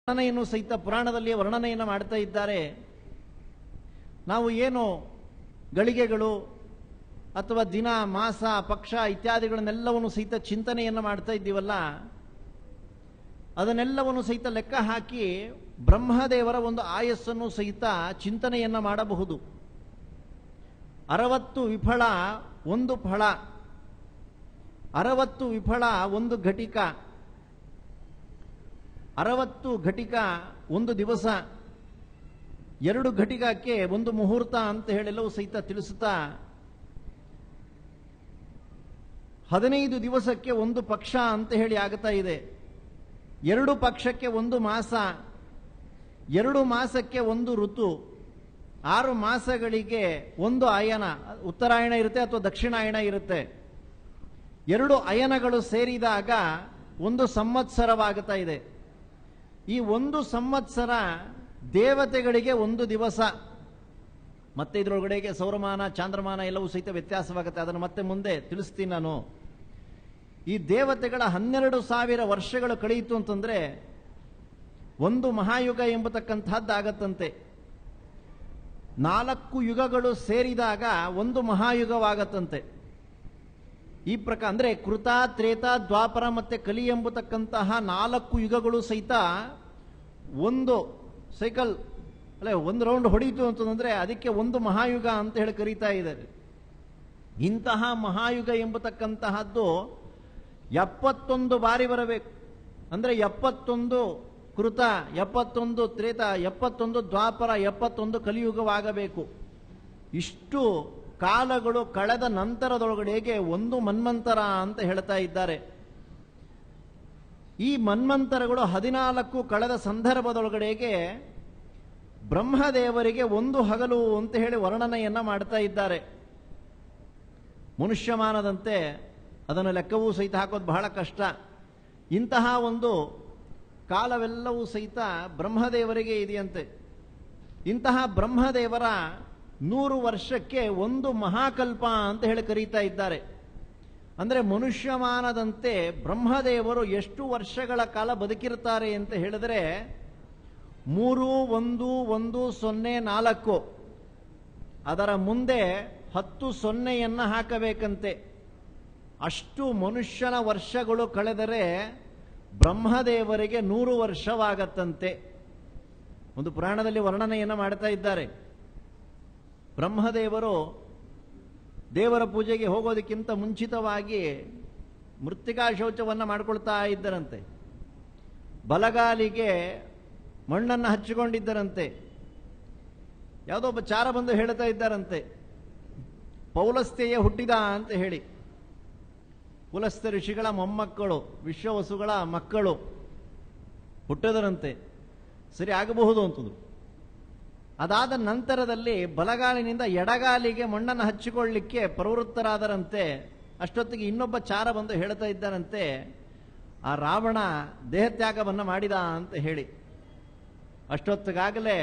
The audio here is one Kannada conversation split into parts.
ವರ್ಣನೆಯನ್ನು ಸಹಿತ ಪುರಾಣದಲ್ಲಿ ವರ್ಣನೆಯನ್ನು ಮಾಡ್ತಾ ಇದ್ದಾರೆ. ನಾವು ಏನು ಗಳಿಗೆಗಳು ಅಥವಾ ದಿನ, ಮಾಸ, ಪಕ್ಷ ಇತ್ಯಾದಿಗಳನ್ನೆಲ್ಲವನ್ನು ಸಹಿತ ಚಿಂತನೆಯನ್ನು ಮಾಡ್ತಾ ಇದ್ದೀವಲ್ಲ, ಅದನ್ನೆಲ್ಲವನ್ನು ಸಹಿತ ಲೆಕ್ಕ ಹಾಕಿ ಬ್ರಹ್ಮದೇವರ ಒಂದು ಆಯಸ್ಸನ್ನು ಸಹಿತ ಚಿಂತನೆಯನ್ನು ಮಾಡಬಹುದು. 60 ವಿಫಲ ಒಂದು ಫಳ, 60 ವಿಫಲ ಒಂದು ಘಟಿಕ, 60 ಘಟಿಕ ಒಂದು ದಿವಸ, 2 ಘಟಿಕಕ್ಕೆ ಒಂದು ಮುಹೂರ್ತ ಅಂತ ಹೇಳೆಲ್ಲವೂ ಸಹಿತ ತಿಳಿಸುತ್ತಾ 15 ದಿವಸಕ್ಕೆ ಒಂದು ಪಕ್ಷ ಅಂತ ಹೇಳಿ ಆಗ್ತಾ ಇದೆ. 2 ಪಕ್ಷಕ್ಕೆ ಒಂದು ಮಾಸ, 2 ಮಾಸಕ್ಕೆ ಒಂದು ಋತು, 6 ಮಾಸಗಳಿಗೆ ಒಂದು ಅಯನ, ಉತ್ತರಾಯಣ ಇರುತ್ತೆ ಅಥವಾ ದಕ್ಷಿಣಾಯಣ ಇರುತ್ತೆ. 2 ಅಯನಗಳು ಸೇರಿದಾಗ ಒಂದು ಸಂವತ್ಸರವಾಗುತ್ತಾ ಇದೆ. ಈ ಒಂದು ಸಂವತ್ಸರ ದೇವತೆಗಳಿಗೆ ಒಂದು ದಿವಸ. ಮತ್ತೆ ಇದರೊಳಗಡೆಗೆ ಸೌರಮಾನ, ಚಾಂದ್ರಮಾನ ಎಲ್ಲವೂ ಸಹಿತ ವ್ಯತ್ಯಾಸವಾಗುತ್ತೆ. ಅದನ್ನು ಮತ್ತೆ ಮುಂದೆ ತಿಳಿಸ್ತೀನಿ ನಾನು. ಈ ದೇವತೆಗಳ 12,000 ವರ್ಷಗಳು ಕಳೆಯಿತು ಅಂತಂದ್ರೆ ಒಂದು ಮಹಾಯುಗ ಎಂಬತಕ್ಕಂಥದ್ದಾಗತ್ತಂತೆ. 4 ಯುಗಗಳು ಸೇರಿದಾಗ ಒಂದು ಮಹಾಯುಗವಾಗತ್ತಂತೆ. ಈ ಪ್ರಕಾರ ಅಂದ್ರೆ ಕೃತ, ತ್ರೇತ, ದ್ವಾಪರ ಮತ್ತೆ ಕಲಿ ಎಂಬತಕ್ಕಂತಹ 4 ಯುಗಗಳು ಸಹಿತ ಒಂದು ಸೈಕಲ್ ಅಲ್ಲೇ ಒಂದು ರೌಂಡ್ ಹೊಡೀತು ಅಂತಂದ್ರೆ ಅದಕ್ಕೆ ಒಂದು ಮಹಾಯುಗ ಅಂತ ಹೇಳಿ ಕರೀತಾ ಇದ್ದಾರೆ. ಇಂತಹ ಮಹಾಯುಗ ಎಂಬತಕ್ಕಂತಹದ್ದು 71 ಬಾರಿ ಬರಬೇಕು. ಅಂದ್ರೆ 71 ಕೃತ, 71 ತ್ರೇತ, 71 ದ್ವಾಪರ, 71 ಕಲಿಯುಗವಾಗಬೇಕು. ಇಷ್ಟು ಕಾಲಗಳು ಕಳೆದ ನಂತರದೊಳಗಡೆಗೆ ಒಂದು ಮನ್ವಂತರ ಅಂತ ಹೇಳ್ತಾ ಇದ್ದಾರೆ. ಈ ಮನ್ವಂತರಗಳು 14 ಕಳೆದ ಸಂದರ್ಭದೊಳಗಡೆಗೆ ಬ್ರಹ್ಮದೇವರಿಗೆ ಒಂದು ಹಗಲು ಅಂತ ಹೇಳಿ ವರ್ಣನೆಯನ್ನ ಮಾಡ್ತಾ ಇದ್ದಾರೆ. ಮನುಷ್ಯಮಾನದಂತೆ ಅದನ್ನು ಲೆಕ್ಕವೂ ಸಹಿತ ಹಾಕೋದು ಬಹಳ ಕಷ್ಟ. ಇಂತಹ ಒಂದು ಕಾಲವೆಲ್ಲವೂ ಸಹಿತ ಬ್ರಹ್ಮದೇವರಿಗೆ ಇದೆಯಂತೆ. ಇಂತಹ ಬ್ರಹ್ಮದೇವರ 100 ವರ್ಷಕ್ಕೆ ಒಂದು ಮಹಾಕಲ್ಪ ಅಂತ ಹೇಳಿ ಕರೀತಾ ಇದ್ದಾರೆ. ಅಂದ್ರೆ ಮನುಷ್ಯಮಾನದಂತೆ ಬ್ರಹ್ಮದೇವರು ಎಷ್ಟು ವರ್ಷಗಳ ಕಾಲ ಬದುಕಿರ್ತಾರೆ ಅಂತ ಹೇಳಿದ್ರೆ 31104, ಅದರ ಮುಂದೆ 10 ಸೊನ್ನೆಯನ್ನ ಹಾಕಬೇಕಂತೆ. ಅಷ್ಟು ಮನುಷ್ಯನ ವರ್ಷಗಳು ಕಳೆದರೆ ಬ್ರಹ್ಮದೇವರಿಗೆ 100 ವರ್ಷವಾಗತ್ತಂತೆ. ಒಂದು ಪುರಾಣದಲ್ಲಿ ವರ್ಣನೆಯನ್ನು ಮಾಡ್ತಾ ಇದ್ದಾರೆ. ಬ್ರಹ್ಮದೇವರು ದೇವರ ಪೂಜೆಗೆ ಹೋಗೋದಕ್ಕಿಂತ ಮುಂಚಿತವಾಗಿ ಮೃತ್ತಿಕಾ ಶೌಚವನ್ನು ಮಾಡಿಕೊಳ್ತಾ ಇದ್ದರಂತೆ. ಬಲಗಾಲಿಗೆ ಮಣ್ಣನ್ನು ಹಚ್ಚಿಕೊಂಡಿದ್ದರಂತೆ. ಯಾವುದೋ ಒಬ್ಬ ಚಾರ ಬಂದು ಹೇಳ್ತಾ ಇದ್ದಾರಂತೆ, ಪೌಲಸ್ತ್ಯ ಹುಟ್ಟಿದ ಅಂತ ಹೇಳಿ. ಪುಲಸ್ತ್ಯ ಋಷಿಗಳ ಮೊಮ್ಮಕ್ಕಳು, ವಿಶ್ವವಸುಗಳ ಮಕ್ಕಳು ಹುಟ್ಟಿದರಂತೆ. ಸರಿ, ಆಗಬಹುದು ಅಂತಂದ್ರು. ಅದಾದ ನಂತರದಲ್ಲಿ ಬಲಗಾಲಿನಿಂದ ಎಡಗಾಲಿಗೆ ಮಣ್ಣನ್ನು ಹಚ್ಚಿಕೊಳ್ಳಲಿಕ್ಕೆ ಪ್ರವೃತ್ತರಾದರಂತೆ. ಅಷ್ಟೊತ್ತಿಗೆ ಇನ್ನೊಬ್ಬ ಚಾರ ಬಂದು ಹೇಳ್ತಾ ಇದ್ದಾರಂತೆ, ಆ ರಾವಣ ದೇಹತ್ಯಾಗವನ್ನು ಮಾಡಿದ ಅಂತ ಹೇಳಿ. ಅಷ್ಟೊತ್ತಿಗಾಗಲೇ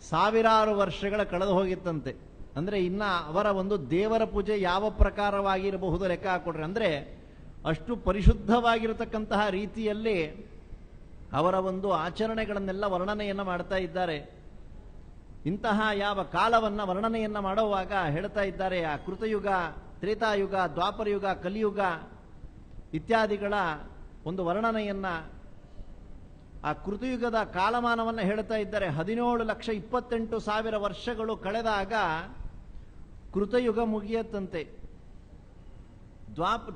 1000 ವರ್ಷಗಳ ಕಳೆದು ಹೋಗಿತ್ತಂತೆ. ಅಂದ್ರೆ ಇನ್ನ ಅವರ ಒಂದು ದೇವರ ಪೂಜೆ ಯಾವ ಪ್ರಕಾರವಾಗಿರಬಹುದು ಲೆಕ್ಕ ಹಾಕೊಡ್ರಿ. ಅಂದ್ರೆ ಅಷ್ಟು ಪರಿಶುದ್ಧವಾಗಿರತಕ್ಕಂತಹ ರೀತಿಯಲ್ಲಿ ಅವರ ಒಂದು ಆಚರಣೆಗಳನ್ನೆಲ್ಲ ವರ್ಣನೆಯನ್ನ ಮಾಡ್ತಾ ಇದ್ದಾರೆ. ಇಂತಹ ಯಾವ ಕಾಲವನ್ನ ವರ್ಣನೆಯನ್ನ ಮಾಡುವಾಗ ಹೇಳ್ತಾ ಇದ್ದಾರೆ, ಆ ಕೃತಯುಗ, ತ್ರೇತಾಯುಗ, ದ್ವಾಪರಯುಗ, ಕಲಿಯುಗ ಇತ್ಯಾದಿಗಳ ಒಂದು ವರ್ಣನೆಯನ್ನ, ಆ ಕೃತಯುಗದ ಕಾಲಮಾನವನ್ನು ಹೇಳ್ತಾ ಇದ್ದಾರೆ. 17,28,000 ವರ್ಷಗಳು ಕಳೆದಾಗ ಕೃತಯುಗ ಮುಗಿಯತ್ತಂತೆ.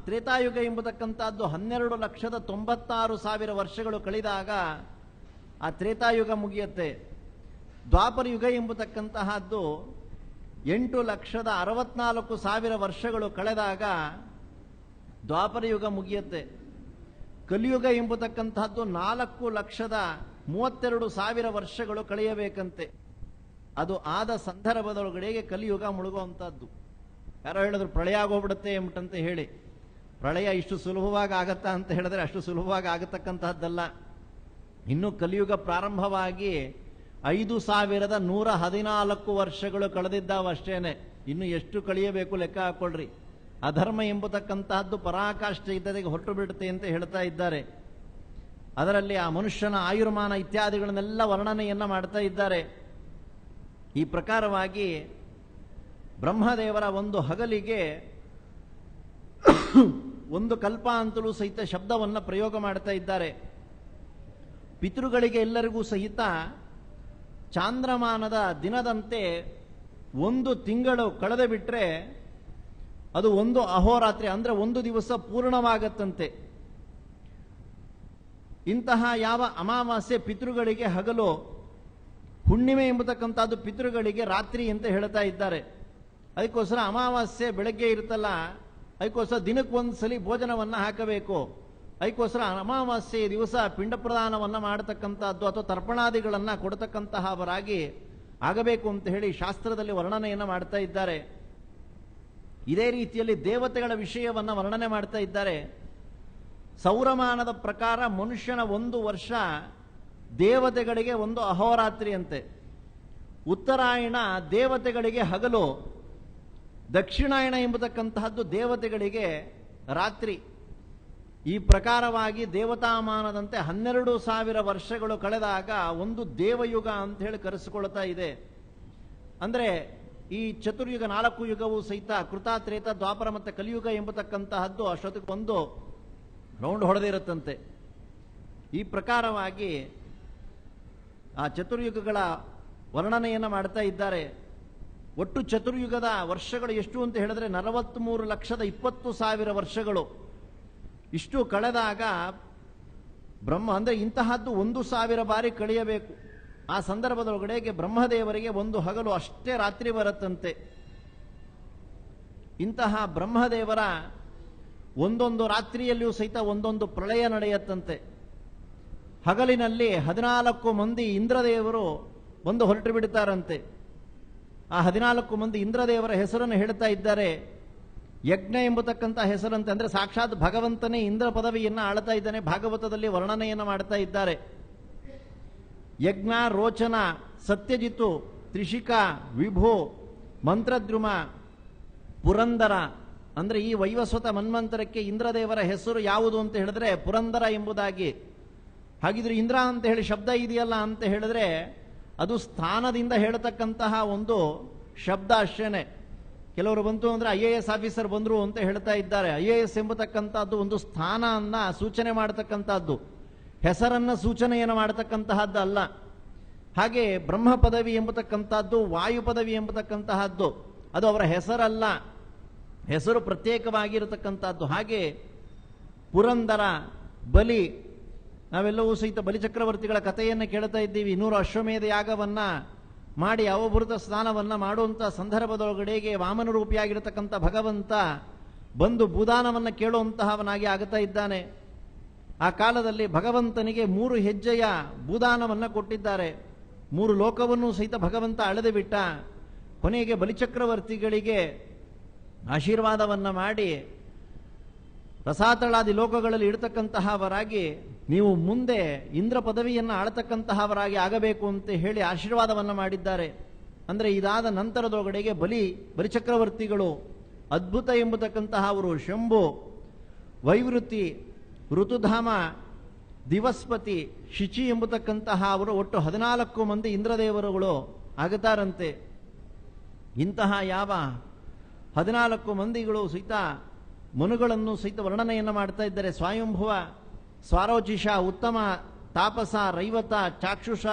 ತ್ರೇತಾಯುಗ ಎಂಬತಕ್ಕಂಥದ್ದು 12,96,000 ವರ್ಷಗಳು ಕಳೆದಾಗ ಆ ತ್ರೇತಾಯುಗ ಮುಗಿಯತ್ತೆ. ದ್ವಾಪರ ಯುಗ ಎಂಬತಕ್ಕಂತಹದ್ದು 8,64,000 ವರ್ಷಗಳು ಕಳೆದಾಗ ದ್ವಾಪರ ಯುಗ ಮುಗಿಯತ್ತೆ. ಕಲಿಯುಗ ಎಂಬತಕ್ಕಂತಹದ್ದು 4,32,000 ವರ್ಷಗಳು ಕಳೆಯಬೇಕಂತೆ. ಅದು ಆದ ಸಂದರ್ಭದೊಳಗಡೆಗೆ ಕಲಿಯುಗ ಮುಳುಗುವಂತಹದ್ದು. ಯಾರೋ ಹೇಳಿದ್ರು ಪ್ರಳಯ ಆಗೋಗ್ಬಿಡುತ್ತೆ ಎಂಬಂತೆ ಹೇಳಿ. ಪ್ರಳಯ ಇಷ್ಟು ಸುಲಭವಾಗಿ ಆಗತ್ತಾ ಅಂತ ಹೇಳಿದ್ರೆ ಅಷ್ಟು ಸುಲಭವಾಗಿ ಆಗತಕ್ಕಂತಹದ್ದಲ್ಲ. ಇನ್ನು ಕಲಿಯುಗ ಪ್ರಾರಂಭವಾಗಿ 5,114 ವರ್ಷಗಳು ಕಳೆದಿದ್ದಾವಷ್ಟೇನೆ. ಇನ್ನು ಎಷ್ಟು ಕಳೆಯಬೇಕು ಲೆಕ್ಕ ಹಾಕೊಳ್ರಿ. ಅಧರ್ಮ ಎಂಬತಕ್ಕಂತಹದ್ದು ಪರಾಕಾಷ್ಠೆ ಇದ್ದದಿಗೆ ಹೊರಟು ಬಿಡುತ್ತೆ ಅಂತ ಹೇಳ್ತಾ ಇದ್ದಾರೆ. ಅದರಲ್ಲಿ ಆ ಮನುಷ್ಯನ ಆಯುರ್ಮಾನ ಇತ್ಯಾದಿಗಳನ್ನೆಲ್ಲ ವರ್ಣನೆಯನ್ನು ಮಾಡ್ತಾ ಇದ್ದಾರೆ. ಈ ಪ್ರಕಾರವಾಗಿ ಬ್ರಹ್ಮದೇವರ ಒಂದು ಹಗಲಿಗೆ ಒಂದು ಕಲ್ಪ ಅಂತಲೂ ಸಹಿತ ಶಬ್ದವನ್ನು ಪ್ರಯೋಗ ಮಾಡ್ತಾ ಇದ್ದಾರೆ. ಪಿತೃಗಳಿಗೆ ಎಲ್ಲರಿಗೂ ಸಹಿತ ಚಾಂದ್ರಮಾನದ ದಿನದಂತೆ ಒಂದು ತಿಂಗಳು ಕಳೆದು ಬಿಟ್ಟರೆ ಅದು ಒಂದು ಅಹೋರಾತ್ರಿ, ಅಂದರೆ ಒಂದು ದಿವಸ ಪೂರ್ಣವಾಗತ್ತಂತೆ. ಇಂತಹ ಯಾವ ಅಮಾವಾಸ್ಯೆ ಪಿತೃಗಳಿಗೆ ಹಗಲು, ಹುಣ್ಣಿಮೆ ಎಂಬತಕ್ಕಂಥದ್ದು ಪಿತೃಗಳಿಗೆ ರಾತ್ರಿ ಅಂತ ಹೇಳ್ತಾ ಇದ್ದಾರೆ. ಅದಕ್ಕೋಸ್ಕರ ಅಮಾವಾಸ್ಯೆ ಬೆಳಗ್ಗೆ ಇರುತ್ತಲ್ಲ, ಅದಕ್ಕೋಸ್ಕರ ದಿನಕ್ಕೊಂದು ಸಲ ಭೋಜನವನ್ನು ಹಾಕಬೇಕು. ಅದಕ್ಕೋಸ್ಕರ ಅಮಾವಾಸ್ಯೆ ದಿವಸ ಪಿಂಡ ಪ್ರದಾನವನ್ನು ಮಾಡತಕ್ಕಂಥದ್ದು ಅಥವಾ ತರ್ಪಣಾದಿಗಳನ್ನು ಕೊಡತಕ್ಕಂತಹವರಾಗಿ ಆಗಬೇಕು ಅಂತ ಹೇಳಿ ಶಾಸ್ತ್ರದಲ್ಲಿ ವರ್ಣನೆಯನ್ನು ಮಾಡ್ತಾ ಇದ್ದಾರೆ. ಇದೇ ರೀತಿಯಲ್ಲಿ ದೇವತೆಗಳ ವಿಷಯವನ್ನು ವರ್ಣನೆ ಮಾಡ್ತಾ ಇದ್ದಾರೆ. ಸೌರಮಾನದ ಪ್ರಕಾರ ಮನುಷ್ಯನ ಒಂದು ವರ್ಷ ದೇವತೆಗಳಿಗೆ ಒಂದು ಅಹೋರಾತ್ರಿ ಅಂತೆ. ಉತ್ತರಾಯಣ ದೇವತೆಗಳಿಗೆ ಹಗಲು, ದಕ್ಷಿಣಾಯಣ ಎಂಬತಕ್ಕಂತಹದ್ದು ದೇವತೆಗಳಿಗೆ ರಾತ್ರಿ. ಈ ಪ್ರಕಾರವಾಗಿ ದೇವತಾಮಾನದಂತೆ 12,000 ವರ್ಷಗಳು ಕಳೆದಾಗ ಒಂದು ದೇವಯುಗ ಅಂತ ಹೇಳಿ ಕರೆಸಿಕೊಳ್ತಾ ಇದೆ. ಅಂದರೆ ಈ ಚತುರ್ಯುಗ 4 ಯುಗವೂ ಸಹಿತ ಕೃತ, ತ್ರೇತ, ದ್ವಾಪರ ಮತ್ತು ಕಲಿಯುಗ ಎಂಬತಕ್ಕಂತಹದ್ದು ಅಷ್ಟೊತ್ತಿಗೆ ಒಂದು ರೌಂಡ್ ಹೊಡೆದಿರುತ್ತಂತೆ. ಈ ಪ್ರಕಾರವಾಗಿ ಆ ಚತುರ್ಯುಗಗಳ ವರ್ಣನೆಯನ್ನು ಮಾಡ್ತಾ ಇದ್ದಾರೆ. ಒಟ್ಟು ಚತುರ್ಯುಗದ ವರ್ಷಗಳು ಎಷ್ಟು ಅಂತ ಹೇಳಿದ್ರೆ 43,20,000 ವರ್ಷಗಳು. ಇಷ್ಟು ಕಳೆದಾಗ ಬ್ರಹ್ಮ ಅಂದರೆ ಇಂತಹದ್ದು 1,000 ಬಾರಿ ಕಳೆಯಬೇಕು. ಆ ಸಂದರ್ಭದೊಳಗಡೆಗೆ ಬ್ರಹ್ಮದೇವರಿಗೆ ಒಂದು ಹಗಲು ಅಷ್ಟೇ ರಾತ್ರಿ ಬರುತ್ತಂತೆ. ಇಂತಹ ಬ್ರಹ್ಮದೇವರ ಒಂದೊಂದು ರಾತ್ರಿಯಲ್ಲಿಯೂ ಸಹಿತ ಒಂದೊಂದು ಪ್ರಳಯ ನಡೆಯುತ್ತಂತೆ. ಹಗಲಿನಲ್ಲಿ 14 ಮಂದಿ ಇಂದ್ರದೇವರು ಬಂದು ಹೊರಟು ಬಿಡ್ತಾರಂತೆ. ಆ 14 ಮಂದಿ ಇಂದ್ರದೇವರ ಹೆಸರನ್ನು ಹೇಳ್ತಾ ಇದ್ದಾರೆ. ಯಜ್ಞ ಎಂಬತಕ್ಕಂಥ ಹೆಸರಂತೆ, ಅಂದರೆ ಸಾಕ್ಷಾತ್ ಭಗವಂತನೇ ಇಂದ್ರ ಪದವಿಯನ್ನು ಆಳ್ತಾ ಇದ್ದಾನೆ. ಭಾಗವತದಲ್ಲಿ ವರ್ಣನೆಯನ್ನು ಮಾಡ್ತಾ ಇದ್ದಾರೆ. ಯಜ್ಞ, ರೋಚನ, ಸತ್ಯಜಿತ್ತು, ತ್ರಿಷಿಕ, ವಿಭು, ಮಂತ್ರದ್ರುಮ, ಪುರಂದರ. ಅಂದರೆ ಈ ವೈವಸ್ವತ ಮನ್ವಂತರಕ್ಕೆ ಇಂದ್ರದೇವರ ಹೆಸರು ಯಾವುದು ಅಂತ ಹೇಳಿದ್ರೆ ಪುರಂದರ ಎಂಬುದಾಗಿ. ಹಾಗಿದ್ರೆ ಇಂದ್ರ ಅಂತ ಹೇಳಿ ಶಬ್ದ ಇದೆಯಲ್ಲ ಅಂತ ಹೇಳಿದ್ರೆ ಅದು ಸ್ಥಾನದಿಂದ ಹೇಳತಕ್ಕಂತಹ ಒಂದು ಶಬ್ದ ಅಷ್ಟೇನೆ. ಕೆಲವರು ಬಂತು ಅಂದ್ರೆ IAS ಆಫೀಸರ್ ಬಂದ್ರು ಅಂತ ಹೇಳ್ತಾ ಇದ್ದಾರೆ. IAS ಎಂಬತಕ್ಕಂಥದ್ದು ಒಂದು ಸ್ಥಾನವನ್ನ ಸೂಚನೆ ಮಾಡತಕ್ಕಂಥದ್ದು, ಹೆಸರನ್ನ ಸೂಚನೆಯನ್ನು ಮಾಡತಕ್ಕಂತಹದ್ದು ಅಲ್ಲ. ಹಾಗೆ ಬ್ರಹ್ಮ ಪದವಿ ಎಂಬತಕ್ಕಂಥದ್ದು, ವಾಯು ಪದವಿ ಎಂಬತಕ್ಕಂತಹದ್ದು ಅದು ಅವರ ಹೆಸರಲ್ಲ, ಹೆಸರು ಪ್ರತ್ಯೇಕವಾಗಿರತಕ್ಕಂಥದ್ದು. ಹಾಗೆ ಪುರಂದರ, ಬಲಿ, ನಾವೆಲ್ಲವೂ ಸಹಿತ ಬಲಿಚಕ್ರವರ್ತಿಗಳ ಕಥೆಯನ್ನು ಕೇಳ್ತಾ ಇದ್ದೀವಿ. 100 ಅಶ್ವಮೇಧ ಯಾಗವನ್ನ ಮಾಡಿ ಅವಭೃತ ಸ್ನಾನವನ್ನ ಮಾಡುವಂಥ ಸಂದರ್ಭದೊಳಗಡೆಗೆ ವಾಮನ ರೂಪಿಯಾಗಿರತಕ್ಕಂಥ ಭಗವಂತ ಬಂದು ಭೂದಾನವನ್ನು ಕೇಳುವಂತಹವನಾಗಿ ಆಗುತ್ತಾ ಇದ್ದಾನೆ. ಆ ಕಾಲದಲ್ಲಿ ಭಗವಂತನಿಗೆ 3 ಹೆಜ್ಜೆಯ ಭೂದಾನವನ್ನು ಕೊಟ್ಟಿದ್ದಾರೆ. 3 ಲೋಕವನ್ನು ಸಹಿತ ಭಗವಂತ ಅಳೆದು ಬಿಟ್ಟ. ಕೊನೆಗೆ ಬಲಿಚಕ್ರವರ್ತಿಗಳಿಗೆ ಆಶೀರ್ವಾದವನ್ನ ಮಾಡಿ ರಸಾತಳಾದಿ ಲೋಕಗಳಲ್ಲಿ ಇಡತಕ್ಕಂತಹವರಾಗಿ ನೀವು ಮುಂದೆ ಇಂದ್ರ ಪದವಿಯನ್ನು ಆಳತಕ್ಕಂತಹವರಾಗಿ ಆಗಬೇಕು ಅಂತ ಹೇಳಿ ಆಶೀರ್ವಾದವನ್ನು ಮಾಡಿದ್ದಾರೆ. ಅಂದರೆ ಇದಾದ ನಂತರದೊಳಗಡೆಗೆ ಬಲಿಚಕ್ರವರ್ತಿಗಳು ಅದ್ಭುತ ಎಂಬತಕ್ಕಂತಹ ಅವರು ಶಂಭು, ವೈವೃತಿ, ಋತುಧಾಮ, ದಿವಸ್ಪತಿ, ಶಿಚಿ ಎಂಬತಕ್ಕಂತಹ ಅವರು ಒಟ್ಟು 14 ಮಂದಿ ಇಂದ್ರದೇವರುಗಳು ಆಗುತ್ತಾರಂತೆ. ಇಂತಹ ಯಾವ 14 ಮಂದಿಗಳು ಸಹಿತ ಮನುಗಳನ್ನು ಸಹಿತ ವರ್ಣನೆಯನ್ನು ಮಾಡ್ತಾ ಇದ್ದಾರೆ. ಸ್ವಯಂಭುವ, ಸ್ವಾರೋಚಿಷ, ಉತ್ತಮ, ತಾಪಸ, ರೈವತ, ಚಾಕ್ಷುಷ,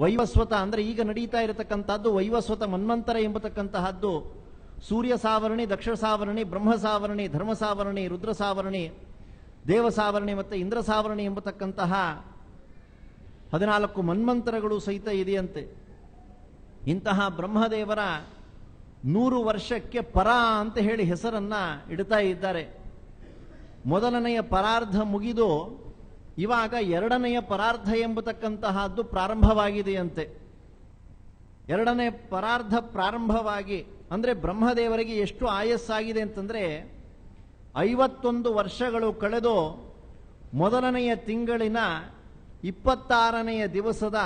ವೈವಸ್ವತ. ಅಂದರೆ ಈಗ ನಡೀತಾ ಇರತಕ್ಕಂಥದ್ದು ವೈವಸ್ವತ ಮನ್ವಂತರ ಎಂಬತಕ್ಕಂತಹದ್ದು. ಸೂರ್ಯ ಸಾವರಣಿ, ದಕ್ಷ ಸಾವರಣಿ, ಬ್ರಹ್ಮ ಸಾವರಣಿ, ಧರ್ಮ ಸಾವರಣಿ, ರುದ್ರ ಸಾವರಣಿ, ದೇವ ಸಾವರಣಿ ಮತ್ತು ಇಂದ್ರ ಸಾವರಣಿ ಎಂಬತಕ್ಕಂತಹ 14 ಮನ್ವಂತರಗಳು ಸಹಿತ ಇದೆಯಂತೆ. ಇಂತಹ ಬ್ರಹ್ಮದೇವರ 100 ವರ್ಷಕ್ಕೆ ಪರ ಅಂತ ಹೇಳಿ ಹೆಸರನ್ನ ಇಡ್ತಾ ಇದ್ದಾರೆ. ಮೊದಲನೆಯ ಪರಾರ್ಧ ಮುಗಿದು ಇವಾಗ 2ನೆಯ ಪರಾರ್ಧ ಎಂಬತಕ್ಕಂತಹದ್ದು ಪ್ರಾರಂಭವಾಗಿದೆಯಂತೆ. 2ನೇ ಪರಾರ್ಧ ಪ್ರಾರಂಭವಾಗಿ ಅಂದರೆ ಬ್ರಹ್ಮದೇವರಿಗೆ ಎಷ್ಟು ಆಯಸ್ಸಾಗಿದೆ ಅಂತಂದ್ರೆ 51 ವರ್ಷಗಳು ಕಳೆದು ಮೊದಲನೆಯ ತಿಂಗಳಿನ 26ನೆಯ ದಿವಸದ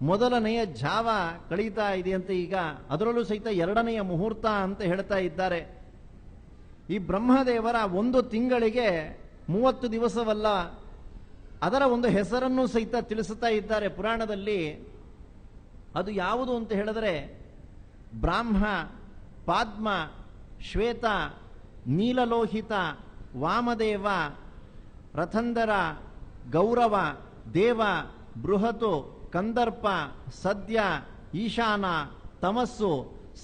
ಮೊದಲನೆಯ ಜಾವ ಕಳೀತಾ ಇದೆಯಂತೆ. ಈಗ ಅದರಲ್ಲೂ ಸಹಿತ 2ನೆಯ ಮುಹೂರ್ತ ಅಂತ ಹೇಳ್ತಾ ಇದ್ದಾರೆ. ಈ ಬ್ರಹ್ಮದೇವರ ಒಂದು ತಿಂಗಳಿಗೆ 30 ದಿವಸವಲ್ಲ, ಅದರ ಒಂದು ಹೆಸರನ್ನು ಸಹಿತ ತಿಳಿಸುತ್ತಾ ಇದ್ದಾರೆ ಪುರಾಣದಲ್ಲಿ. ಅದು ಯಾವುದು ಅಂತ ಹೇಳಿದ್ರೆ ಬ್ರಾಹ್ಮ, ಪಾದ್ಮ, ಶ್ವೇತ, ನೀಲಲೋಹಿತ, ವಾಮದೇವ, ರಥಂದರ, ಗೌರವ, ದೇವ, ಬೃಹತು, ಕಂದರ್ಪ, ಸದ್ಯ, ಈಶಾನ, ತಮಸ್ಸು,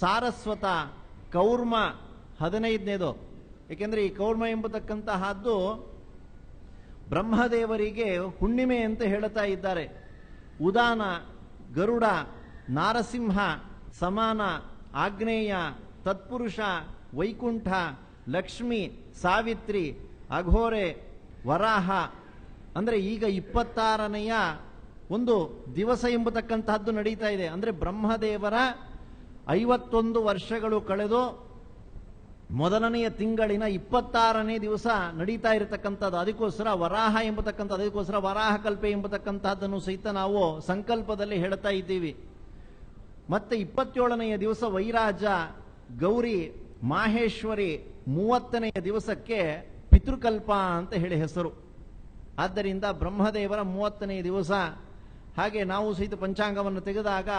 ಸಾರಸ್ವತ, ಕೌರ್ಮ 15ನೇದು. ಏಕೆಂದರೆ ಈ ಕೌರ್ಮ ಎಂಬತಕ್ಕಂತಹದ್ದು ಬ್ರಹ್ಮದೇವರಿಗೆ ಹುಣ್ಣಿಮೆ ಅಂತ ಹೇಳುತ್ತಾ ಇದ್ದಾರೆ. ಉದಾನ, ಗರುಡ, ನಾರಸಿಂಹ, ಸಮಾನ, ಆಗ್ನೇಯ, ತತ್ಪುರುಷ, ವೈಕುಂಠ, ಲಕ್ಷ್ಮಿ, ಸಾವಿತ್ರಿ, ಅಘೋರೆ, ವರಾಹ. ಅಂದರೆ ಈಗ 26ನೆಯ ಒಂದು ದಿವಸ ಎಂಬತಕ್ಕಂತಹದ್ದು ನಡೀತಾ ಇದೆ. ಅಂದರೆ ಬ್ರಹ್ಮದೇವರ 51 ವರ್ಷಗಳು ಕಳೆದು ಮೊದಲನೆಯ ತಿಂಗಳಿನ 26ನೇ ದಿವಸ ನಡೀತಾ ಇರತಕ್ಕಂಥದ್ದು. ಅದಕ್ಕೋಸ್ಕರ ವರಾಹ ಎಂಬತಕ್ಕಂಥದ್ದು, ಅದಕ್ಕೋಸ್ಕರ ವರಾಹ ಕಲ್ಪೆ ಎಂಬತಕ್ಕಂತಹದ್ದನ್ನು ಸಹಿತ ನಾವು ಸಂಕಲ್ಪದಲ್ಲಿ ಹೇಳ್ತಾ ಇದ್ದೀವಿ. ಮತ್ತೆ 27ನೆಯ ದಿವಸ ವೈರಾಜ, ಗೌರಿ, ಮಾಹೇಶ್ವರಿ, 30ನೆಯ ದಿವಸಕ್ಕೆ ಪಿತೃಕಲ್ಪ ಅಂತ ಹೇಳಿ ಹೆಸರು. ಆದ್ದರಿಂದ ಬ್ರಹ್ಮದೇವರ 30ನೆಯ ದಿವಸ. ಹಾಗೆ ನಾವು ಸಹಿತ ಪಂಚಾಂಗವನ್ನು ತೆಗೆದಾಗ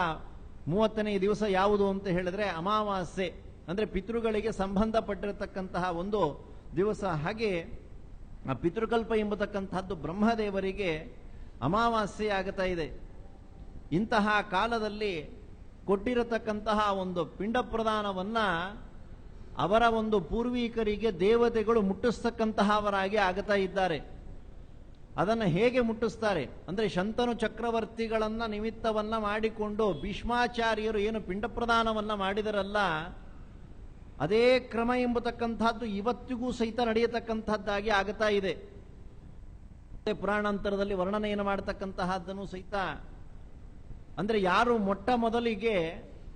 30ನೆಯ ದಿವಸ ಯಾವುದು ಅಂತ ಹೇಳಿದ್ರೆ ಅಮಾವಾಸ್ಯೆ, ಅಂದರೆ ಪಿತೃಗಳಿಗೆ ಸಂಬಂಧಪಟ್ಟಿರತಕ್ಕಂತಹ ಒಂದು ದಿವಸ. ಹಾಗೆ ಆ ಪಿತೃಕಲ್ಪ ಎಂಬತಕ್ಕಂತಹದ್ದು ಬ್ರಹ್ಮದೇವರಿಗೆ ಅಮಾವಾಸ್ಯೆ ಆಗುತ್ತಾ ಇದೆ. ಇಂತಹ ಕಾಲದಲ್ಲಿ ಕೊಟ್ಟಿರತಕ್ಕಂತಹ ಒಂದು ಪಿಂಡ ಪ್ರದಾನವನ್ನ ಅವರ ಒಂದು ಪೂರ್ವಿಕರಿಗೆ ದೇವತೆಗಳು ಮುಟ್ಟಿಸ್ತಕ್ಕಂತಹವರಾಗಿ ಆಗುತ್ತಾ ಇದ್ದಾರೆ. ಅದನ್ನು ಹೇಗೆ ಮುಟ್ಟಿಸ್ತಾರೆ ಅಂದರೆ ಶಂತನು ಚಕ್ರವರ್ತಿಗಳನ್ನ ನಿಮಿತ್ತವನ್ನ ಮಾಡಿಕೊಂಡು ಭೀಷ್ಮಾಚಾರ್ಯರು ಏನು ಪಿಂಡ ಪ್ರದಾನವನ್ನ ಮಾಡಿದರಲ್ಲ, ಅದೇ ಕ್ರಮ ಎಂಬತಕ್ಕಂಥದ್ದು ಇವತ್ತಿಗೂ ಸಹಿತ ನಡೆಯತಕ್ಕಂಥದ್ದಾಗಿ ಆಗುತ್ತಾ ಇದೆ. ಪುರಾಣಾಂತರದಲ್ಲಿ ವರ್ಣನೆಯನ್ನು ಮಾಡತಕ್ಕಂತಹದ್ದನ್ನು ಸಹಿತ, ಅಂದ್ರೆ ಯಾರು ಮೊಟ್ಟ ಮೊದಲಿಗೆ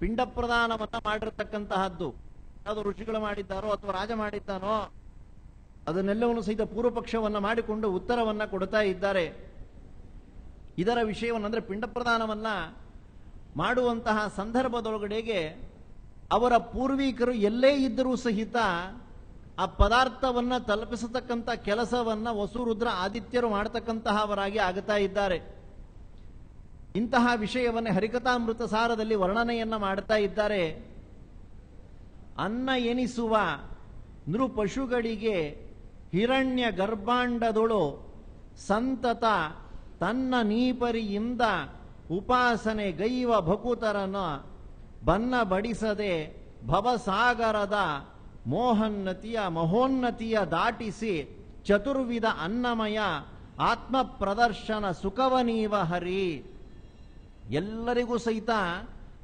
ಪಿಂಡ ಪ್ರದಾನವನ್ನ ಮಾಡಿರತಕ್ಕಂತಹದ್ದು, ಯಾವುದು ಋಷಿಗಳು ಮಾಡಿದ್ದಾರೋ ಅಥವಾ ರಾಜ ಮಾಡಿದ್ದಾನೋ ಅದನ್ನೆಲ್ಲವನ್ನು ಸಹಿತ ಪೂರ್ವ ಪಕ್ಷವನ್ನ ಮಾಡಿಕೊಂಡು ಉತ್ತರವನ್ನ ಕೊಡ್ತಾ ಇದ್ದಾರೆ. ಇದರ ವಿಷಯವನ್ನು ಅಂದ್ರೆ ಪಿಂಡ ಪ್ರದಾನವನ್ನ ಮಾಡುವಂತಹ ಸಂದರ್ಭದೊಳಗಡೆಗೆ ಅವರ ಪೂರ್ವಿಕರು ಎಲ್ಲೇ ಇದ್ದರೂ ಸಹಿತ ಆ ಪದಾರ್ಥವನ್ನ ತಲುಪಿಸತಕ್ಕಂಥ ಕೆಲಸವನ್ನ ವಸುರುದ್ರ ಆದಿತ್ಯರು ಮಾಡತಕ್ಕಂತಹವರಾಗಿ ಆಗುತ್ತಾ ಇದ್ದಾರೆ. ಇಂತಹ ವಿಷಯವನ್ನೇ ಹರಿಕಥಾಮೃತ ಸಾರದಲ್ಲಿ ವರ್ಣನೆಯನ್ನ ಮಾಡ್ತಾ ಇದ್ದಾರೆ. ಅನ್ನ ಎನಿಸುವ ನೃಪಶುಗಳಿಗೆ ಹಿರಣ್ಯ ಗರ್ಭಾಂಡದೊಳು ಸಂತತ ತನ್ನ ನೀಪರಿಯಿಂದ ಉಪಾಸನೆ ಗೈವ ಭಕುತರನ ಬನ್ನ ಬಡಿಸದೆ ಭವಸಾಗರದ ಮಹೋನ್ನತಿಯ ದಾಟಿಸಿ ಚತುರ್ವಿಧ ಅನ್ನಮಯ ಆತ್ಮ ಪ್ರದರ್ಶನ ಸುಖವನೀವ ಹರಿ. ಎಲ್ಲರಿಗೂ ಸಹಿತ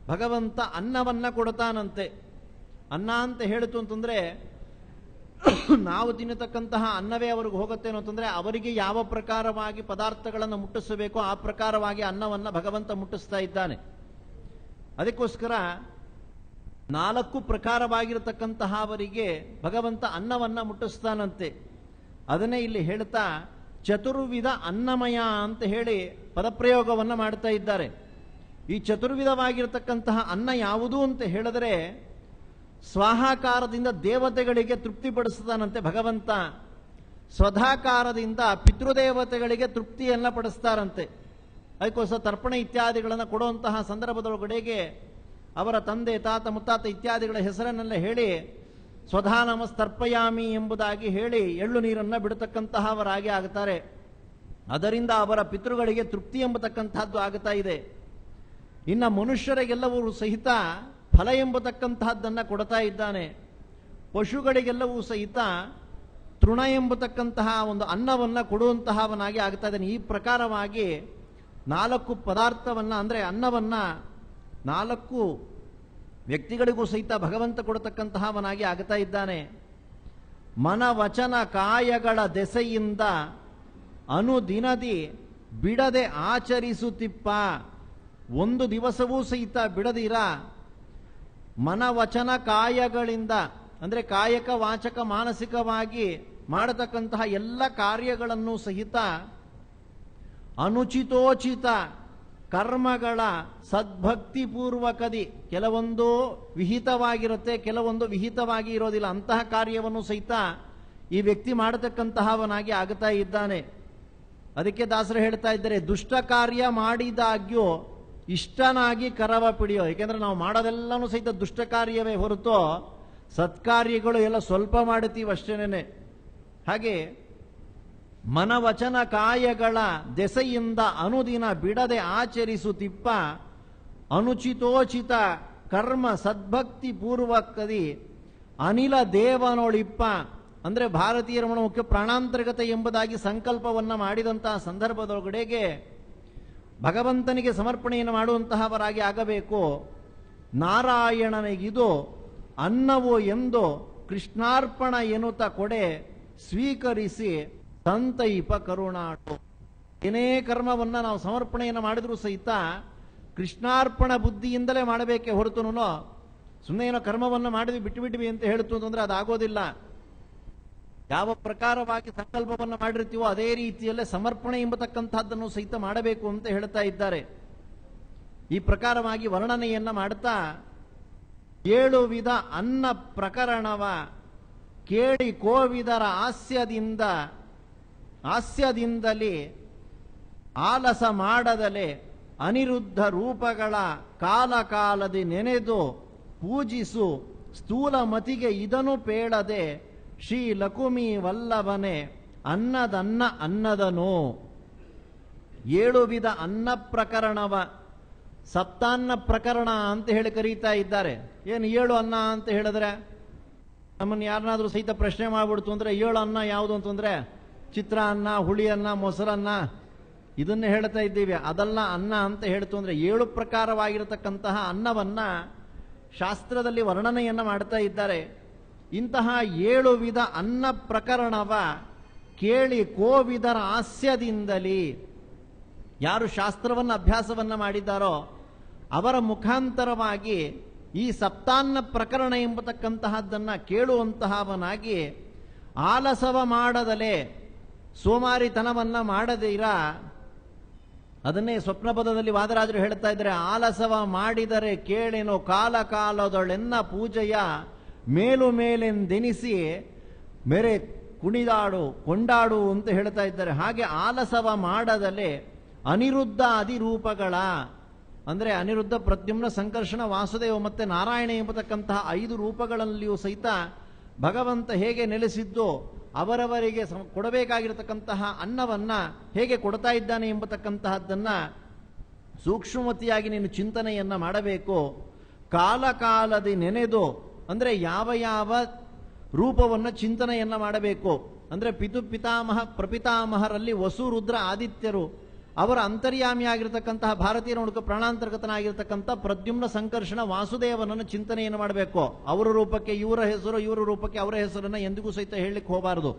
ಭಗವಂತ ಅನ್ನವನ್ನ ಕೊಡ್ತಾನಂತೆ. ಅನ್ನ ಅಂತ ಹೇಳಿತು ಅಂತಂದ್ರೆ ನಾವು ತಿನ್ನತಕ್ಕಂತಹ ಅನ್ನವೇ ಅವ್ರಿಗೆ ಹೋಗುತ್ತೆ ಅಂತಂದ್ರೆ ಅವರಿಗೆ ಯಾವ ಪ್ರಕಾರವಾಗಿ ಪದಾರ್ಥಗಳನ್ನು ಮುಟ್ಟಿಸಬೇಕೋ ಆ ಪ್ರಕಾರವಾಗಿ ಅನ್ನವನ್ನ ಭಗವಂತ ಮುಟ್ಟಿಸ್ತಾ ಇದ್ದಾನೆ. ಅದಕ್ಕೋಸ್ಕರ 4 ಪ್ರಕಾರವಾಗಿರತಕ್ಕಂತಹ ಅವರಿಗೆ ಭಗವಂತ ಅನ್ನವನ್ನ ಮುಟ್ಟಿಸ್ತಾನಂತೆ. ಅದನ್ನೇ ಇಲ್ಲಿ ಹೇಳ್ತಾ ಚತುರ್ವಿಧ ಅನ್ನಮಯ ಅಂತ ಹೇಳಿ ಪದಪ್ರಯೋಗವನ್ನ ಮಾಡ್ತಾ ಇದ್ದಾರೆ. ಈ ಚತುರ್ವಿಧವಾಗಿರತಕ್ಕಂತಹ ಅನ್ನ ಯಾವುದು ಅಂತ ಹೇಳಿದ್ರೆ ಸ್ವಾಹಾಕಾರದಿಂದ ದೇವತೆಗಳಿಗೆ ತೃಪ್ತಿಪಡಿಸ್ತಾನಂತೆ ಭಗವಂತ, ಸ್ವಧಾಕಾರದಿಂದ ಪಿತೃದೇವತೆಗಳಿಗೆ ತೃಪ್ತಿಯನ್ನ ಪಡಿಸ್ತಾರಂತೆ. ಅದಕ್ಕೋಸ್ಕರ ತರ್ಪಣ ಇತ್ಯಾದಿಗಳನ್ನು ಕೊಡುವಂತಹ ಸಂದರ್ಭದೊಳಗಡೆಗೆ ಅವರ ತಂದೆ, ತಾತ, ಮುತ್ತಾತ ಇತ್ಯಾದಿಗಳ ಹೆಸರನ್ನೆಲ್ಲ ಹೇಳಿ ಸ್ವಧಾ ನಮಸ್ತರ್ಪಯಾಮಿ ಎಂಬುದಾಗಿ ಹೇಳಿ ಎಳ್ಳು ನೀರನ್ನ ಬಿಡತಕ್ಕಂತಹವರಾಗಿ ಆಗುತ್ತಾರೆ. ಅದರಿಂದ ಅವರ ಪಿತೃಗಳಿಗೆ ತೃಪ್ತಿ ಎಂಬತಕ್ಕಂತಹದ್ದು ಆಗುತ್ತಾ ಇದೆ. ಇನ್ನು ಮನುಷ್ಯರಿಗೆಲ್ಲವೂ ಸಹಿತ ಫಲ ಎಂಬತಕ್ಕಂತಹದ್ದನ್ನ ಕೊಡ್ತಾ ಇದ್ದಾನೆ. ಪಶುಗಳಿಗೆಲ್ಲವೂ ಸಹಿತ ತೃಣ ಎಂಬತಕ್ಕಂತಹ ಒಂದು ಅನ್ನವನ್ನ ಕೊಡುವಂತಹವನಾಗಿ ಆಗ್ತಾ ಇದ್ದಾನೆ. ಈ ಪ್ರಕಾರವಾಗಿ 4 ಪದಾರ್ಥವನ್ನ ಅಂದ್ರೆ ಅನ್ನವನ್ನ 4 ವ್ಯಕ್ತಿಗಳಿಗೂ ಸಹಿತ ಭಗವಂತ ಕೊಡತಕ್ಕಂತಹವನಾಗಿ ಆಗ್ತಾ ಇದ್ದಾನೆ. ಮನ ವಚನ ಕಾಯಗಳ ದೆಸೆಯಿಂದ ಅನುದಿನದಿ ಬಿಡದೆ ಆಚರಿಸುತ್ತಿಪ್ಪ. ಒಂದು ದಿವಸವೂ ಸಹಿತ ಬಿಡದಿರ ಮನವಚನ ಕಾಯಗಳಿಂದ ಅಂದ್ರೆ ಕಾಯಕ, ವಾಚಕ, ಮಾನಸಿಕವಾಗಿ ಮಾಡತಕ್ಕಂತಹ ಎಲ್ಲ ಕಾರ್ಯಗಳನ್ನು ಸಹಿತ ಅನುಚಿತೋಚಿತ ಕರ್ಮಗಳ ಸದ್ಭಕ್ತಿ ಪೂರ್ವಕದಿ, ಕೆಲವೊಂದು ವಿಹಿತವಾಗಿರುತ್ತೆ, ಕೆಲವೊಂದು ವಿಹಿತವಾಗಿ ಇರೋದಿಲ್ಲ. ಅಂತಹ ಕಾರ್ಯವನ್ನು ಸಹಿತ ಈ ವ್ಯಕ್ತಿ ಮಾಡತಕ್ಕಂತಹವನಾಗಿ ಆಗುತ್ತಾ ಇದ್ದಾನೆ. ಅದಕ್ಕೆ ದಾಸರು ಹೇಳ್ತಾ ಇದ್ದಾರೆ, ದುಷ್ಟ ಕಾರ್ಯ ಮಾಡಿದಾಗ್ಯೂ ಇಷ್ಟನಾಗಿ ಕರವ ಪಿಡಿಯೋ. ಏಕೆಂದ್ರೆ ನಾವು ಮಾಡೋದೆಲ್ಲನೂ ಸಹಿತ ದುಷ್ಟ ಕಾರ್ಯವೇ ಹೊರತು ಸತ್ಕಾರ್ಯಗಳು ಎಲ್ಲ ಸ್ವಲ್ಪ ಮಾಡುತ್ತೀವಿ ಅಷ್ಟೇನೆ. ಹಾಗೆ ಮನವಚನ ಕಾಯಗಳ ದೆಸೆಯಿಂದ ಅನುದಿನ ಬಿಡದೆ ಆಚರಿಸುತ್ತಿಪ್ಪ ಅನುಚಿತೋಚಿತ ಕರ್ಮ ಸದ್ಭಕ್ತಿ ಪೂರ್ವಕದಿ ಅನಿಲ ದೇವನೊಳಿಪ್ಪ. ಅಂದ್ರೆ ಭಾರತೀಯ ಮುಖ್ಯ ಪ್ರಾಣಾಂತರ್ಗತ ಎಂಬುದಾಗಿ ಸಂಕಲ್ಪವನ್ನ ಮಾಡಿದಂತಹ ಸಂದರ್ಭದೊಳಗಡೆಗೆ ಭಗವಂತನಿಗೆ ಸಮರ್ಪಣೆಯನ್ನು ಮಾಡುವಂತಹವರಾಗಿ ಆಗಬೇಕು. ನಾರಾಯಣನಿಗಿದು ಅನ್ನವು ಎಂದು ಕೃಷ್ಣಾರ್ಪಣ ಎನ್ನುತ್ತ ಕೊಡೆ ಸ್ವೀಕರಿಸಿ ಸಂತೈಪ ಕರುಣಾಟು. ಏನೇ ಕರ್ಮವನ್ನ ನಾವು ಸಮರ್ಪಣೆಯನ್ನು ಮಾಡಿದ್ರೂ ಸಹಿತ ಕೃಷ್ಣಾರ್ಪಣ ಬುದ್ಧಿಯಿಂದಲೇ ಮಾಡಬೇಕೆ ಹೊರತುನು ಸುಮ್ಮನೆ ಏನೋ ಕರ್ಮವನ್ನು ಮಾಡಿದ್ವಿ ಬಿಟ್ಟು ಅಂತ ಹೇಳ್ತು ಅಂತಂದ್ರೆ ಅದಾಗೋದಿಲ್ಲ. ಯಾವ ಪ್ರಕಾರವಾಗಿ ಸಂಕಲ್ಪವನ್ನು ಮಾಡಿರ್ತೀವೋ ಅದೇ ರೀತಿಯಲ್ಲೇ ಸಮರ್ಪಣೆ ಎಂಬತಕ್ಕಂಥದ್ದನ್ನು ಸಹಿತ ಮಾಡಬೇಕು ಅಂತ ಹೇಳ್ತಾ ಇದ್ದಾರೆ. ಈ ಪ್ರಕಾರವಾಗಿ ವರ್ಣನೆಯನ್ನ ಮಾಡ್ತಾ 7 ವಿಧ ಅನ್ನ ಪ್ರಕರಣವ ಕೇಳಿ ಕೋವಿದರ ಹಾಸ್ಯದಿಂದಲೇ ಆಲಸ ಮಾಡದಲೆ ಅನಿರುದ್ಧ ರೂಪಗಳ ಕಾಲದಿ ನೆನೆದು ಪೂಜಿಸು ಸ್ಥೂಲ ಮತಿಗೆ ಇದನ್ನು ಪೇಳದೆ ಶ್ರೀ ಲಕುಮಿ ವಲ್ಲಭನೆ ಅನ್ನದನು. 7 ವಿಧ ಅನ್ನ ಪ್ರಕರಣವ ಸಪ್ತಾನ್ನ ಪ್ರಕರಣ ಅಂತ ಹೇಳಿ ಕರೀತಾ ಇದ್ದಾರೆ. ಏನು 7 ಅನ್ನ ಅಂತ ಹೇಳಿದ್ರೆ ನಮ್ಮನ್ನು ಯಾರನ್ನಾದ್ರೂ ಸಹಿತ ಪ್ರಶ್ನೆ ಮಾಡ್ಬಿಡ್ತು ಅಂದ್ರೆ 7 ಅನ್ನ ಯಾವುದು ಅಂತಂದ್ರೆ ಚಿತ್ರಾನ್ನ, ಹುಳಿಯನ್ನ, ಮೊಸರನ್ನ ಇದನ್ನೇ ಹೇಳ್ತಾ ಇದ್ದೀವಿ. ಅದೆಲ್ಲ ಅನ್ನ ಅಂತ ಹೇಳ್ತು ಅಂದ್ರೆ 7 ಪ್ರಕಾರವಾಗಿರತಕ್ಕಂತಹ ಅನ್ನವನ್ನ ಶಾಸ್ತ್ರದಲ್ಲಿ ವರ್ಣನೆಯನ್ನ ಮಾಡ್ತಾ ಇದ್ದಾರೆ. ಇಂತಹ 7 ವಿಧ ಅನ್ನ ಪ್ರಕರಣವ ಕೇಳಿ ಕೋವಿದರ ಹಾಸ್ಯದಿಂದಲೇ ಯಾರು ಶಾಸ್ತ್ರವನ್ನು ಅಭ್ಯಾಸವನ್ನ ಮಾಡಿದ್ದಾರೋ ಅವರ ಮುಖಾಂತರವಾಗಿ ಈ ಸಪ್ತಾನ್ನ ಪ್ರಕರಣ ಎಂಬತಕ್ಕಂತಹದ್ದನ್ನ ಕೇಳುವಂತಹವನಾಗಿ ಆಲಸವ ಮಾಡದಲೆ ಸೋಮಾರಿತನವನ್ನ ಮಾಡದಿರ. ಅದನ್ನೇ ಸ್ವಪ್ನಪದದಲ್ಲಿ ವಾದರಾಜರು ಹೇಳ್ತಾ ಇದ್ದಾರೆ, ಆಲಸವ ಮಾಡಿದರೆ ಕೇಳೆನೋ ಕಾಲದೊಳೆನ್ನ ಪೂಜೆಯ ಮೇಲೆಂದೆನಿಸಿ ಮೇರೆ ಕೊಂಡಾಡು ಅಂತ ಹೇಳ್ತಾ ಇದ್ದಾರೆ. ಹಾಗೆ ಆಲಸವ ಮಾಡದಲೆ ಅನಿರುದ್ಧ ಅಧಿರೂಪಗಳ ಅಂದ್ರೆ ಅನಿರುದ್ಧ, ಪ್ರದ್ಯುಮ್ನ, ಸಂಕರ್ಷಣ, ವಾಸುದೇವ ಮತ್ತೆ ನಾರಾಯಣ ಎಂಬತಕ್ಕಂತಹ 5 ರೂಪಗಳಲ್ಲಿಯೂ ಸಹಿತ ಭಗವಂತ ಹೇಗೆ ನೆಲೆಸಿದ್ದು ಅವರವರಿಗೆ ಕೊಡಬೇಕಾಗಿರತಕ್ಕಂತಹ ಅನ್ನವನ್ನ ಹೇಗೆ ಕೊಡ್ತಾ ಇದ್ದಾನೆ ಎಂಬತಕ್ಕಂತಹದ್ದನ್ನ ಸೂಕ್ಷ್ಮಮತಿಯಾಗಿ ನೀನು ಚಿಂತನೆಯನ್ನ ಮಾಡಬೇಕು. ಕಾಲದಿ ನೆನೆದು ಅಂದ್ರೆ ಯಾವ ರೂಪವನ್ನ ಚಿಂತನೆಯನ್ನ ಮಾಡಬೇಕು ಅಂದ್ರೆ ಪಿತಾಮಹ ಪ್ರಪಿತಾಮಹರಲ್ಲಿ ವಸು, ರುದ್ರ, ಆದಿತ್ಯರು ಅವರ ಅಂತರ್ಯಾಮಿಯಾಗಿರ್ತಕ್ಕಂತಹ ಭಾರತೀಯ ನೋಡಕ ಪ್ರಾಣಾಂತರ್ಗತನಾಗಿರ್ತಕ್ಕಂಥ ಪ್ರದ್ಯುಮ್ನ, ಸಂಕರ್ಷಣ, ವಾಸುದೇವನನ್ನು ಚಿಂತನೆಯನ್ನು ಮಾಡಬೇಕು. ಅವರ ರೂಪಕ್ಕೆ ಇವರ ಹೆಸರು, ಇವರ ರೂಪಕ್ಕೆ ಅವರ ಹೆಸರನ್ನ ಎಂದಿಗೂ ಸಹಿತ ಹೇಳಲಿಕ್ಕೆ ಹೋಗಬಾರದು.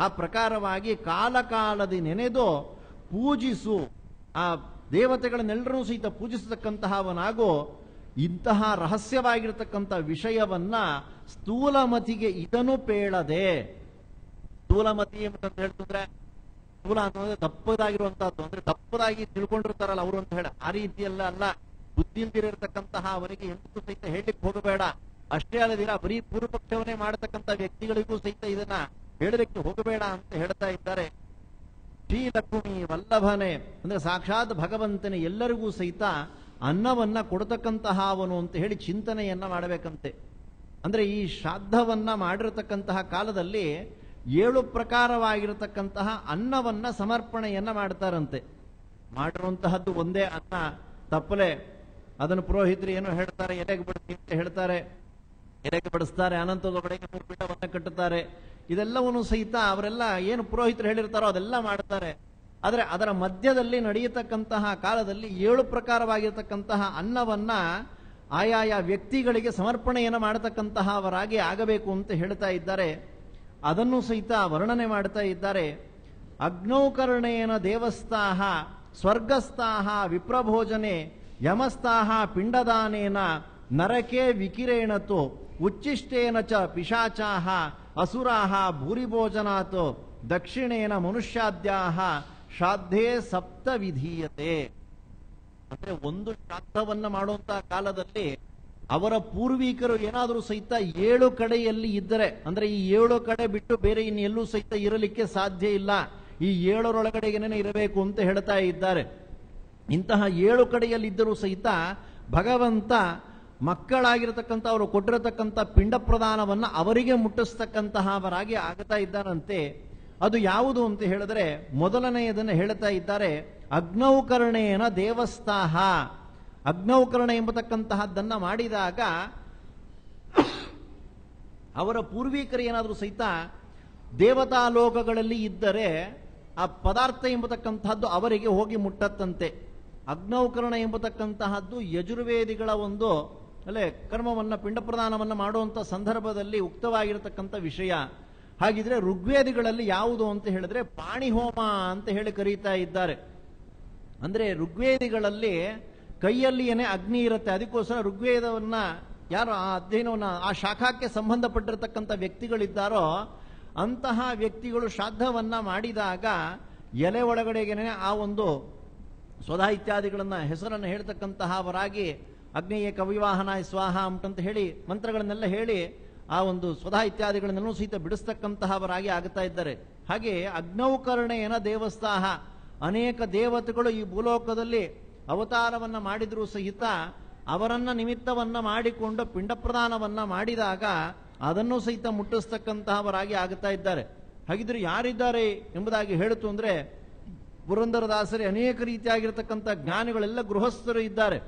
ಆ ಪ್ರಕಾರವಾಗಿ ಕಾಲದಿ ನೆನೆದು ಪೂಜಿಸು. ಆ ದೇವತೆಗಳನ್ನೆಲ್ಲರೂ ಸಹಿತ ಪೂಜಿಸತಕ್ಕಂತಹವನಾಗೋ ಇಂತಹ ರಹಸ್ಯವಾಗಿರತಕ್ಕಂಥ ವಿಷಯವನ್ನ ಸ್ಥೂಲಮತಿಗೆ ಇದನ್ನು ಪೇಳದೆ. ಸ್ಥೂಲಮತಿ ಅಂತ ಹೇಳ್ತಂದ್ರೆ ಸ್ಥೂಲ ಅಂತಂದ್ರೆ ದಪ್ಪದಾಗಿರುವಂತಹದ್ದು, ಅಂದ್ರೆ ದಪ್ಪದಾಗಿ ತಿಳ್ಕೊಂಡಿರ್ತಾರಲ್ಲ ಅವರು ಅಂತ ಹೇಳ ಆ ರೀತಿಯಲ್ಲ ಅಲ್ಲ. ಬುದ್ಧಿಂದಿರತಕ್ಕಂತಹ ಅವರಿಗೆ ಎಂದೂ ಸಹಿತ ಹೇಳಲಿಕ್ಕೆ ಹೋಗಬೇಡ. ಅಷ್ಟೇ ಅಲ್ಲದಿರ ಬರೀ ಪೂರ್ವಪಕ್ಷವನ್ನೇ ಮಾಡತಕ್ಕಂಥ ವ್ಯಕ್ತಿಗಳಿಗೂ ಸಹಿತ ಇದನ್ನ ಹೇಳಲಿಕ್ಕೆ ಹೋಗಬೇಡ ಅಂತ ಹೇಳ್ತಾ ಇದ್ದಾರೆ. ಶ್ರೀ ಲಕ್ಷ್ಮಿ ವಲ್ಲಭನೆ ಅಂದ್ರೆ ಸಾಕ್ಷಾತ್ ಭಗವಂತನೇ ಎಲ್ಲರಿಗೂ ಸಹಿತ ಅನ್ನವನ್ನ ಕೊಡತಕ್ಕಂತಹ ಅವನು ಅಂತ ಹೇಳಿ ಚಿಂತನೆಯನ್ನ ಮಾಡಬೇಕಂತೆ. ಅಂದ್ರೆ ಈ ಶ್ರಾದ್ದವನ್ನ ಮಾಡಿರತಕ್ಕಂತಹ ಕಾಲದಲ್ಲಿ 7 ಪ್ರಕಾರವಾಗಿರತಕ್ಕಂತಹ ಅನ್ನವನ್ನ ಸಮರ್ಪಣೆಯನ್ನ ಮಾಡ್ತಾರಂತೆ. ಮಾಡಿರುವಂತಹದ್ದು ಒಂದೇ ಅನ್ನ, ತಪ್ಪಲೆ. ಅದನ್ನು ಪುರೋಹಿತರು ಏನು ಹೇಳ್ತಾರೆ, ಎಲೆಗೆ ಬಡಿಸಿ ಅಂತ ಹೇಳ್ತಾರೆ. ಎಲೆಗೆ ಬಡಿಸ್ತಾರೆ, ಅನಂತದೊಳಗಡೆಗೆ 3 ಪೀಠವನ್ನ ಕಟ್ಟುತ್ತಾರೆ. ಇದೆಲ್ಲವನ್ನು ಸಹಿತ ಅವರೆಲ್ಲ ಏನು ಪುರೋಹಿತರು ಹೇಳಿರ್ತಾರೋ ಅದೆಲ್ಲ ಮಾಡ್ತಾರೆ. ಆದರೆ ಅದರ ಮಧ್ಯದಲ್ಲಿ ನಡೆಯತಕ್ಕಂತಹ ಕಾಲದಲ್ಲಿ 7 ಪ್ರಕಾರವಾಗಿರತಕ್ಕಂತಹ ಅನ್ನವನ್ನ ಆಯಾಯ ವ್ಯಕ್ತಿಗಳಿಗೆ ಸಮರ್ಪಣೆಯನ್ನು ಮಾಡತಕ್ಕಂತಹವರಾಗಿ ಆಗಬೇಕು ಅಂತ ಹೇಳ್ತಾ ಇದ್ದಾರೆ. ಅದನ್ನು ಸಹಿತ ವರ್ಣನೆ ಮಾಡ್ತಾ ಇದ್ದಾರೆ. ಅಗ್ನೌಕರ್ಣೇನ ದೇವಸ್ಥಾಹ ಸ್ವರ್ಗಸ್ಥಾಹ ವಿಪ್ರಭೋಜನೆ ಯಮಸ್ಥಾಹ ಪಿಂಡದಾನೇನ ನರಕೆ ವಿಕಿರೇಣತು ಉಚ್ಚಿಷ್ಟೇನ ಚ ಪಿಶಾಚಾಹ ಅಸುರಾಹ ಭೂರಿಭೋಜನಾತ್ ದಕ್ಷಿಣೇನ ಮನುಷ್ಯಾದ್ಯಾಹ ಶ್ರಾದ್ಧೇ ಸಪ್ತ ವಿಧೀಯತೆ. ಅಂದ್ರೆ ಒಂದು ಶ್ರಾದ್ದವನ್ನ ಮಾಡುವಂತಹ ಕಾಲದಲ್ಲಿ ಅವರ ಪೂರ್ವಿಕರು ಏನಾದರೂ ಸಹಿತ 7 ಕಡೆಯಲ್ಲಿ ಇದ್ದರೆ, ಅಂದ್ರೆ ಈ 7 ಕಡೆ ಬಿಟ್ಟು ಬೇರೆ ಇನ್ನೆಲ್ಲೂ ಸಹಿತ ಇರಲಿಕ್ಕೆ ಸಾಧ್ಯ ಇಲ್ಲ. ಈ 7ರೊಳಗಡೆಗೇನೆ ಇರಬೇಕು ಅಂತ ಹೇಳ್ತಾ ಇದ್ದಾರೆ. ಇಂತಹ 7 ಕಡೆಯಲ್ಲಿದ್ದರೂ ಸಹಿತ ಭಗವಂತ ಮಕ್ಕಳಾಗಿರತಕ್ಕಂಥ ಅವರು ಕೊಟ್ಟಿರತಕ್ಕಂಥ ಪಿಂಡ ಪ್ರದಾನವನ್ನು ಅವರಿಗೆ ಮುಟ್ಟಿಸ್ತಕ್ಕಂತಹವರಾಗಿ ಆಗ್ತಾ ಇದ್ದಾರಂತೆ. ಅದು ಯಾವುದು ಅಂತ ಹೇಳಿದ್ರೆ ಮೊದಲನೆಯದನ್ನು ಹೇಳ್ತಾ ಇದ್ದಾರೆ, ಅಗ್ನೌಕರ್ಣೇನ ದೇವಸ್ಥಾಹ. ಅಗ್ನೌಕರ್ಣ ಎಂಬತಕ್ಕಂತಹದ್ದನ್ನ ಮಾಡಿದಾಗ ಅವರ ಪೂರ್ವಿಕರು ಏನಾದರೂ ಸಹಿತ ದೇವತಾ ಲೋಕಗಳಲ್ಲಿ ಇದ್ದರೆ ಆ ಪದಾರ್ಥ ಎಂಬತಕ್ಕಂತಹದ್ದು ಅವರಿಗೆ ಹೋಗಿ ಮುಟ್ಟತ್ತಂತೆ. ಅಗ್ನೌಕರ್ಣ ಎಂಬತಕ್ಕಂತಹದ್ದು ಯಜುರ್ವೇದಿಗಳ ಒಂದು ಕರ್ಮವನ್ನ ಪಿಂಡ ಪ್ರದಾನವನ್ನ ಮಾಡುವಂತ ಸಂದರ್ಭದಲ್ಲಿ ಉಕ್ತವಾಗಿರತಕ್ಕಂಥ ವಿಷಯ. ಹಾಗಿದ್ರೆ ಋಗ್ವೇದಿಗಳಲ್ಲಿ ಯಾವುದು ಅಂತ ಹೇಳಿದ್ರೆ ಪಾಣಿಹೋಮ ಅಂತ ಹೇಳಿ ಕರೀತಾ ಇದ್ದಾರೆ. ಅಂದ್ರೆ ಋಗ್ವೇದಿಗಳಲ್ಲಿ ಕೈಯಲ್ಲಿ ಏನೇ ಅಗ್ನಿ ಇರುತ್ತೆ, ಅದಕ್ಕೋಸ್ಕರ ಋಗ್ವೇದವನ್ನ ಯಾರು ಆ ಅಧ್ಯಯನವನ್ನ ಆ ಶಾಖಕ್ಕೆ ಸಂಬಂಧಪಟ್ಟಿರತಕ್ಕಂಥ ವ್ಯಕ್ತಿಗಳಿದ್ದಾರೋ ಅಂತಹ ವ್ಯಕ್ತಿಗಳು ಶ್ರಾದ್ದವನ್ನ ಮಾಡಿದಾಗ ಎಲೆ ಒಳಗಡೆಗೇನೆ ಆ ಒಂದು ಸ್ವಧಾ ಇತ್ಯಾದಿಗಳನ್ನ ಹೆಸರನ್ನು ಹೇಳ್ತಕ್ಕಂತಹವರಾಗಿ ಅಗ್ನೇಯ ಕವಿವಾಹನಾಯ ಸ್ವಾಹ ಅಂತ ಹೇಳಿ ಮಂತ್ರಗಳನ್ನೆಲ್ಲ ಹೇಳಿ ಆ ಒಂದು ಸ್ವಧಾ ಇತ್ಯಾದಿಗಳನ್ನೆಲ್ಲೂ ಸಹಿತ ಬಿಡಿಸ್ತಕ್ಕಂತಹವರಾಗಿ ಆಗುತ್ತಾ ಇದ್ದಾರೆ. ಹಾಗೆ ಅಗ್ನೌಕರ್ಣೇನ ದೇವಸ್ಥಾಹ, ಅನೇಕ ದೇವತೆಗಳು ಈ ಭೂಲೋಕದಲ್ಲಿ ಅವತಾರವನ್ನ ಮಾಡಿದ್ರೂ ಸಹಿತ ಅವರನ್ನ ನಿಮಿತ್ತವನ್ನ ಮಾಡಿಕೊಂಡು ಪಿಂಡ ಪ್ರದಾನವನ್ನ ಮಾಡಿದಾಗ ಅದನ್ನು ಸಹಿತ ಮುಟ್ಟಿಸ್ತಕ್ಕಂತಹವರಾಗಿ ಆಗುತ್ತಾ ಇದ್ದಾರೆ. ಹಾಗಿದ್ರೆ ಯಾರಿದ್ದಾರೆ ಎಂಬುದಾಗಿ ಹೇಳಿತು ಅಂದ್ರೆ ಪುರಂದರದಾಸರೇ ಅನೇಕ ರೀತಿಯಾಗಿರ್ತಕ್ಕಂಥ ಜ್ಞಾನಿಗಳೆಲ್ಲ ಗೃಹಸ್ಥರು ಇದ್ದಾರೆ.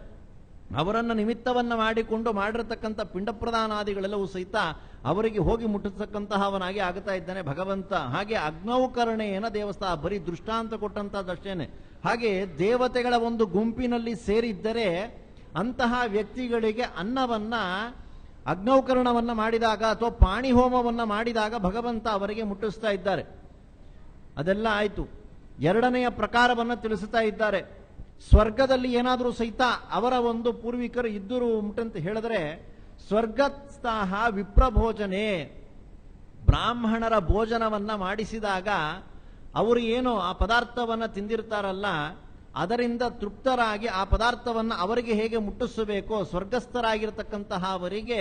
ಅವರನ್ನ ನಿಮಿತ್ತವನ್ನ ಮಾಡಿಕೊಂಡು ಮಾಡಿರತಕ್ಕಂಥ ಪಿಂಡ ಪ್ರದಾನಾದಿಗಳೆಲ್ಲವೂ ಸಹಿತ ಅವರಿಗೆ ಹೋಗಿ ಮುಟ್ಟಿಸ್ತಕ್ಕಂತಹವನಾಗಿ ಆಗುತ್ತಾ ಇದ್ದಾನೆ ಭಗವಂತ. ಹಾಗೆ ಅಗ್ನೌಕರ್ಣೇನ ದೇವಸ್ಥಾನ ಬರೀ ದೃಷ್ಟಾಂತ ಕೊಟ್ಟಂತಹದ್ದಷ್ಟೇನೆ. ಹಾಗೆ ದೇವತೆಗಳ ಒಂದು ಗುಂಪಿನಲ್ಲಿ ಸೇರಿದ್ದರೆ ಅಂತಹ ವ್ಯಕ್ತಿಗಳಿಗೆ ಅನ್ನವನ್ನ ಅಗ್ನೌಕರಣವನ್ನ ಮಾಡಿದಾಗ ಅಥವಾ ಪಾಣಿಹೋಮವನ್ನ ಮಾಡಿದಾಗ ಭಗವಂತ ಅವರಿಗೆ ಮುಟ್ಟಿಸ್ತಾ ಇದ್ದಾರೆ. ಅದೆಲ್ಲ ಆಯ್ತು. ಎರಡನೆಯ ಪ್ರಕಾರವನ್ನ ತಿಳಿಸುತ್ತಾ ಇದ್ದಾರೆ. ಸ್ವರ್ಗದಲ್ಲಿ ಏನಾದರೂ ಸಹಿತ ಅವರ ಒಂದು ಪೂರ್ವಿಕರು ಇದ್ದರು ಉಂಟಂತ ಹೇಳಿದ್ರೆ ಸ್ವರ್ಗಸ್ಥಾಹ ವಿಪ್ರಭೋಜನೆ, ಬ್ರಾಹ್ಮಣರ ಭೋಜನವನ್ನ ಮಾಡಿಸಿದಾಗ ಅವರು ಏನು ಆ ಪದಾರ್ಥವನ್ನ ತಿಂದಿರ್ತಾರಲ್ಲ ಅದರಿಂದ ತೃಪ್ತರಾಗಿ ಆ ಪದಾರ್ಥವನ್ನ ಅವರಿಗೆ ಹೇಗೆ ಮುಟ್ಟಿಸಬೇಕೋ ಸ್ವರ್ಗಸ್ಥರಾಗಿರ್ತಕ್ಕಂತಹ ಅವರಿಗೆ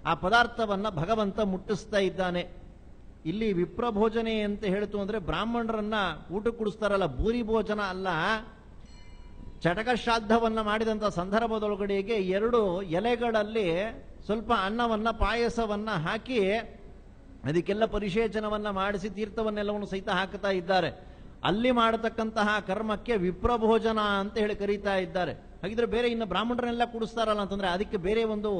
ಆ ಪದಾರ್ಥವನ್ನ ಭಗವಂತ ಮುಟ್ಟಿಸ್ತಾ ಇದ್ದಾನೆ. ಇಲ್ಲಿ ವಿಪ್ರಭೋಜನೆ ಅಂತ ಹೇಳಿತು ಅಂದ್ರೆ ಬ್ರಾಹ್ಮಣರನ್ನ ಊಟ ಕುಡಿಸ್ತಾರಲ್ಲ, ಭೂರಿ ಭೋಜನ ಅಲ್ಲ. ಚಟಕ ಶ್ರಾದ್ದವನ್ನ ಮಾಡಿದಂತ ಸಂದರ್ಭದೊಳಗಡೆಗೆ 2 ಎಲೆಗಳಲ್ಲಿ ಸ್ವಲ್ಪ ಅನ್ನವನ್ನ ಪಾಯಸವನ್ನ ಹಾಕಿ ಅದಕ್ಕೆಲ್ಲ ಪರಿಶೇಚನವನ್ನ ಮಾಡಿಸಿ ತೀರ್ಥವನ್ನೆಲ್ಲವನ್ನು ಸಹಿತ ಹಾಕ್ತಾ ಇದ್ದಾರೆ. ಅಲ್ಲಿ ಮಾಡತಕ್ಕಂತಹ ಕರ್ಮಕ್ಕೆ ವಿಪ್ರಭೋಜನ ಅಂತ ಹೇಳಿ ಕರೀತಾ ಇದ್ದಾರೆ. ಹಾಗಿದ್ರೆ ಬೇರೆ ಇನ್ನು ಬ್ರಾಹ್ಮಣರನ್ನೆಲ್ಲ ಕುಡಿಸ್ತಾರಲ್ಲ ಅಂತಂದ್ರೆ ಅದಕ್ಕೆ ಬೇರೆ ಒಂದು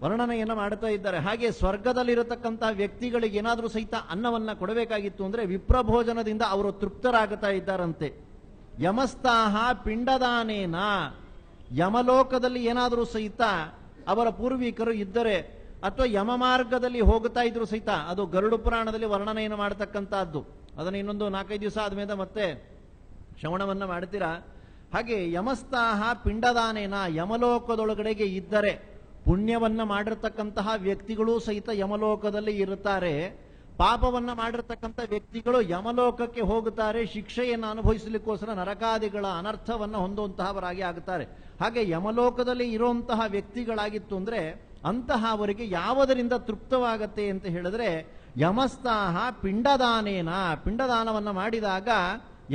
ವರ್ಣನೆಯನ್ನ ಮಾಡ್ತಾ ಇದ್ದಾರೆ. ಹಾಗೆ ಸ್ವರ್ಗದಲ್ಲಿರತಕ್ಕಂತಹ ವ್ಯಕ್ತಿಗಳಿಗೆ ಏನಾದರೂ ಸಹಿತ ಅನ್ನವನ್ನ ಕೊಡಬೇಕಾಗಿತ್ತು ಅಂದ್ರೆ ವಿಪ್ರಭೋಜನದಿಂದ ಅವರು ತೃಪ್ತರಾಗುತ್ತಾ ಇದ್ದಾರಂತೆ. ಯಮಸ್ತಾಹ ಪಿಂಡದಾನೇನ, ಯಮಲೋಕದಲ್ಲಿ ಏನಾದರೂ ಸಹಿತ ಅವರ ಪೂರ್ವಿಕರು ಇದ್ದರೆ ಅಥವಾ ಯಮ ಮಾರ್ಗದಲ್ಲಿ ಹೋಗುತ್ತಾ ಇದ್ರು ಸಹಿತ, ಅದು ಗರುಡ ಪುರಾಣದಲ್ಲಿ ವರ್ಣನೆಯನ್ನು ಮಾಡತಕ್ಕಂತಹದ್ದು. ಅದನ್ನು ಇನ್ನೊಂದು 4-5 ದಿವಸ ಆದ್ಮೇಲೆ ಮತ್ತೆ ಶ್ರವಣವನ್ನ ಮಾಡ್ತೀರಾ. ಹಾಗೆ ಯಮಸ್ತಾಹ ಪಿಂಡದಾನೇನ, ಯಮಲೋಕದೊಳಗಡೆಗೆ ಇದ್ದರೆ ಪುಣ್ಯವನ್ನ ಮಾಡಿರ್ತಕ್ಕಂತಹ ವ್ಯಕ್ತಿಗಳು ಸಹಿತ ಯಮಲೋಕದಲ್ಲಿ ಇರುತ್ತಾರೆ. ಪಾಪವನ್ನ ಮಾಡಿರ್ತಕ್ಕಂಥ ವ್ಯಕ್ತಿಗಳು ಯಮಲೋಕಕ್ಕೆ ಹೋಗುತ್ತಾರೆ, ಶಿಕ್ಷೆಯನ್ನು ಅನುಭವಿಸಲಿಕ್ಕೋಸ್ಕರ ನರಕಾದಿಗಳ ಅನರ್ಥವನ್ನ ಹೊಂದುವಂತಹವರಾಗಿ ಆಗುತ್ತಾರೆ. ಹಾಗೆ ಯಮಲೋಕದಲ್ಲಿ ಇರುವಂತಹ ವ್ಯಕ್ತಿಗಳಾಗಿತ್ತು ಅಂದ್ರೆ ಅಂತಹ ಅವರಿಗೆ ಯಾವುದರಿಂದ ತೃಪ್ತವಾಗತ್ತೆ ಅಂತ ಹೇಳಿದ್ರೆ ಯಮಸ್ತಾಹ ಪಿಂಡದಾನೇನ, ಪಿಂಡದಾನವನ್ನ ಮಾಡಿದಾಗ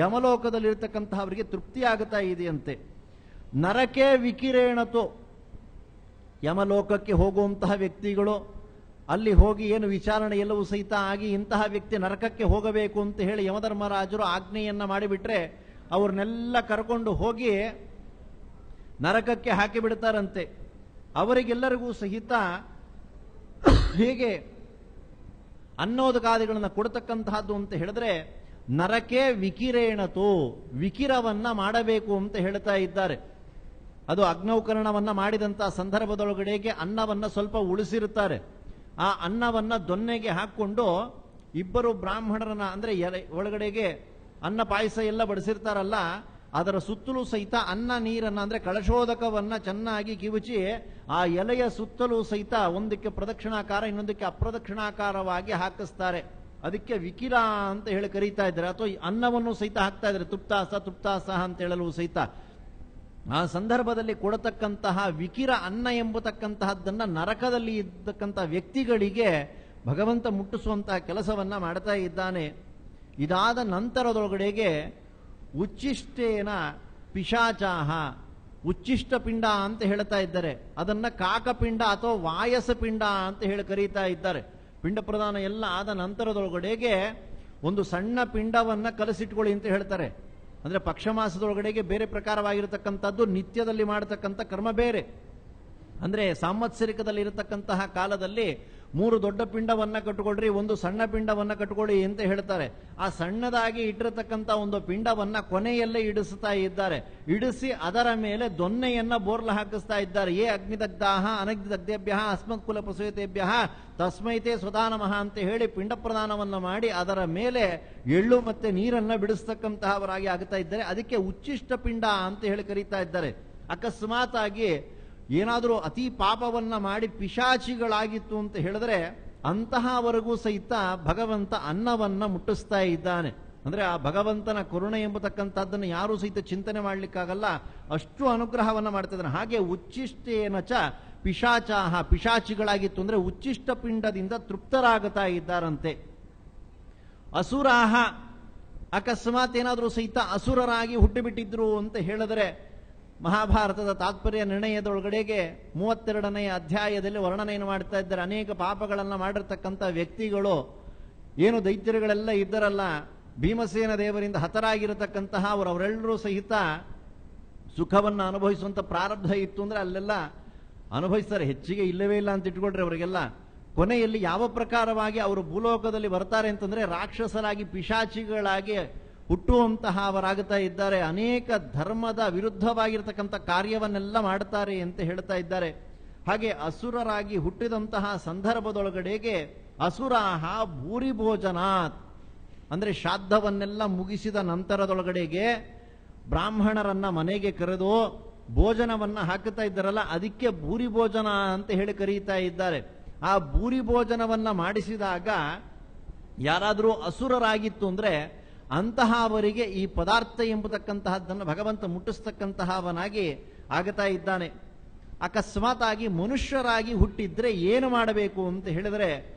ಯಮಲೋಕದಲ್ಲಿರ್ತಕ್ಕಂತಹ ಅವರಿಗೆ ತೃಪ್ತಿಯಾಗುತ್ತಾ ಇದೆಯಂತೆ. ನರಕೆ ವಿಕಿರೇಣತು, ಯಮಲೋಕಕ್ಕೆ ಹೋಗುವಂತಹ ವ್ಯಕ್ತಿಗಳು ಅಲ್ಲಿ ಹೋಗಿ ಏನು ವಿಚಾರಣೆ ಎಲ್ಲವೂ ಸಹಿತ ಆಗಿ ಇಂತಹ ವ್ಯಕ್ತಿ ನರಕಕ್ಕೆ ಹೋಗಬೇಕು ಅಂತ ಹೇಳಿ ಯಮಧರ್ಮರಾಜರು ಆಜ್ಞೆಯನ್ನ ಮಾಡಿಬಿಟ್ರೆ ಅವ್ರನ್ನೆಲ್ಲ ಕರ್ಕೊಂಡು ಹೋಗಿ ನರಕಕ್ಕೆ ಹಾಕಿ ಬಿಡ್ತಾರಂತೆ. ಅವರಿಗೆಲ್ಲರಿಗೂ ಸಹಿತ ಹೇಗೆ ಅನ್ನೋದಕಾದಿಗಳನ್ನ ಕೊಡತಕ್ಕಂತಹದ್ದು ಅಂತ ಹೇಳಿದ್ರೆ ನರಕೆ ವಿಕಿರೇಣತು, ವಿಕಿರವನ್ನ ಮಾಡಬೇಕು ಅಂತ ಹೇಳ್ತಾ ಇದ್ದಾರೆ. ಅದು ಅಗ್ನೌಕರಣವನ್ನ ಮಾಡಿದಂತಹ ಸಂದರ್ಭದೊಳಗಡೆಗೆ ಅನ್ನವನ್ನ ಸ್ವಲ್ಪ ಉಳಿಸಿರುತ್ತಾರೆ. ಆ ಅನ್ನವನ್ನ ದೊನ್ನೆಗೆ ಹಾಕೊಂಡು 2 ಬ್ರಾಹ್ಮಣರನ್ನ ಅಂದ್ರೆ ಒಳಗಡೆಗೆ ಅನ್ನ ಪಾಯಸ ಎಲ್ಲ ಬಡಿಸಿರ್ತಾರಲ್ಲ ಅದರ ಸುತ್ತಲೂ ಸಹಿತ ಅನ್ನ ನೀರನ್ನ ಅಂದ್ರೆ ಕಳಶೋದಕವನ್ನ ಚೆನ್ನಾಗಿ ಕಿವುಚಿ ಆ ಎಲೆಯ ಸುತ್ತಲೂ ಸಹಿತ ಒಂದಕ್ಕೆ ಪ್ರದಕ್ಷಿಣಾಕಾರ ಇನ್ನೊಂದಕ್ಕೆ ಅಪ್ರದಕ್ಷಿಣಾಕಾರವಾಗಿ ಹಾಕಿಸ್ತಾರೆ. ಅದಕ್ಕೆ ವಿಕಿರ ಅಂತ ಹೇಳಿ ಕರೀತಾ ಇದ್ದಾರೆ. ಅಥವಾ ಅನ್ನವನ್ನು ಸಹಿತ ಹಾಕ್ತಾ ಇದ್ದಾರೆ, ತೃಪ್ತಾಸ ಅಂತ ಹೇಳಲು ಸಹಿತ. ಆ ಸಂದರ್ಭದಲ್ಲಿ ಕೊಡತಕ್ಕಂತಹ ವಿಕಿರ ಅನ್ನ ಎಂಬತಕ್ಕಂತಹದ್ದನ್ನ ನರಕದಲ್ಲಿ ಇದ್ದಕ್ಕಂತಹ ವ್ಯಕ್ತಿಗಳಿಗೆ ಭಗವಂತ ಮುಟ್ಟಿಸುವಂತಹ ಕೆಲಸವನ್ನ ಮಾಡ್ತಾ ಇದ್ದಾನೆ. ಇದಾದ ನಂತರದೊಳಗಡೆಗೆ ಉಚ್ಚಿಷ್ಟೇನ ಪಿಶಾಚಾಹ, ಉಚ್ಚಿಷ್ಟ ಪಿಂಡ ಅಂತ ಹೇಳ್ತಾ ಇದ್ದಾರೆ. ಅದನ್ನ ಕಾಕಪಿಂಡ ಅಥವಾ ವಾಯಸ ಪಿಂಡ ಅಂತ ಹೇಳಿ ಕರೀತಾ ಇದ್ದಾರೆ. ಪಿಂಡ ಪ್ರದಾನ ಎಲ್ಲ ಆದ ನಂತರದೊಳಗಡೆಗೆ ಒಂದು ಸಣ್ಣ ಪಿಂಡವನ್ನ ಕಲಸಿಟ್ಕೊಳ್ಳಿ ಅಂತ ಹೇಳ್ತಾರೆ. ಅಂದ್ರೆ ಪಕ್ಷಮಾಸದೊಳಗಡೆಗೆ ಬೇರೆ ಪ್ರಕಾರವಾಗಿರತಕ್ಕಂಥದ್ದು, ನಿತ್ಯದಲ್ಲಿ ಮಾಡತಕ್ಕಂಥ ಕರ್ಮ ಬೇರೆ. ಅಂದ್ರೆ ಸಾಂವತ್ಸರಿಕದಲ್ಲಿ ಇರತಕ್ಕಂತಹ ಕಾಲದಲ್ಲಿ 3 ದೊಡ್ಡ ಪಿಂಡವನ್ನ ಕಟ್ಟಿಕೊಳ್ಳ್ರಿ, ಒಂದು ಸಣ್ಣ ಪಿಂಡವನ್ನ ಕಟ್ಟಿಕೊಳ್ಳಿ ಅಂತ ಹೇಳ್ತಾರೆ. ಆ ಸಣ್ಣದಾಗಿ ಇಟ್ಟಿರತಕ್ಕಂಥ ಒಂದು ಪಿಂಡವನ್ನ ಕೊನೆಯಲ್ಲೇ ಇಡಿಸ್ತಾ ಇದ್ದಾರೆ. ಇಡಿಸಿ ಅದರ ಮೇಲೆ ದೊನ್ನೆಯನ್ನ ಬೋರ್ಲ ಹಾಕಿಸ್ತಾ ಇದ್ದಾರೆ. ಏ ಅಗ್ನಿದಗ್ಧಾಹ ಅನಗ್ನಿದಗ್ಧೇಭ್ಯ ಅಸ್ಮತ್ ಕುಲ ಪಶುಯತೇಭ್ಯ ತಸ್ಮೈತೆ ಸ್ವದಾ ನಮಃ ಅಂತ ಹೇಳಿ ಪಿಂಡ ಪ್ರದಾನವನ್ನ ಮಾಡಿ ಅದರ ಮೇಲೆ ಎಳ್ಳು ಮತ್ತೆ ನೀರನ್ನ ಬಿಡಿಸ್ತಕ್ಕಂತಹವರಾಗಿ ಆಗ್ತಾ ಇದ್ದಾರೆ. ಅದಕ್ಕೆ ಉಚ್ಚಿಷ್ಟ ಪಿಂಡ ಅಂತ ಹೇಳಿ ಕರೀತಾ ಇದ್ದಾರೆ. ಅಕಸ್ಮಾತ್ ಆಗಿ ಏನಾದರೂ ಅತಿ ಪಾಪವನ್ನ ಮಾಡಿ ಪಿಶಾಚಿಗಳಾಗಿತ್ತು ಅಂತ ಹೇಳಿದ್ರೆ ಅಂತಹವರೆಗೂ ಸಹಿತ ಭಗವಂತ ಅನ್ನವನ್ನ ಮುಟ್ಟಿಸ್ತಾ ಇದ್ದಾನೆ. ಅಂದ್ರೆ ಆ ಭಗವಂತನ ಕರುಣೆ ಎಂಬತಕ್ಕಂಥದ್ದನ್ನು ಯಾರೂ ಸಹಿತ ಚಿಂತನೆ ಮಾಡ್ಲಿಕ್ಕಾಗಲ್ಲ, ಅಷ್ಟು ಅನುಗ್ರಹವನ್ನ ಮಾಡ್ತಿದ್ದಾನೆ. ಹಾಗೆ ಉಚ್ಚಿಷ್ಟೇನ ಚ ಪಿಶಾಚಾಹ, ಪಿಶಾಚಿಗಳಾಗಿತ್ತು ಅಂದ್ರೆ ಉಚ್ಚಿಷ್ಟ ಪಿಂಡದಿಂದ ತೃಪ್ತರಾಗುತ್ತಾ ಇದ್ದಾರಂತೆ. ಅಸುರಾಹ, ಅಕಸ್ಮಾತ್ ಏನಾದರೂ ಸಹಿತ ಅಸುರರಾಗಿ ಹುಟ್ಟಿಬಿಟ್ಟಿದ್ರು ಅಂತ ಹೇಳಿದ್ರೆ ಮಹಾಭಾರತದ ತಾತ್ಪರ್ಯ ನಿರ್ಣಯದೊಳಗಡೆಗೆ 32ನೇ ಅಧ್ಯಾಯದಲ್ಲಿ ವರ್ಣನೆಯನ್ನು ಮಾಡ್ತಾ ಇದ್ದಾರೆ. ಅನೇಕ ಪಾಪಗಳನ್ನ ಮಾಡಿರ್ತಕ್ಕಂಥ ವ್ಯಕ್ತಿಗಳು, ಏನು ದೈತ್ಯರುಗಳೆಲ್ಲ ಇದ್ದರಲ್ಲ, ಭೀಮಸೇನ ದೇವರಿಂದ ಹತರಾಗಿರತಕ್ಕಂತಹ ಅವರೆಲ್ಲರೂ ಸಹಿತ ಸುಖವನ್ನ ಅನುಭವಿಸುವಂತ ಪ್ರಾರಬ್ಧ ಇತ್ತು ಅಂದ್ರೆ ಅಲ್ಲೆಲ್ಲ ಅನುಭವಿಸ್ತಾರೆ. ಹೆಚ್ಚಿಗೆ ಇಲ್ಲವೇ ಇಲ್ಲ ಅಂತ ಇಟ್ಕೊಳ್ರಿ ಅವರಿಗೆಲ್ಲ. ಕೊನೆಯಲ್ಲಿ ಯಾವ ಪ್ರಕಾರವಾಗಿ ಅವರು ಭೂಲೋಕದಲ್ಲಿ ಬರ್ತಾರೆ ಅಂತಂದ್ರೆ ರಾಕ್ಷಸರಾಗಿ ಪಿಶಾಚಿಗಳಾಗಿ ಹುಟ್ಟುವಂತಹ ಅವರಾಗುತ್ತಾ ಇದ್ದಾರೆ. ಅನೇಕ ಧರ್ಮದ ವಿರುದ್ಧವಾಗಿರ್ತಕ್ಕಂಥ ಕಾರ್ಯವನ್ನೆಲ್ಲ ಮಾಡ್ತಾರೆ ಅಂತ ಹೇಳ್ತಾ ಇದ್ದಾರೆ. ಹಾಗೆ ಅಸುರರಾಗಿ ಹುಟ್ಟಿದಂತಹ ಸಂದರ್ಭದೊಳಗಡೆಗೆ ಅಸುರಾಹ ಭೂರಿ ಭೋಜನಾತ್, ಅಂದ್ರೆ ಶ್ರಾದ್ದವನ್ನೆಲ್ಲ ಮುಗಿಸಿದ ನಂತರದೊಳಗಡೆಗೆ ಬ್ರಾಹ್ಮಣರನ್ನ ಮನೆಗೆ ಕರೆದು ಭೋಜನವನ್ನ ಹಾಕುತ್ತಾ ಇದ್ದಾರಲ್ಲ, ಅದಕ್ಕೆ ಭೂರಿ ಭೋಜನ ಅಂತ ಹೇಳಿ ಕರೀತಾ ಇದ್ದಾರೆ. ಆ ಭೂರಿ ಭೋಜನವನ್ನ ಮಾಡಿಸಿದಾಗ ಯಾರಾದರೂ ಅಸುರರಾಗಿತ್ತು ಅಂದ್ರೆ ಅಂತಹ ಅವರಿಗೆ ಈ ಪದಾರ್ಥ ಎಂಬತಕ್ಕಂತಹದ್ದನ್ನು ಭಗವಂತ ಮುಟ್ಟಿಸ್ತಕ್ಕಂತಹವನಾಗಿ ಆಗುತ್ತಾ ಇದ್ದಾನೆ. ಅಕಸ್ಮಾತ್ ಆಗಿ ಮನುಷ್ಯರಾಗಿ ಹುಟ್ಟಿದ್ರೆ ಏನು ಮಾಡಬೇಕು ಅಂತ ಹೇಳಿದ್ರೆ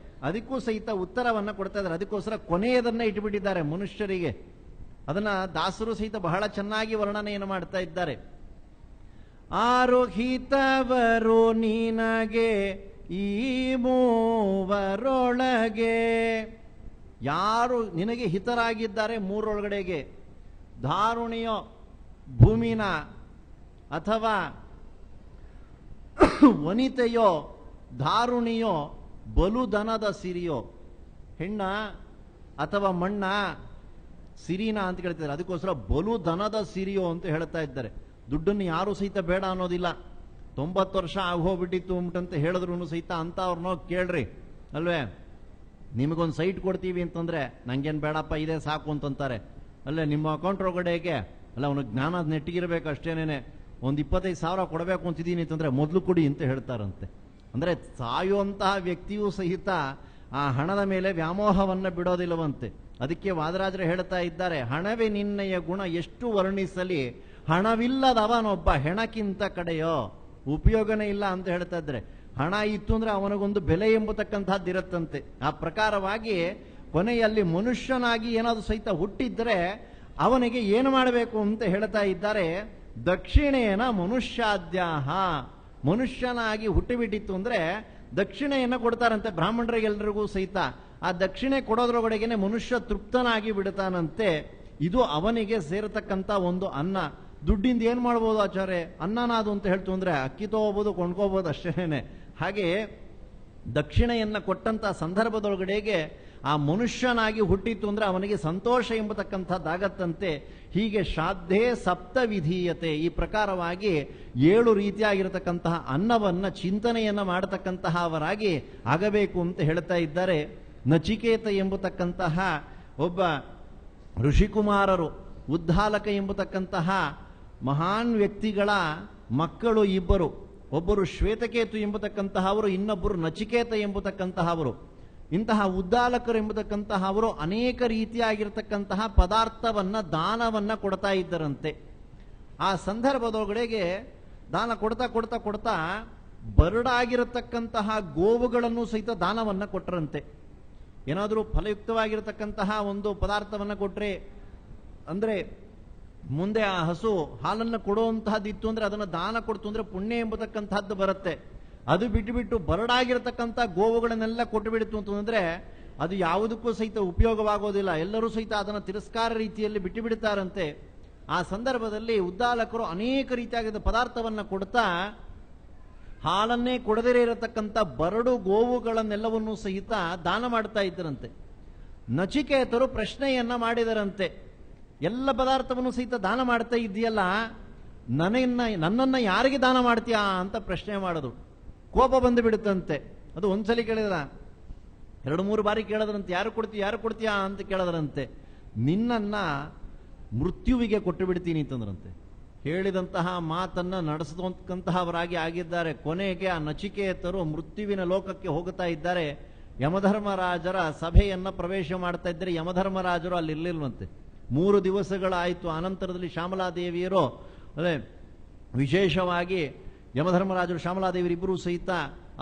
ಅದಕ್ಕೂ ಸಹಿತ ಉತ್ತರವನ್ನ ಕೊಡ್ತಾ ಇದ್ದಾರೆ. ಅದಕ್ಕೋಸ್ಕರ ಕೊನೆಯದನ್ನ ಇಟ್ಟುಬಿಟ್ಟಿದ್ದಾರೆ ಮನುಷ್ಯರಿಗೆ. ಅದನ್ನ ದಾಸರು ಸಹಿತ ಬಹಳ ಚೆನ್ನಾಗಿ ವರ್ಣನೆಯನ್ನು ಮಾಡ್ತಾ ಇದ್ದಾರೆ. ಆರೋಹಿತವರು ನಿನಗೆ ಈ ಮೂವರೊಳಗೆ, ಯಾರು ನಿನಗೆ ಹಿತರಾಗಿದ್ದಾರೆ ಮೂರೊಳಗಡೆಗೆ, ಧಾರುಣಿಯೋ ಭೂಮಿನ ಅಥವಾ ವನಿತೆಯೋ, ಧಾರುಣಿಯೋ ಬಲುದನದ ಸಿರಿಯೋ, ಹೆಣ್ಣ ಅಥವಾ ಮಣ್ಣ, ಸಿರಿನ ಅಂತ ಹೇಳ್ತಿದ್ದಾರೆ. ಅದಕ್ಕೋಸ್ಕರ ಬಲುದನದ ಸಿರಿಯೋ ಅಂತ ಹೇಳ್ತಾ ಇದ್ದಾರೆ. ದುಡ್ಡನ್ನು ಯಾರು ಸಹಿತ ಬೇಡ ಅನ್ನೋದಿಲ್ಲ. 90 ವರ್ಷ ಆಗೋಗ್ಬಿಟ್ಟಿತ್ತು ಅಂತ ಹೇಳಿದ್ರು ಸಹಿತ ಅಂತವ್ರನ್ನೋ ಕೇಳ್ರಿ ಅಲ್ವೇ, ನಿಮಗೊಂದು ಸೈಟ್ ಕೊಡ್ತೀವಿ ಅಂತಂದ್ರೆ ನಂಗೇನು ಬೇಡಪ್ಪ ಇದೆ ಸಾಕು ಅಂತಂತಾರೆ. ಅಲ್ಲೇ ನಿಮ್ಮ ಅಕೌಂಟ್ ಒಳಗಡೆಗೆ ಅಲ್ಲ ಅವನಿಗೆ ಜ್ಞಾನ ನೆಟ್ಟಿಗಿರ್ಬೇಕು ಅಷ್ಟೇನೇನೆ. ಒಂದು 25,000 ಕೊಡಬೇಕು ಅಂತಿದ್ದೀನಿ ಅಂತಂದ್ರೆ ಮೊದಲು ಕೊಡಿ ಅಂತ ಹೇಳ್ತಾರಂತೆ. ಅಂದ್ರೆ ಸಾಯುವಂತಹ ವ್ಯಕ್ತಿಯೂ ಸಹಿತ ಆ ಹಣದ ಮೇಲೆ ವ್ಯಾಮೋಹವನ್ನ ಬಿಡೋದಿಲ್ಲವಂತೆ. ಅದಕ್ಕೆ ವಾದರಾಜರು ಹೇಳ್ತಾ ಇದ್ದಾರೆ, ಹಣವೇ ನಿನ್ನಯ ಗುಣ ಎಷ್ಟು ವರ್ಣಿಸಲಿ, ಹಣವಿಲ್ಲದವನೊಬ್ಬ ಹೆಣಕ್ಕಿಂತ ಕಡೆಯೋ, ಉಪಯೋಗನೇ ಇಲ್ಲ ಅಂತ ಹೇಳ್ತಾ ಇದ್ರೆ. ಹಣ ಇತ್ತು ಅಂದ್ರೆ ಅವನಿಗೊಂದು ಬೆಲೆ ಎಂಬತಕ್ಕಂಥದ್ದು ಇರುತ್ತಂತೆ. ಆ ಪ್ರಕಾರವಾಗಿ ಕೊನೆಯಲ್ಲಿ ಮನುಷ್ಯನಾಗಿ ಏನಾದ್ರು ಸಹಿತ ಹುಟ್ಟಿದ್ರೆ ಅವನಿಗೆ ಏನು ಮಾಡಬೇಕು ಅಂತ ಹೇಳ್ತಾ ಇದ್ದಾರೆ. ದಕ್ಷಿಣೇನ ಮನುಷ್ಯಾದ್ಯಾಹ, ಮನುಷ್ಯನಾಗಿ ಹುಟ್ಟಿಬಿಟ್ಟಿತ್ತು ಅಂದ್ರೆ ದಕ್ಷಿಣೆಯನ್ನ ಕೊಡ್ತಾರಂತೆ ಬ್ರಾಹ್ಮಣರಿಗೆಲ್ಲರಿಗೂ ಸಹಿತ. ಆ ದಕ್ಷಿಣೆ ಕೊಡೋದ್ರೊಳಗಡೆಗೆ ಮನುಷ್ಯ ತೃಪ್ತನಾಗಿ ಬಿಡ್ತಾನಂತೆ. ಇದು ಅವನಿಗೆ ಸೇರತಕ್ಕಂತ ಒಂದು ಅನ್ನ. ದುಡ್ಡಿಂದ ಏನ್ ಮಾಡ್ಬೋದು ಆಚಾರ್ಯ, ಅನ್ನನಾದು ಅಂತ ಹೇಳ್ತು ಅಂದ್ರೆ ಅಕ್ಕಿ ತಗೋಬಹುದು, ಕೊಂಡ್ಕೋಬಹುದು ಅಷ್ಟೇನೆ. ಹಾಗೆ ದಕ್ಷಿಣೆಯನ್ನ ಕೊಟ್ಟಂತ ಸಂದರ್ಭದೊಳಗಡೆಗೆ ಆ ಮನುಷ್ಯನಾಗಿ ಹುಟ್ಟಿತ್ತು ಅಂದ್ರೆ ಅವನಿಗೆ ಸಂತೋಷ ಎಂಬತಕ್ಕಂಥದ್ದಾಗತ್ತಂತೆ. ಹೀಗೆ ಶ್ರಾದ್ಧೆ ಸಪ್ತ ವಿಧೀಯತೆ, ಈ ಪ್ರಕಾರವಾಗಿ 7 ರೀತಿಯಾಗಿರತಕ್ಕಂತಹ ಅನ್ನವನ್ನ ಚಿಂತನೆಯನ್ನ ಮಾಡತಕ್ಕಂತಹ ಅವರಾಗಿ ಆಗಬೇಕು ಅಂತ ಹೇಳ್ತಾ ಇದ್ದಾರೆ. ನಚಿಕೇತ ಎಂಬತಕ್ಕಂತಹ ಒಬ್ಬ ಋಷಿಕುಮಾರರು, ಉದ್ದಾಲಕ ಎಂಬತಕ್ಕಂತಹ ಮಹಾನ್ ವ್ಯಕ್ತಿಗಳ ಮಕ್ಕಳು ಇಬ್ಬರು. ಒಬ್ಬರು ಶ್ವೇತಕೇತು ಎಂಬತಕ್ಕಂತಹವರು, ಇನ್ನೊಬ್ಬರು ನಚಿಕೇತ ಎಂಬತಕ್ಕಂತಹವರು. ಇಂತಹ ಉದ್ದಾಲಕರು ಎಂಬತಕ್ಕಂತಹವರು ಅನೇಕ ರೀತಿಯಾಗಿರ್ತಕ್ಕಂತಹ ಪದಾರ್ಥವನ್ನ ದಾನವನ್ನ ಕೊಡ್ತಾ ಇದ್ದರಂತೆ. ಆ ಸಂದರ್ಭದೊಳಗಡೆಗೆ ದಾನ ಕೊಡ್ತಾ ಕೊಡ್ತಾ ಕೊಡ್ತಾ ಬರಡಾಗಿರತಕ್ಕಂತಹ ಗೋವುಗಳನ್ನು ಸಹಿತ ದಾನವನ್ನ ಕೊಟ್ಟರಂತೆ. ಏನಾದರೂ ಫಲಯುಕ್ತವಾಗಿರತಕ್ಕಂತಹ ಒಂದು ಪದಾರ್ಥವನ್ನು ಕೊಟ್ಟರೆ, ಅಂದರೆ ಮುಂದೆ ಆ ಹಸು ಹಾಲನ್ನು ಕೊಡುವಂತಹದ್ದಿತ್ತು ಅಂದರೆ ಅದನ್ನು ದಾನ ಕೊಡ್ತು ಅಂದರೆ ಪುಣ್ಯ ಎಂಬತಕ್ಕಂಥದ್ದು ಬರುತ್ತೆ. ಅದು ಬಿಟ್ಟು ಬರಡಾಗಿರತಕ್ಕಂಥ ಗೋವುಗಳನ್ನೆಲ್ಲ ಕೊಟ್ಟು ಬಿಡ್ತು ಅಂತಂದ್ರೆ ಅದು ಯಾವುದಕ್ಕೂ ಸಹಿತ ಉಪಯೋಗವಾಗೋದಿಲ್ಲ. ಎಲ್ಲರೂ ಸಹಿತ ಅದನ್ನು ತಿರಸ್ಕಾರ ರೀತಿಯಲ್ಲಿ ಬಿಟ್ಟು ಬಿಡ್ತಾರಂತೆ. ಆ ಸಂದರ್ಭದಲ್ಲಿ ಉದ್ದಾಲಕರು ಅನೇಕ ರೀತಿಯಾದ ಪದಾರ್ಥವನ್ನು ಕೊಡ್ತಾ ಹಾಲನ್ನೇ ಕೊಡದೇ ಇರತಕ್ಕಂಥ ಬರಡು ಗೋವುಗಳನ್ನೆಲ್ಲವನ್ನೂ ಸಹಿತ ದಾನ ಮಾಡ್ತಾ ಇದ್ದರಂತೆ. ನಚಿಕೇತರು ಪ್ರಶ್ನೆಯನ್ನ ಮಾಡಿದರಂತೆ, ಎಲ್ಲ ಪದಾರ್ಥವನ್ನು ಸಹಿತ ದಾನ ಮಾಡ್ತಾ ಇದೆಯಲ್ಲ, ನನ್ನನ್ನ ಯಾರಿಗೆ ದಾನ ಮಾಡ್ತೀಯಾ ಅಂತ ಪ್ರಶ್ನೆ ಮಾಡೋದು. ಕೋಪ ಬಂದು ಬಿಡುತ್ತಂತೆ. ಅದು ಒಂದ್ಸಲಿ ಕೇಳಿದ್ರ, 2-3 ಬಾರಿ ಕೇಳದ್ರಂತೆ, ಯಾರು ಕೊಡ್ತೀಯಾ ಅಂತ ಕೇಳದ್ರಂತೆ. ನಿನ್ನನ್ನ ಮೃತ್ಯುವಿಗೆ ಕೊಟ್ಟು ಬಿಡ್ತೀನಿ ಅಂತಂದ್ರಂತೆ. ಹೇಳಿದಂತಹ ಮಾತನ್ನ ನಡೆಸತಕ್ಕಂತಹವರಾಗಿ ಆಗಿದ್ದಾರೆ. ಕೊನೆಗೆ ಆ ನಚಿಕೇತರು ಮೃತ್ಯುವಿನ ಲೋಕಕ್ಕೆ ಹೋಗುತ್ತಾ ಇದ್ದಾರೆ. ಯಮಧರ್ಮರಾಜರ ಸಭೆಯನ್ನ ಪ್ರವೇಶ ಮಾಡ್ತಾ ಇದ್ದಾರೆ. ಯಮಧರ್ಮರಾಜರು ಅಲ್ಲಿ ಇರ್ಲಿಲ್ವಂತೆ. 3 ದಿವಸಗಳಾಯಿತು. ಅನಂತರದಲ್ಲಿ ಶ್ಯಾಮಲಾದೇವಿಯರು ಅದೇ ವಿಶೇಷವಾಗಿ ಯಮಧರ್ಮರಾಜರು ಶ್ಯಾಮಲಾದೇವಿಯರಿಬ್ಬರೂ ಸಹಿತ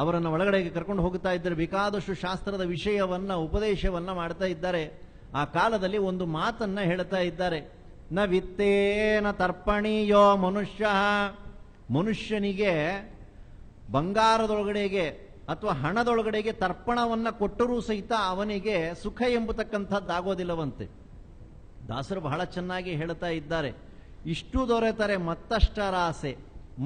ಅವರನ್ನು ಒಳಗಡೆಗೆ ಕರ್ಕೊಂಡು ಹೋಗುತ್ತಾ ಇದ್ದಾರೆ. ಬೇಕಾದಷ್ಟು ಶಾಸ್ತ್ರದ ವಿಷಯವನ್ನ ಉಪದೇಶವನ್ನ ಮಾಡ್ತಾ ಇದ್ದಾರೆ. ಆ ಕಾಲದಲ್ಲಿ ಒಂದು ಮಾತನ್ನ ಹೇಳ್ತಾ ಇದ್ದಾರೆ. ನ ವಿತ್ತೇನ ತರ್ಪಣೀಯೋ ಮನುಷ್ಯ, ಮನುಷ್ಯನಿಗೆ ಬಂಗಾರದೊಳಗಡೆಗೆ ಅಥವಾ ಹಣದೊಳಗಡೆಗೆ ತರ್ಪಣವನ್ನ ಕೊಟ್ಟರೂ ಸಹಿತ ಅವನಿಗೆ ಸುಖ ಎಂಬತಕ್ಕಂಥದ್ದಾಗೋದಿಲ್ಲವಂತೆ. ದಾಸರು ಬಹಳ ಚೆನ್ನಾಗಿ ಹೇಳ್ತಾ ಇದ್ದಾರೆ. ಇಷ್ಟು ದೊರೆತರೆ ಮತ್ತಷ್ಟರಾಸೆ,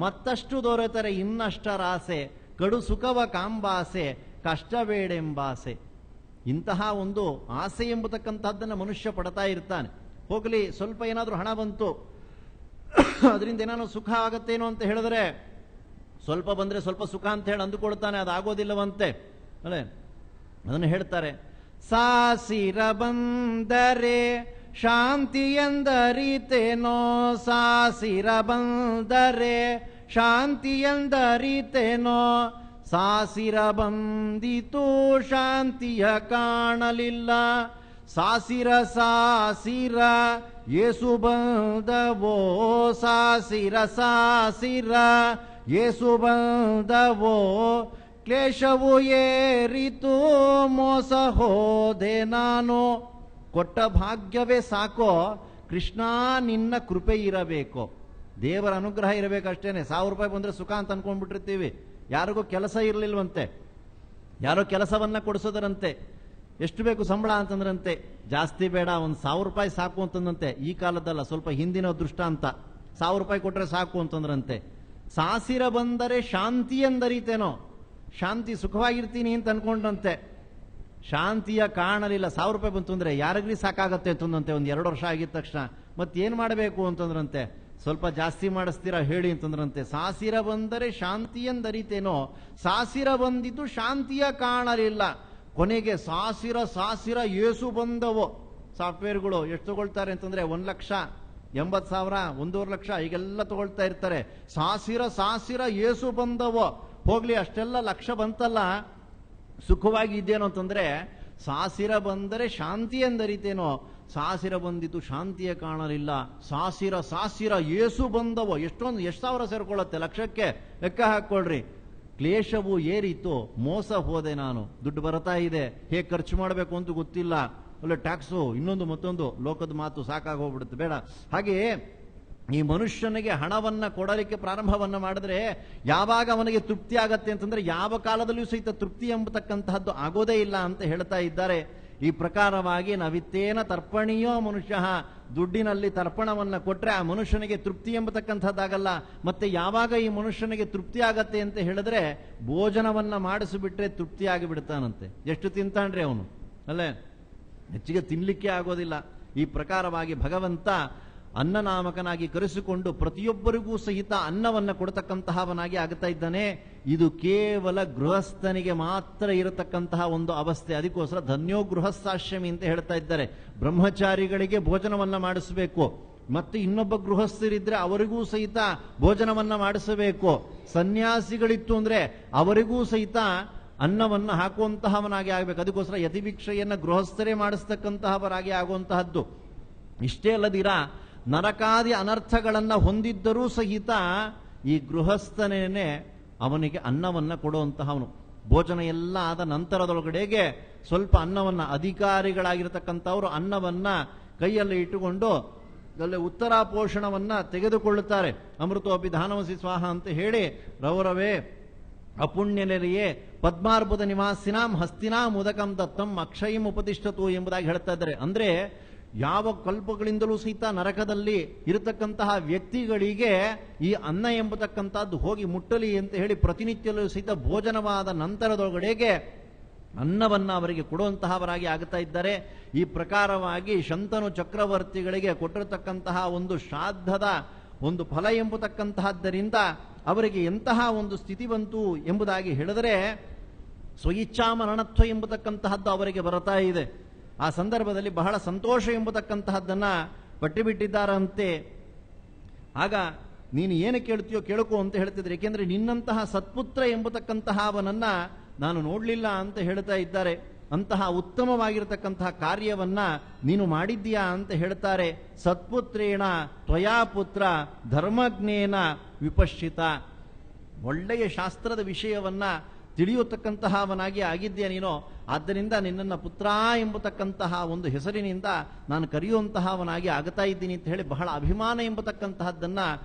ಮತ್ತಷ್ಟು ದೊರೆತರೆ ಇನ್ನಷ್ಟರಾಸೆ, ಕಡು ಸುಖವ ಕಾಂಬಾಸೆ, ಕಷ್ಟಬೇಡೆಂಬಾಸೆ. ಇಂತಹ ಒಂದು ಆಸೆ ಎಂಬತಕ್ಕಂಥದ್ದನ್ನು ಮನುಷ್ಯ ಪಡ್ತಾ ಇರ್ತಾನೆ. ಹೋಗಲಿ, ಸ್ವಲ್ಪ ಏನಾದರೂ ಹಣ ಬಂತು, ಅದರಿಂದ ಏನಾದ್ರು ಸುಖ ಆಗತ್ತೇನೋ ಅಂತ ಹೇಳಿದ್ರೆ, ಸ್ವಲ್ಪ ಬಂದ್ರೆ ಸ್ವಲ್ಪ ಸುಖ ಅಂತ ಹೇಳಿ ಅಂದುಕೊಳ್ತಾನೆ. ಅದಾಗೋದಿಲ್ಲವಂತೆ. ಅಲ್ಲೇ ಅದನ್ನು ಹೇಳ್ತಾರೆ. ಸಾಸಿರ ಬಂದರೆ ಶಾಂತಿ ಎಂದರಿತೇನೋ, ಸಾಸಿರ ಬಂದರೆ ಶಾಂತಿ ಎಂದರಿತೇನೋ, ಸಾಸಿರ ಬಂದಿತು ಶಾಂತಿಯ ಕಾಣಲಿಲ್ಲ, ಸಾಸಿರ ಸಾಸಿರ ಏಸು ಬಂದವೋ, ಸಾಸಿರ ಸಾಸಿರ ಏಸು ಬಂದವೋ, ಕ್ಲೇಶವು ಏರಿತು ಮೋಸ ಹೋದೆ ನಾನು. ಕೊಟ್ಟ ಭಾಗ್ಯವೇ ಸಾಕೋ ಕೃಷ್ಣ, ನಿನ್ನ ಕೃಪೆ ಇರಬೇಕು, ದೇವರ ಅನುಗ್ರಹ ಇರಬೇಕಷ್ಟೇನೆ. 1000 ರೂಪಾಯಿ ಬಂದ್ರೆ ಸುಖ ಅಂತ ಅನ್ಕೊಂಡ್ಬಿಟ್ಟಿರ್ತೀವಿ. ಯಾರಿಗೂ ಕೆಲಸ ಇರಲಿಲ್ವಂತೆ, ಯಾರೋ ಕೆಲಸವನ್ನ ಕೊಡಿಸೋದರಂತೆ. ಎಷ್ಟು ಬೇಕು ಸಂಬಳ ಅಂತಂದ್ರಂತೆ. ಜಾಸ್ತಿ ಬೇಡ, 1000 ರೂಪಾಯಿ ಸಾಕು ಅಂತಂದಂತೆ. ಈ ಕಾಲದಲ್ಲ, ಸ್ವಲ್ಪ ಹಿಂದಿನ ದೃಷ್ಟಾಂತ. 1000 ರೂಪಾಯಿ ಕೊಟ್ರೆ ಸಾಕು ಅಂತಂದ್ರಂತೆ. ಸಾಸಿರ ಬಂದರೆ ಶಾಂತಿ ಎಂದರಿತೇನೋ, ಶಾಂತಿ ಸುಖವಾಗಿರ್ತೀನಿ ಅಂತ ಅನ್ಕೊಂಡಂತೆ. ಶಾಂತಿಯ ಕಾಣಲಿಲ್ಲ. 1000 ರೂಪಾಯಿ ಬಂತು ಅಂದ್ರೆ ಯಾರಿಗ್ರಿ ಸಾಕಾಗತ್ತೆ ಅಂತಂದಂತೆ. 1-2 ವರ್ಷ ಆಗಿದ ತಕ್ಷಣ ಮತ್ತೇನ್ ಮಾಡಬೇಕು ಅಂತಂದ್ರಂತೆ. ಸ್ವಲ್ಪ ಜಾಸ್ತಿ ಮಾಡಿಸ್ತೀರಾ ಹೇಳಿ ಅಂತಂದ್ರಂತೆ. ಸಾಸಿರ ಬಂದರೆ ಶಾಂತಿ ಎಂದರಿತೇನೋ, ಸಾಸಿರ ಬಂದಿದ್ದು ಶಾಂತಿಯ ಕಾಣಲಿಲ್ಲ. ಕೊನೆಗೆ ಸಾಸಿರ ಸಾಸಿರ ಏಸು ಬಂದವೋ. ಸಾಫ್ಟ್ವೇರ್ಗಳು ಎಷ್ಟು ತಗೊಳ್ತಾರೆ ಅಂತಂದ್ರೆ 1,80,000, 1,50,000 ಲಕ್ಷ ಹೀಗೆಲ್ಲ ತಗೊಳ್ತಾ ಇರ್ತಾರೆ. ಸಾಸಿರ ಸಾಸಿರ ಏಸು ಬಂದವೋ. ಹೋಗ್ಲಿ, ಅಷ್ಟೆಲ್ಲ ಲಕ್ಷ ಬಂತಲ್ಲ, ಸುಖವಾಗಿ ಇದ್ದೇನೋ ಅಂತಂದ್ರೆ, ಸಾಸಿರ ಬಂದರೆ ಶಾಂತಿ ಎಂದರಿತೇನೋ, ಸಾಸಿರ ಬಂದಿದ್ದು ಶಾಂತಿಯ ಕಾಣಲಿಲ್ಲ. ಸಾಸಿರ ಸಾಸಿರ ಏಸು ಬಂದವೋ. ಎಷ್ಟು ಸಾವಿರ ಸೇರ್ಕೊಳ್ಳುತ್ತೆ ಲಕ್ಷಕ್ಕೆ, ಲೆಕ್ಕ ಹಾಕೊಳ್ರಿ. ಕ್ಲೇಶವು ಏರಿತು ಮೋಸ ಹೋದೆ ನಾನು. ದುಡ್ಡು ಬರ್ತಾ ಇದೆ, ಹೇಗೆ ಖರ್ಚು ಮಾಡಬೇಕು ಅಂತ ಗೊತ್ತಿಲ್ಲ. ಒಳ್ಳೆ ಟ್ಯಾಕ್ಸು, ಇನ್ನೊಂದು ಮತ್ತೊಂದು, ಲೋಕದ ಮಾತು ಸಾಕಾಗೋಗ್ಬಿಡುತ್ತೆ, ಬೇಡ. ಹಾಗೆಯೇ ಈ ಮನುಷ್ಯನಿಗೆ ಹಣವನ್ನ ಕೊಡಲಿಕ್ಕೆ ಪ್ರಾರಂಭವನ್ನ ಮಾಡಿದ್ರೆ ಯಾವಾಗ ಅವನಿಗೆ ತೃಪ್ತಿ ಆಗತ್ತೆ ಅಂತಂದ್ರೆ ಯಾವ ಕಾಲದಲ್ಲಿಯೂ ಸಹಿತ ತೃಪ್ತಿ ಎಂಬತಕ್ಕಂತಹದ್ದು ಆಗೋದೇ ಇಲ್ಲ ಅಂತ ಹೇಳ್ತಾ ಇದ್ದಾರೆ. ಈ ಪ್ರಕಾರವಾಗಿ ನವಿತ್ತೇನ ತರ್ಪಣೀಯೋ ಮನುಷ್ಯ, ದುಡ್ಡಿನಲ್ಲಿ ತರ್ಪಣವನ್ನ ಕೊಟ್ರೆ ಆ ಮನುಷ್ಯನಿಗೆ ತೃಪ್ತಿ ಎಂಬತಕ್ಕಂಥದ್ದಾಗಲ್ಲ. ಮತ್ತೆ ಯಾವಾಗ ಈ ಮನುಷ್ಯನಿಗೆ ತೃಪ್ತಿ ಆಗತ್ತೆ ಅಂತ ಹೇಳಿದ್ರೆ ಭೋಜನವನ್ನ ಮಾಡಿಸಿಬಿಟ್ರೆ ತೃಪ್ತಿ ಆಗಿಬಿಡ್ತಾನಂತೆ. ಎಷ್ಟು ತಿಂತಾನ್ರಿ ಅವನು, ಅಲ್ಲೇ ಹೆಚ್ಚಿಗೆ ತಿನ್ಲಿಕ್ಕೆ ಆಗೋದಿಲ್ಲ. ಈ ಪ್ರಕಾರವಾಗಿ ಭಗವಂತ ಅನ್ನನಾಮಕನಾಗಿ ಕರೆಸಿಕೊಂಡು ಪ್ರತಿಯೊಬ್ಬರಿಗೂ ಸಹಿತ ಅನ್ನವನ್ನ ಕೊಡತಕ್ಕಂತಹವನಾಗಿ ಆಗ್ತಾ ಇದ್ದಾನೆ. ಇದು ಕೇವಲ ಗೃಹಸ್ಥನಿಗೆ ಮಾತ್ರ ಇರತಕ್ಕಂತಹ ಒಂದು ಅವಸ್ಥೆ. ಅದಕ್ಕೋಸ್ಕರ ಧನ್ಯೋ ಗೃಹಸ್ಥಾಶ್ರಮಿ ಅಂತ ಹೇಳ್ತಾ ಇದ್ದಾರೆ. ಬ್ರಹ್ಮಚಾರಿಗಳಿಗೆ ಭೋಜನವನ್ನ ಮಾಡಿಸಬೇಕು, ಮತ್ತೆ ಇನ್ನೊಬ್ಬ ಗೃಹಸ್ಥರಿದ್ರೆ ಅವರಿಗೂ ಸಹಿತ ಭೋಜನವನ್ನ ಮಾಡಿಸಬೇಕು. ಸನ್ಯಾಸಿಗಳಿತ್ತು ಅಂದ್ರೆ ಅವರಿಗೂ ಸಹಿತ ಅನ್ನವನ್ನ ಹಾಕುವಂತಹವನಾಗಿ ಆಗಬೇಕು. ಅದಕ್ಕೋಸ್ಕರ ಯತಿಭಿಕ್ಷೆಯನ್ನ ಗೃಹಸ್ಥರೇ ಮಾಡಿಸ್ತಕ್ಕಂತಹವರಾಗಿ ಆಗುವಂತಹದ್ದು. ಇಷ್ಟೇ ಅಲ್ಲದಿರ ನರಕಾದಿ ಅನರ್ಥಗಳನ್ನ ಹೊಂದಿದ್ದರೂ ಸಹಿತ ಈ ಗೃಹಸ್ಥನೇನೆ ಅವನಿಗೆ ಅನ್ನವನ್ನ ಕೊಡುವಂತಹವನು. ಭೋಜನ ಎಲ್ಲ ಆದ ನಂತರದೊಳಗಡೆಗೆ ಸ್ವಲ್ಪ ಅನ್ನವನ್ನ, ಅಧಿಕಾರಿಗಳಾಗಿರ್ತಕ್ಕಂಥವ್ರು ಅನ್ನವನ್ನ ಕೈಯಲ್ಲಿ ಇಟ್ಟುಕೊಂಡು ಅಲ್ಲೇ ಉತ್ತರ ಪೋಷಣವನ್ನ ತೆಗೆದುಕೊಳ್ಳುತ್ತಾರೆ. ಅಮೃತೋಪಿ ಧಾನವಸಿ ಸ್ವಾಹ ಅಂತ ಹೇಳಿ, ರೌರವೇ ಅಪುಣ್ಯನೆರೆಯೇ ಪದ್ಮಾರ್ಬುದ ನಿವಾಸಿನಾಂ ಹಸ್ತಿನಾಂ ಉದಕಂ ದತ್ತಂ ಅಕ್ಷಯಂ ಉಪತಿಷ್ಠತು ಎಂಬುದಾಗಿ ಹೇಳ್ತಾ ಇದ್ದಾರೆ. ಅಂದ್ರೆ ಯಾವ ಕಲ್ಪಗಳಿಂದಲೂ ಸಹಿತ ನರಕದಲ್ಲಿ ಇರತಕ್ಕಂತಹ ವ್ಯಕ್ತಿಗಳಿಗೆ ಈ ಅನ್ನ ಎಂಬತಕ್ಕಂಥದ್ದು ಹೋಗಿ ಮುಟ್ಟಲಿ ಅಂತ ಹೇಳಿ ಪ್ರತಿನಿತ್ಯಲೂ ಸಹಿತ ಭೋಜನವಾದ ನಂತರದೊಳಗಡೆಗೆ ಅನ್ನವನ್ನ ಅವರಿಗೆ ಕೊಡುವಂತಹವರಾಗಿ ಆಗುತ್ತಾ ಇದ್ದಾರೆ. ಈ ಪ್ರಕಾರವಾಗಿ ಶಂತನು ಚಕ್ರವರ್ತಿಗಳಿಗೆ ಕೊಟ್ಟಿರತಕ್ಕಂತಹ ಒಂದು ಶ್ರಾದ್ದದ ಒಂದು ಫಲ ಎಂಬತಕ್ಕಂತಹದ್ದರಿಂದ ಅವರಿಗೆ ಎಂತಹ ಒಂದು ಸ್ಥಿತಿ ಬಂತು ಎಂಬುದಾಗಿ ಹೇಳಿದರೆ, ಸ್ವಇಚ್ಛಾ ಮರಣತ್ವ ಎಂಬತಕ್ಕಂತಹದ್ದು ಅವರಿಗೆ ಬರುತ್ತಾ ಇದೆ. ಆ ಸಂದರ್ಭದಲ್ಲಿ ಬಹಳ ಸಂತೋಷ ಎಂಬತಕ್ಕಂತಹದ್ದನ್ನ ಪಟ್ಟಿಬಿಟ್ಟಿದ್ದಾರಂತೆ. ಆಗ ನೀನು ಏನು ಕೇಳ್ತೀಯೋ ಕೇಳುಕೋ ಅಂತ ಹೇಳ್ತಿದ್ರೆ, ಏಕೆಂದ್ರೆ ನಿನ್ನಂತಹ ಸತ್ಪುತ್ರ ಎಂಬತಕ್ಕಂತಹ ಅವನನ್ನ ನಾನು ನೋಡ್ಲಿಲ್ಲ ಅಂತ ಹೇಳ್ತಾ ಇದ್ದಾರೆ. ಅಂತಹ ಉತ್ತಮವಾಗಿರತಕ್ಕಂತಹ ಕಾರ್ಯವನ್ನ ನೀನು ಮಾಡಿದ್ದೀಯಾ ಅಂತ ಹೇಳ್ತಾರೆ. ಸತ್ಪುತ್ರೇಣ ತ್ವಯಾ ಪುತ್ರ ಧರ್ಮಜ್ಞೇನ ವಿಪಶ್ಚಿತ, ಒಳ್ಳೆಯ ಶಾಸ್ತ್ರದ ವಿಷಯವನ್ನ ತಿಳಿಯತಕ್ಕಂತಹ ಅವನಾಗಿ ಆಗಿದ್ದೀಯ ನೀನು. ಆದ್ದರಿಂದ ನಿನ್ನನ್ನು ಪುತ್ರ ಎಂಬತಕ್ಕಂತಹ ಒಂದು ಹೆಸರಿನಿಂದ ನಾನು ಕರೆಯುವಂತಹವನಾಗಿ ಆಗ್ತಾ ಇದ್ದೀನಿ ಅಂತ ಹೇಳಿ ಬಹಳ ಅಭಿಮಾನ ಎಂಬತಕ್ಕಂತಹದ್ದನ್ನ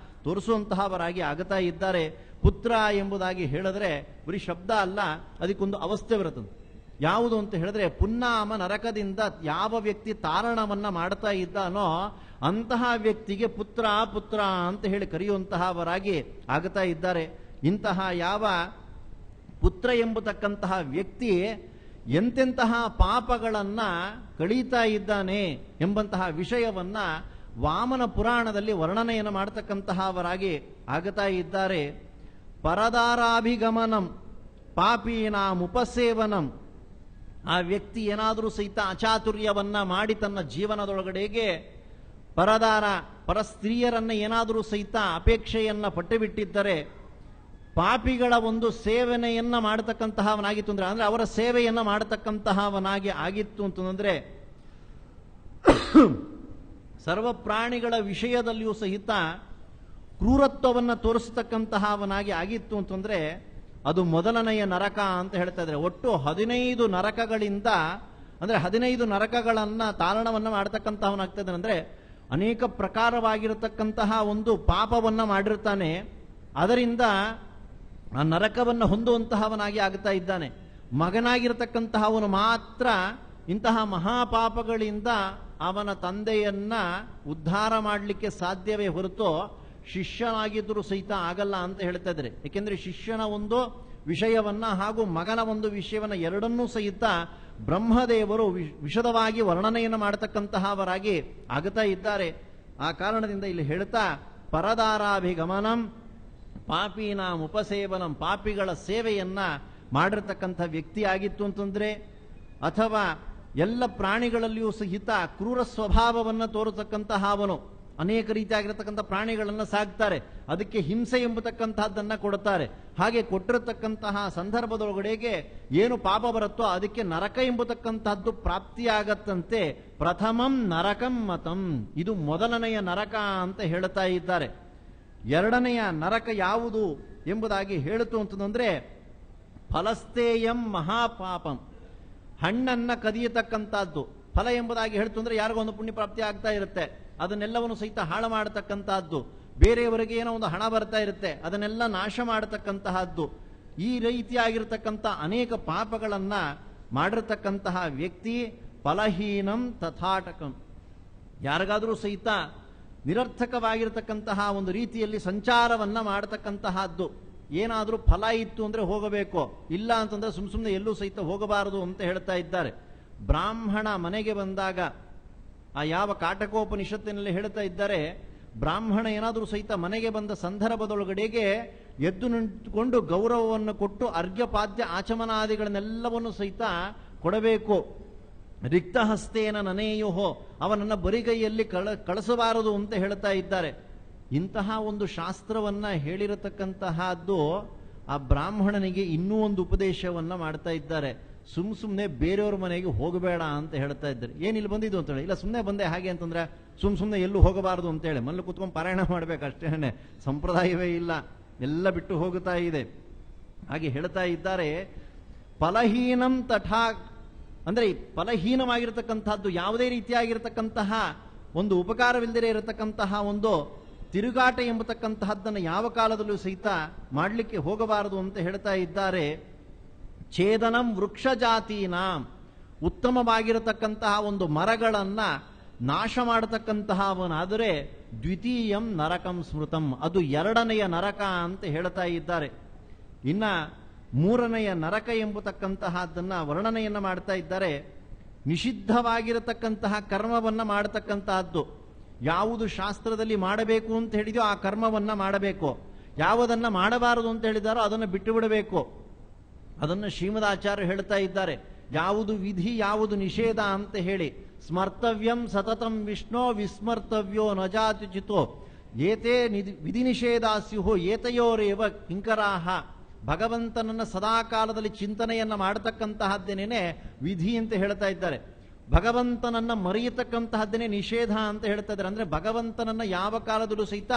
ತೋರಿಸುವಂತಹವರಾಗಿ ಆಗ್ತಾ ಇದ್ದಾರೆ. ಪುತ್ರ ಎಂಬುದಾಗಿ ಹೇಳಿದ್ರೆ ಬರೀ ಶಬ್ದ ಅಲ್ಲ, ಅದಕ್ಕೊಂದು ಅವಸ್ಥೆ ಬರುತ್ತದೆ. ಯಾವುದು ಅಂತ ಹೇಳಿದ್ರೆ, ಪುನ್ನಾಮ ನರಕದಿಂದ ಯಾವ ವ್ಯಕ್ತಿ ತಾರಣವನ್ನ ಮಾಡ್ತಾ ಇದ್ದಾನೋ ಅಂತಹ ವ್ಯಕ್ತಿಗೆ ಪುತ್ರ ಪುತ್ರ ಅಂತ ಹೇಳಿ ಕರೆಯುವಂತಹವರಾಗಿ ಆಗ್ತಾ ಇದ್ದಾರೆ. ಇಂತಹ ಯಾವ ಪುತ್ರ ಎಂಬತಕ್ಕಂತಹ ವ್ಯಕ್ತಿ ಎಂತೆಂತಹ ಪಾಪಗಳನ್ನ ಕಳೀತಾ ಇದ್ದಾನೆ ಎಂಬಂತಹ ವಿಷಯವನ್ನ ವಾಮನ ಪುರಾಣದಲ್ಲಿ ವರ್ಣನೆಯನ್ನು ಮಾಡತಕ್ಕಂತಹವರಾಗಿ ಆಗ್ತಾ ಇದ್ದಾರೆ. ಪರದಾರಾಭಿಗಮನಂ ಪಾಪೀನಾಂ ಉಪಸೇವನಂ, ಆ ವ್ಯಕ್ತಿ ಏನಾದರೂ ಸಹಿತ ಅಚಾತುರ್ಯವನ್ನ ಮಾಡಿ ತನ್ನ ಜೀವನದೊಳಗಡೆಗೆ ಪರ ಸ್ತ್ರೀಯರನ್ನ ಏನಾದರೂ ಸಹಿತ ಅಪೇಕ್ಷೆಯನ್ನ ಪಟ್ಟುಬಿಟ್ಟಿದ್ದರೆ, ಪಾಪಿಗಳ ಒಂದು ಸೇವನೆಯನ್ನ ಮಾಡತಕ್ಕಂತಹವನಾಗಿತ್ತು ಅಂದ್ರೆ ಅವರ ಸೇವೆಯನ್ನ ಮಾಡತಕ್ಕಂತಹವನಾಗಿ ಆಗಿತ್ತು ಅಂತಂದ್ರೆ, ಸರ್ವ ಪ್ರಾಣಿಗಳ ವಿಷಯದಲ್ಲಿಯೂ ಸಹಿತ ಕ್ರೂರತ್ವವನ್ನು ತೋರಿಸತಕ್ಕಂತಹವನಾಗಿ ಆಗಿತ್ತು ಅಂತಂದ್ರೆ ಅದು ಮೊದಲನೆಯ ನರಕ ಅಂತ ಹೇಳ್ತಾ ಇದ್ದಾರೆ. ಒಟ್ಟು 15 ನರಕಗಳಿಂದ, ಅಂದ್ರೆ 15 ನರಕಗಳನ್ನ ತಾರಣವನ್ನ ಮಾಡತಕ್ಕಂತಹವನಾಗ್ತಾ ಇದ್ದಾನೆ. ಅಂದ್ರೆ ಅನೇಕ ಪ್ರಕಾರವಾಗಿರತಕ್ಕಂತಹ ಒಂದು ಪಾಪವನ್ನ ಮಾಡಿರ್ತಾನೆ, ಅದರಿಂದ ಆ ನರಕವನ್ನು ಹೊಂದುವಂತಹವನಾಗಿ ಆಗ್ತಾ ಇದ್ದಾನೆ. ಮಗನಾಗಿರತಕ್ಕಂತಹವನು ಮಾತ್ರ ಇಂತಹ ಮಹಾಪಾಪಗಳಿಂದ ಅವನ ತಂದೆಯನ್ನ ಉದ್ಧಾರ ಮಾಡಲಿಕ್ಕೆ ಸಾಧ್ಯವೇ ಹೊರತು ಶಿಷ್ಯನಾಗಿದ್ದರೂ ಸಹಿತ ಆಗಲ್ಲ ಅಂತ ಹೇಳ್ತಾ ಇದ್ದಾರೆ. ಏಕೆಂದ್ರೆ ಶಿಷ್ಯನ ಒಂದು ವಿಷಯವನ್ನ ಹಾಗೂ ಮಗನ ಒಂದು ವಿಷಯವನ್ನ ಎರಡನ್ನೂ ಸಹಿತ ಬ್ರಹ್ಮದೇವರು ವಿಶದವಾಗಿ ವರ್ಣನೆಯನ್ನು ಮಾಡತಕ್ಕಂತಹವರಾಗಿ ಆಗ್ತಾ ಇದ್ದಾರೆ. ಆ ಕಾರಣದಿಂದ ಇಲ್ಲಿ ಹೇಳ್ತಾ, ಪರದಾರಾಭಿಗಮನಂ ಪಾಪೀನಾಂ ಉಪಸೇವನಂ, ಪಾಪಿಗಳ ಸೇವೆಯನ್ನ ಮಾಡಿರ್ತಕ್ಕಂಥ ವ್ಯಕ್ತಿ ಆಗಿತ್ತು ಅಂತಂದ್ರೆ, ಅಥವಾ ಎಲ್ಲ ಪ್ರಾಣಿಗಳಲ್ಲಿಯೂ ಸಹಿತ ಕ್ರೂರ ಸ್ವಭಾವವನ್ನು ತೋರತಕ್ಕಂತಹ ಅವನು ಅನೇಕ ರೀತಿಯಾಗಿರತಕ್ಕಂಥ ಪ್ರಾಣಿಗಳನ್ನು ಸಾಕ್ತಾರೆ, ಅದಕ್ಕೆ ಹಿಂಸೆ ಎಂಬತಕ್ಕಂತಹದ್ದನ್ನ ಕೊಡುತ್ತಾರೆ. ಹಾಗೆ ಕೊಟ್ಟಿರತಕ್ಕಂತಹ ಸಂದರ್ಭದೊಳಗಡೆಗೆ ಏನು ಪಾಪ ಬರುತ್ತೋ ಅದಕ್ಕೆ ನರಕ ಎಂಬತಕ್ಕಂತಹದ್ದು ಪ್ರಾಪ್ತಿಯಾಗತ್ತಂತೆ. ಪ್ರಥಮಂ ನರಕಂ ಮತಂ, ಇದು ಮೊದಲನೆಯ ನರಕ ಅಂತ ಹೇಳ್ತಾ ಇದ್ದಾರೆ. ಎರಡನೆಯ ನರಕ ಯಾವುದು ಎಂಬುದಾಗಿ ಹೇಳಿತು ಅಂತಂದ್ರೆ, ಫಲಸ್ತೇಯಂ ಮಹಾಪಾಪಂ, ಹಣ್ಣನ್ನ ಕದಿಯತಕ್ಕಂಥದ್ದು. ಫಲ ಎಂಬುದಾಗಿ ಹೇಳ್ತು ಅಂದ್ರೆ ಯಾರಿಗೋ ಒಂದು ಪುಣ್ಯ ಪ್ರಾಪ್ತಿ ಆಗ್ತಾ ಇರುತ್ತೆ, ಅದನ್ನೆಲ್ಲವನ್ನು ಸಹಿತ ಹಾಳು ಮಾಡತಕ್ಕಂತಹದ್ದು. ಬೇರೆಯವರಿಗೆ ಏನೋ ಒಂದು ಹಣ ಬರ್ತಾ ಇರುತ್ತೆ, ಅದನ್ನೆಲ್ಲ ನಾಶ ಮಾಡತಕ್ಕಂತಹದ್ದು. ಈ ರೀತಿಯಾಗಿರ್ತಕ್ಕಂಥ ಅನೇಕ ಪಾಪಗಳನ್ನ ಮಾಡಿರ್ತಕ್ಕಂತಹ ವ್ಯಕ್ತಿ ಫಲಹೀನಂ ತಥಾಟಕಂ, ಯಾರಿಗಾದರೂ ಸಹಿತ ನಿರರ್ಥಕವಾಗಿರತಕ್ಕಂತಹ ಒಂದು ರೀತಿಯಲ್ಲಿ ಸಂಚಾರವನ್ನ ಮಾಡತಕ್ಕಂತಹದ್ದು. ಏನಾದರೂ ಫಲ ಇತ್ತು ಅಂದ್ರೆ ಹೋಗಬೇಕು, ಇಲ್ಲ ಅಂತಂದ್ರೆ ಸುಮ್ಮನೆ ಎಲ್ಲೂ ಸಹಿತ ಹೋಗಬಾರದು ಅಂತ ಹೇಳ್ತಾ ಇದ್ದಾರೆ. ಬ್ರಾಹ್ಮಣ ಮನೆಗೆ ಬಂದಾಗ ಆ ಯಾವ ಕಾಟಕೋಪನಿಷತ್ತಿನಲ್ಲಿ ಹೇಳ್ತಾ ಇದ್ದಾರೆ, ಬ್ರಾಹ್ಮಣ ಏನಾದರೂ ಸಹಿತ ಮನೆಗೆ ಬಂದ ಸಂದರ್ಭದೊಳಗಡೆಗೆ ಎದ್ದು ನಿಂತುಕೊಂಡು ಗೌರವವನ್ನು ಕೊಟ್ಟು ಅರ್ಘ್ಯಪಾದ್ಯ ಆಚಮನಾದಿಗಳನ್ನೆಲ್ಲವನ್ನು ಸಹಿತ ಕೊಡಬೇಕು. ರಿಕ್ತಹಸ್ತೇನ ನನೇಯುಹೋ, ಅವನನ್ನ ಬರಿಗೈಯಲ್ಲಿ ಕಳಿಸಬಾರದು ಅಂತ ಹೇಳ್ತಾ ಇದ್ದಾರೆ. ಇಂತಹ ಒಂದು ಶಾಸ್ತ್ರವನ್ನ ಹೇಳಿರತಕ್ಕಂತಹದ್ದು ಆ ಬ್ರಾಹ್ಮಣನಿಗೆ ಇನ್ನೂ ಒಂದು ಉಪದೇಶವನ್ನ ಮಾಡ್ತಾ ಇದ್ದಾರೆ. ಸುಮ್ಮನೆ ಬೇರೆಯವ್ರ ಮನೆಗೆ ಹೋಗಬೇಡ ಅಂತ ಹೇಳ್ತಾ ಇದ್ದಾರೆ. ಏನಿಲ್ಲಿ ಬಂದಿದ್ದು ಅಂತ ಹೇಳಿ, ಇಲ್ಲ ಸುಮ್ಮನೆ ಬಂದೆ ಹಾಗೆ ಅಂತಂದ್ರೆ ಸುಮ್ಮನೆ ಎಲ್ಲೂ ಹೋಗಬಾರದು ಅಂತೇಳಿ ಮನೇಲಿ ಕುತ್ಕೊಂಡು ಪಾರಾಯಣ ಮಾಡ್ಬೇಕು ಅಷ್ಟೇನೆ, ಸಂಪ್ರದಾಯವೇ ಇಲ್ಲ, ಎಲ್ಲ ಬಿಟ್ಟು ಹೋಗುತ್ತಾ ಇದೆ. ಹಾಗೆ ಹೇಳ್ತಾ ಇದ್ದಾರೆ, ಫಲಹೀನಂ ತಥಾ, ಅಂದರೆ ಫಲಹೀನವಾಗಿರತಕ್ಕಂಥದ್ದು, ಯಾವುದೇ ರೀತಿಯಾಗಿರತಕ್ಕಂತಹ ಒಂದು ಉಪಕಾರವಿಲ್ಲದೆ ಇರತಕ್ಕಂತಹ ಒಂದು ತಿರುಗಾಟ ಎಂಬತಕ್ಕಂತಹದ್ದನ್ನು ಯಾವ ಕಾಲದಲ್ಲೂ ಸಹಿತ ಮಾಡಲಿಕ್ಕೆ ಹೋಗಬಾರದು ಅಂತ ಹೇಳ್ತಾ ಇದ್ದಾರೆ. ಛೇದನಂ ವೃಕ್ಷ ಜಾತೀನಾಂ, ಉತ್ತಮವಾಗಿರತಕ್ಕಂತಹ ಒಂದು ಮರಗಳನ್ನ ನಾಶ ಮಾಡತಕ್ಕಂತಹವನಾದರೆ ದ್ವಿತೀಯಂ ನರಕಂ ಸ್ಮೃತಂ, ಅದು ಎರಡನೆಯ ನರಕ ಅಂತ ಹೇಳ್ತಾ ಇದ್ದಾರೆ. ಇನ್ನ ಮೂರನೆಯ ನರಕ ಎಂಬತಕ್ಕಂತಹದ್ದನ್ನ ವರ್ಣನೆಯನ್ನ ಮಾಡ್ತಾ ಇದ್ದಾರೆ. ನಿಷಿದ್ಧವಾಗಿರತಕ್ಕಂತಹ ಕರ್ಮವನ್ನ ಮಾಡತಕ್ಕಂತಹದ್ದು, ಯಾವುದು ಶಾಸ್ತ್ರದಲ್ಲಿ ಮಾಡಬೇಕು ಅಂತ ಹೇಳಿದೆಯೋ ಆ ಕರ್ಮವನ್ನ ಮಾಡಬೇಕು, ಯಾವುದನ್ನ ಮಾಡಬಾರದು ಅಂತ ಹೇಳಿದಾರೋ ಅದನ್ನು ಬಿಟ್ಟು ಬಿಡಬೇಕು. ಅದನ್ನು ಶ್ರೀಮದಾಚಾರ್ಯ ಹೇಳ್ತಾ ಇದ್ದಾರೆ, ಯಾವುದು ವಿಧಿ ಯಾವುದು ನಿಷೇಧ ಅಂತ ಹೇಳಿ. ಸ್ಮರ್ತವ್ಯಂ ಸತತಂ ವಿಷ್ಣೋ ವಿಸ್ಮರ್ತವ್ಯೋ ನಜಾತ್ಯುಚಿತೋ ಏತೇ ವಿಧಿ ನಿಷೇಧಾಸ್ಯುಹು ಏತಯೋರೇವ ಕಿಂಕರಾಹ. ಭಗವಂತನನ್ನ ಸದಾಕಾಲದಲ್ಲಿ ಚಿಂತನೆಯನ್ನ ಮಾಡತಕ್ಕಂತಹದ್ದೇನೆ ವಿಧಿ ಅಂತ ಹೇಳ್ತಾ ಇದ್ದಾರೆ. ಭಗವಂತನನ್ನ ಮರೆಯತಕ್ಕಂತಹದ್ದೇನೆ ನಿಷೇಧ ಅಂತ ಹೇಳ್ತಾ ಇದ್ದಾರೆ. ಅಂದ್ರೆ ಭಗವಂತನನ್ನ ಯಾವ ಕಾಲದಲ್ಲೂ ಸಹಿತ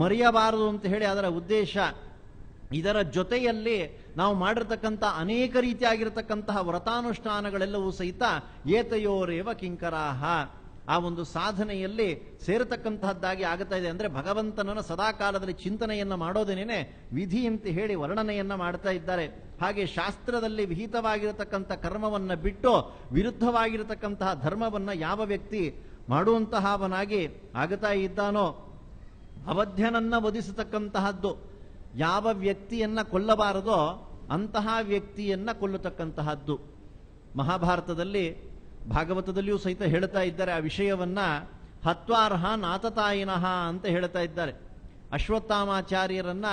ಮರೆಯಬಾರದು ಅಂತ ಹೇಳಿ ಅದರ ಉದ್ದೇಶ. ಇದರ ಜೊತೆಯಲ್ಲಿ ನಾವು ಮಾಡಿರ್ತಕ್ಕಂಥ ಅನೇಕ ರೀತಿಯಾಗಿರತಕ್ಕಂತಹ ವ್ರತಾನುಷ್ಠಾನಗಳೆಲ್ಲವೂ ಸಹಿತ ಏತಯೋರೇವ ಕಿಂಕರಾಹ, ಆ ಒಂದು ಸಾಧನೆಯಲ್ಲಿ ಸೇರತಕ್ಕಂತಹದ್ದಾಗಿ ಆಗುತ್ತಾ ಇದೆ. ಅಂದ್ರೆ ಭಗವಂತನನ್ನ ಸದಾಕಾಲದಲ್ಲಿ ಚಿಂತನೆಯನ್ನ ಮಾಡೋದೇನೆ ವಿಧಿ ಅಂತ ಹೇಳಿ ವರ್ಣನೆಯನ್ನ ಮಾಡ್ತಾ ಇದ್ದಾರೆ. ಹಾಗೆ ಶಾಸ್ತ್ರದಲ್ಲಿ ವಿಹಿತವಾಗಿರತಕ್ಕಂಥ ಕರ್ಮವನ್ನ ಬಿಟ್ಟು ವಿರುದ್ಧವಾಗಿರತಕ್ಕಂತಹ ಧರ್ಮವನ್ನ ಯಾವ ವ್ಯಕ್ತಿ ಮಾಡುವಂತಹವನಾಗಿ ಆಗುತ್ತಾ ಇದ್ದಾನೋ ಅವಧ್ಯನನ್ನ ವಧಿಸತಕ್ಕಂತಹದ್ದು. ಯಾವ ವ್ಯಕ್ತಿಯನ್ನ ಕೊಲ್ಲಬಾರದೋ ಅಂತಹ ವ್ಯಕ್ತಿಯನ್ನ ಕೊಲ್ಲತಕ್ಕಂತಹದ್ದು. ಮಹಾಭಾರತದಲ್ಲಿ ಭಾಗವತದಲ್ಲಿಯೂ ಸಹಿತ ಹೇಳ್ತಾ ಇದ್ದಾರೆ ಆ ವಿಷಯವನ್ನ. ಹತ್ವಾರ್ಹ ನಾತತಾಯಿನಃ ಅಂತ ಹೇಳ್ತಾ ಇದ್ದಾರೆ. ಅಶ್ವತ್ಥಾಮಾಚಾರ್ಯರನ್ನ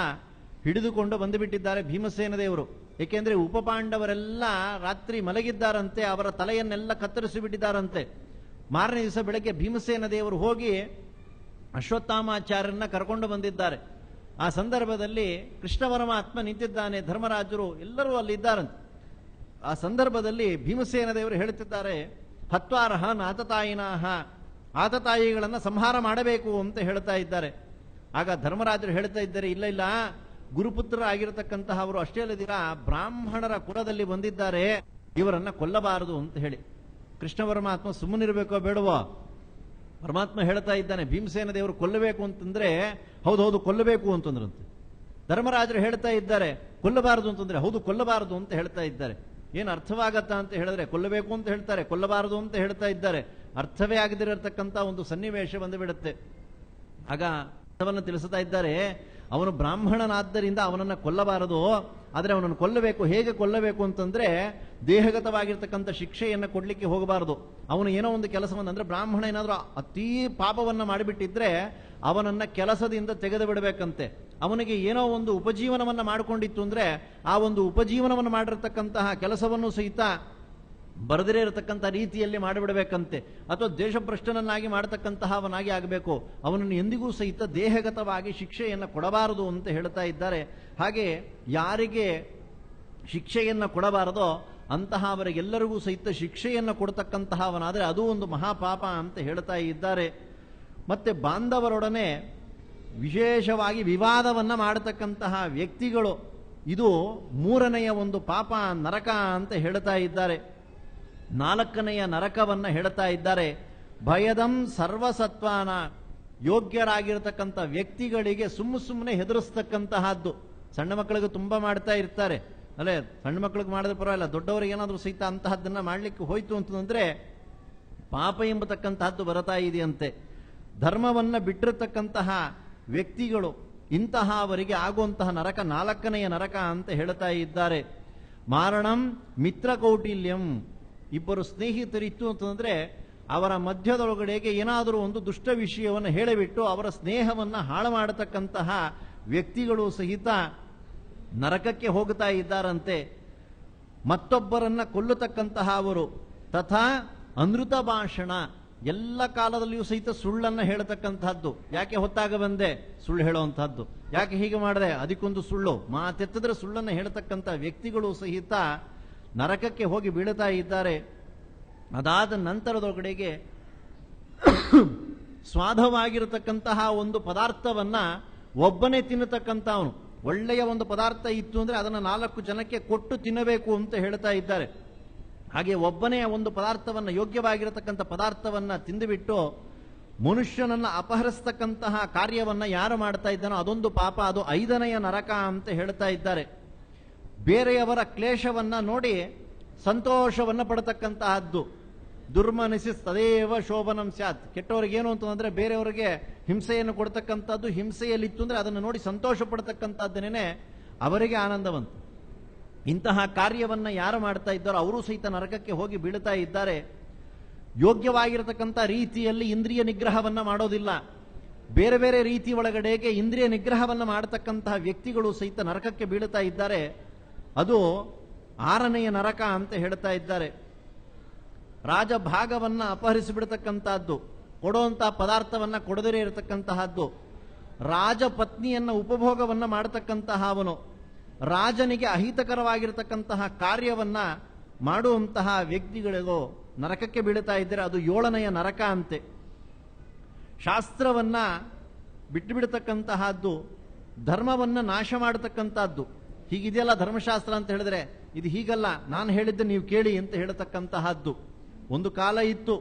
ಹಿಡಿದುಕೊಂಡು ಬಂದುಬಿಟ್ಟಿದ್ದಾರೆ ಭೀಮಸೇನ ದೇವರು. ಏಕೆಂದ್ರೆ ಉಪಪಾಂಡವರೆಲ್ಲ ರಾತ್ರಿ ಮಲಗಿದ್ದಾರಂತೆ, ಅವರ ತಲೆಯನ್ನೆಲ್ಲ ಕತ್ತರಿಸಿ ಬಿಟ್ಟಿದ್ದಾರಂತೆ. ಮಾರನೇ ದಿವಸ ಬೆಳಗ್ಗೆ ಭೀಮಸೇನ ದೇವರು ಹೋಗಿ ಅಶ್ವತ್ಥಾಮಾಚಾರ್ಯರನ್ನ ಕರ್ಕೊಂಡು ಬಂದಿದ್ದಾರೆ. ಆ ಸಂದರ್ಭದಲ್ಲಿ ಕೃಷ್ಣ ಪರಮಾತ್ಮ ನಿಂತಿದ್ದಾನೆ, ಧರ್ಮರಾಜರು ಎಲ್ಲರೂ ಅಲ್ಲಿದ್ದಾರಂತೆ. ಆ ಸಂದರ್ಭದಲ್ಲಿ ಭೀಮಸೇನ ದೇವರು ಹೇಳುತ್ತಿದ್ದಾರೆ, ಹತ್ವಾರಹ ನಾತತಾಯಿನಾಹ, ಆತತಾಯಿಗಳನ್ನ ಸಂಹಾರ ಮಾಡಬೇಕು ಅಂತ ಹೇಳ್ತಾ ಇದ್ದಾರೆ. ಆಗ ಧರ್ಮರಾಜರು ಹೇಳ್ತಾ ಇದ್ದಾರೆ, ಇಲ್ಲ ಇಲ್ಲ, ಗುರುಪುತ್ರ ಆಗಿರತಕ್ಕಂತಹ ಅವರು ಅಷ್ಟೇ ಅಲ್ಲದಿರ ಬ್ರಾಹ್ಮಣರ ಕುಲದಲ್ಲಿ ಬಂದಿದ್ದಾರೆ, ಇವರನ್ನ ಕೊಲ್ಲಬಾರದು ಅಂತ ಹೇಳಿ. ಕೃಷ್ಣ ಪರಮಾತ್ಮ ಸುಮ್ಮನಿರಬೇಕೋ ಬೇಡವೋ? ಪರಮಾತ್ಮ ಹೇಳ್ತಾ ಇದ್ದಾನೆ, ಭೀಮಸೇನ ದೇವರು ಕೊಲ್ಲಬೇಕು ಅಂತಂದ್ರೆ ಹೌದು ಕೊಲ್ಲಬೇಕು ಅಂತಂದ್ರಂತೆ. ಧರ್ಮರಾಜರು ಹೇಳ್ತಾ ಇದ್ದಾರೆ ಕೊಲ್ಲಬಾರದು ಅಂತಂದ್ರೆ ಹೌದು ಕೊಲ್ಲಬಾರದು ಅಂತ ಹೇಳ್ತಾ ಇದ್ದಾರೆ. ಏನು ಅರ್ಥವಾಗತ್ತಾ ಅಂತ ಹೇಳಿದ್ರೆ ಕೊಲ್ಲಬೇಕು ಅಂತ ಹೇಳ್ತಾರೆ, ಕೊಲ್ಲಬಾರದು ಅಂತ ಹೇಳ್ತಾ ಇದ್ದಾರೆ. ಅರ್ಥವೇ ಆಗದಿರತಕ್ಕಂಥ ಒಂದು ಸನ್ನಿವೇಶ ಬಂದು ಬಿಡುತ್ತೆ. ಆಗ ಅರ್ಥವನ್ನು ತಿಳಿಸ್ತಾ ಇದ್ದಾರೆ, ಅವನು ಬ್ರಾಹ್ಮಣನಾದ್ದರಿಂದ ಅವನನ್ನ ಕೊಲ್ಲಬಾರದು, ಆದರೆ ಅವನನ್ನು ಕೊಲ್ಲಬೇಕು. ಹೇಗೆ ಕೊಲ್ಲಬೇಕು ಅಂತಂದ್ರೆ ದೇಹಗತವಾಗಿರ್ತಕ್ಕಂಥ ಶಿಕ್ಷೆಯನ್ನು ಕೊಡ್ಲಿಕ್ಕೆ ಹೋಗಬಾರದು. ಅವನು ಏನೋ ಒಂದು ಕೆಲಸವನ್ನು, ಅಂದ್ರೆ ಬ್ರಾಹ್ಮಣ ಏನಾದ್ರೂ ಅತೀ ಪಾಪವನ್ನ ಮಾಡಿಬಿಟ್ಟಿದ್ರೆ ಅವನನ್ನ ಕೆಲಸದಿಂದ ತೆಗೆದು ಬಿಡಬೇಕಂತೆ. ಅವನಿಗೆ ಏನೋ ಒಂದು ಉಪಜೀವನವನ್ನ ಮಾಡಿಕೊಂಡಿತ್ತು ಅಂದ್ರೆ ಆ ಒಂದು ಉಪಜೀವನವನ್ನು ಮಾಡಿರತಕ್ಕಂತಹ ಕೆಲಸವನ್ನು ಸಹಿತ ಬರದಿರೇ ಇರತಕ್ಕಂಥ ರೀತಿಯಲ್ಲಿ ಮಾಡಿಬಿಡಬೇಕಂತೆ. ಅಥವಾ ದೇಶಭ್ರಷ್ಟನನ್ನಾಗಿ ಮಾಡತಕ್ಕಂತಹವನಾಗಿ ಆಗಬೇಕು. ಅವನನ್ನು ಎಂದಿಗೂ ಸಹಿತ ದೇಹಗತವಾಗಿ ಶಿಕ್ಷೆಯನ್ನು ಕೊಡಬಾರದು ಅಂತ ಹೇಳ್ತಾ ಇದ್ದಾರೆ. ಹಾಗೆ ಯಾರಿಗೆ ಶಿಕ್ಷೆಯನ್ನು ಕೊಡಬಾರದೋ ಅಂತಹವರಿಗೆಲ್ಲರಿಗೂ ಸಹಿತ ಶಿಕ್ಷೆಯನ್ನು ಕೊಡತಕ್ಕಂತಹವನಾದರೆ ಅದು ಒಂದು ಮಹಾಪಾಪ ಅಂತ ಹೇಳ್ತಾ ಇದ್ದಾರೆ. ಮತ್ತೆ ಬಾಂಧವರೊಡನೆ ವಿಶೇಷವಾಗಿ ವಿವಾದವನ್ನ ಮಾಡತಕ್ಕಂತಹ ವ್ಯಕ್ತಿಗಳು, ಇದು ಮೂರನೆಯ ಒಂದು ಪಾಪ, ನರಕ ಅಂತ ಹೇಳ್ತಾ ಇದ್ದಾರೆ. ನಾಲ್ಕನೆಯ ನರಕವನ್ನ ಹೇಳ್ತಾ ಇದ್ದಾರೆ, ಭಯದಂ ಸರ್ವಸತ್ವಾನ, ಯೋಗ್ಯರಾಗಿರತಕ್ಕಂಥ ವ್ಯಕ್ತಿಗಳಿಗೆ ಸುಮ್ಮನೆ ಹೆದರಿಸ್ತಕ್ಕಂತಹದ್ದು. ಸಣ್ಣ ಮಕ್ಕಳಿಗೆ ತುಂಬಾ ಮಾಡ್ತಾ ಇರ್ತಾರೆ ಅಲ್ಲೇ, ಸಣ್ಣ ಮಕ್ಕಳಿಗೆ ಮಾಡಿದ್ರೆ ಪರವಾಗಿಲ್ಲ, ದೊಡ್ಡವರಿಗೆ ಏನಾದರೂ ಸಹಿತ ಅಂತಹದ್ದನ್ನ ಮಾಡ್ಲಿಕ್ಕೆ ಹೋಯ್ತು ಅಂತಂದ್ರೆ ಪಾಪ ಎಂಬತಕ್ಕಂತಹದ್ದು ಬರತಾ ಇದೆಯಂತೆ. ಧರ್ಮವನ್ನ ಬಿಟ್ಟಿರತಕ್ಕಂತಹ ವ್ಯಕ್ತಿಗಳು, ಇಂತಹವರಿಗೆ ಆಗುವಂತಹ ನರಕ ನಾಲ್ಕನೆಯ ನರಕ ಅಂತ ಹೇಳ್ತಾ ಇದ್ದಾರೆ. ಮಾರಣಂ ಮಿತ್ರ ಕೌಟಿಲ್ಯಂ, ಇಬ್ಬರು ಸ್ನೇಹಿತರಿತ್ತು ಅಂತಂದ್ರೆ ಅವರ ಮಧ್ಯದೊಳಗಡೆಗೆ ಏನಾದರೂ ಒಂದು ದುಷ್ಟ ವಿಷಯವನ್ನು ಹೇಳಿಬಿಟ್ಟು ಅವರ ಸ್ನೇಹವನ್ನ ಹಾಳು ಮಾಡತಕ್ಕಂತಹ ವ್ಯಕ್ತಿಗಳು ಸಹಿತ ನರಕಕ್ಕೆ ಹೋಗ್ತಾ ಇದ್ದಾರಂತೆ. ಮತ್ತೊಬ್ಬರನ್ನ ಕೊಲ್ಲತಕ್ಕಂತಹ ಅವರು, ತಥಾ ಅನೃತ ಭಾಷಣ, ಎಲ್ಲ ಕಾಲದಲ್ಲಿಯೂ ಸಹಿತ ಸುಳ್ಳನ್ನ ಹೇಳತಕ್ಕಂತಹದ್ದು. ಯಾಕೆ ಹೊತ್ತಾಗ ಬಂದೆ, ಸುಳ್ಳು ಹೇಳುವಂತಹದ್ದು. ಯಾಕೆ ಹೀಗೆ ಮಾಡಿದೆ, ಅದಕ್ಕೊಂದು ಸುಳ್ಳು. ಮಾತೆತ್ತಿದ್ರೆ ಸುಳ್ಳನ್ನು ಹೇಳತಕ್ಕಂಥ ವ್ಯಕ್ತಿಗಳು ಸಹಿತ ನರಕಕ್ಕೆ ಹೋಗಿ ಬೀಳುತ್ತಾ ಇದ್ದಾರೆ. ಅದಾದ ನಂತರದೊಳಗಡೆಗೆ ಸ್ವಾದವಾಗಿರತಕ್ಕಂತಹ ಒಂದು ಪದಾರ್ಥವನ್ನ ಒಬ್ಬನೇ ತಿನ್ನತಕ್ಕಂಥವನು, ಒಳ್ಳೆಯ ಒಂದು ಪದಾರ್ಥ ಇತ್ತು ಅಂದರೆ ಅದನ್ನು 4 ಜನಕ್ಕೆ ಕೊಟ್ಟು ತಿನ್ನಬೇಕು ಅಂತ ಹೇಳ್ತಾ ಇದ್ದಾರೆ. ಹಾಗೆ ಒಬ್ಬನೇ ಒಂದು ಪದಾರ್ಥವನ್ನು, ಯೋಗ್ಯವಾಗಿರತಕ್ಕಂಥ ಪದಾರ್ಥವನ್ನು ತಿಂದುಬಿಟ್ಟು ಮನುಷ್ಯನನ್ನು ಅಪಹರಿಸ್ತಕ್ಕಂತಹ ಕಾರ್ಯವನ್ನು ಯಾರು ಮಾಡ್ತಾ ಇದ್ದಾನೋ ಅದೊಂದು ಪಾಪ, ಅದು 5ನೆಯ ನರಕ ಅಂತ ಹೇಳ್ತಾ ಇದ್ದಾರೆ. ಬೇರೆಯವರ ಕ್ಲೇಶವನ್ನು ನೋಡಿ ಸಂತೋಷವನ್ನು ಪಡತಕ್ಕಂತಹದ್ದು, ದುರ್ಮನಸಿ ತದೇವ ಶೋಭನಂ ಸ್ಯಾತ್. ಕೆಟ್ಟವರಿಗೇನು ಅಂತಂದ್ರೆ ಬೇರೆಯವರಿಗೆ ಹಿಂಸೆಯನ್ನು ಕೊಡ್ತಕ್ಕಂಥದ್ದು, ಹಿಂಸೆಯಲ್ಲಿತ್ತು ಅಂದರೆ ಅದನ್ನು ನೋಡಿ ಸಂತೋಷ ಪಡ್ತಕ್ಕಂಥದ್ದನ್ನೇ ಅವರಿಗೆ ಆನಂದವಂತ. ಇಂತಹ ಕಾರ್ಯವನ್ನು ಯಾರು ಮಾಡ್ತಾ ಇದ್ದಾರೋ ಅವರು ಸಹಿತ ನರಕಕ್ಕೆ ಹೋಗಿ ಬೀಳ್ತಾ ಇದ್ದಾರೆ. ಯೋಗ್ಯವಾಗಿರತಕ್ಕಂಥ ರೀತಿಯಲ್ಲಿ ಇಂದ್ರಿಯ ನಿಗ್ರಹವನ್ನು ಮಾಡೋದಿಲ್ಲ, ಬೇರೆ ಬೇರೆ ರೀತಿ ಒಳಗಡೆಗೆ ಇಂದ್ರಿಯ ನಿಗ್ರಹವನ್ನು ಮಾಡತಕ್ಕಂತಹ ವ್ಯಕ್ತಿಗಳು ಸಹಿತ ನರಕಕ್ಕೆ ಬೀಳ್ತಾ ಇದ್ದಾರೆ. ಅದು 6ನೆಯ ನರಕ ಅಂತ ಹೇಳ್ತಾ ಇದ್ದಾರೆ. ರಾಜಭಾಗವನ್ನು ಅಪಹರಿಸಿಬಿಡ್ತಕ್ಕಂತಹದ್ದು, ಕೊಡುವಂತಹ ಪದಾರ್ಥವನ್ನು ಕೊಡದೇ ಇರತಕ್ಕಂತಹದ್ದು, ರಾಜಪತ್ನಿಯನ್ನು ಉಪಭೋಗವನ್ನು ಮಾಡತಕ್ಕಂತಹ ಅವನು, ರಾಜನಿಗೆ ಅಹಿತಕರವಾಗಿರತಕ್ಕಂತಹ ಕಾರ್ಯವನ್ನ ಮಾಡುವಂತಹ ವ್ಯಕ್ತಿಗಳಿಗೂ ನರಕಕ್ಕೆ ಬೀಳ್ತಾ ಇದ್ದರೆ ಅದು 7ನೆಯ ನರಕ ಅಂತೆ. ಶಾಸ್ತ್ರವನ್ನ ಬಿಟ್ಟು ಬಿಡತಕ್ಕಂತಹದ್ದು, ಧರ್ಮವನ್ನ ನಾಶ ಮಾಡತಕ್ಕಂತಹದ್ದು. ಹೀಗಿದೆಯಲ್ಲ ಧರ್ಮಶಾಸ್ತ್ರ ಅಂತ ಹೇಳಿದ್ರೆ, ಇದು ಹೀಗಲ್ಲ, ನಾನು ಹೇಳಿದ್ದೆ ನೀವು ಕೇಳಿ ಅಂತ ಹೇಳತಕ್ಕಂತಹದ್ದು. ಒಂದು ಕಾಲ ಇತ್ತು,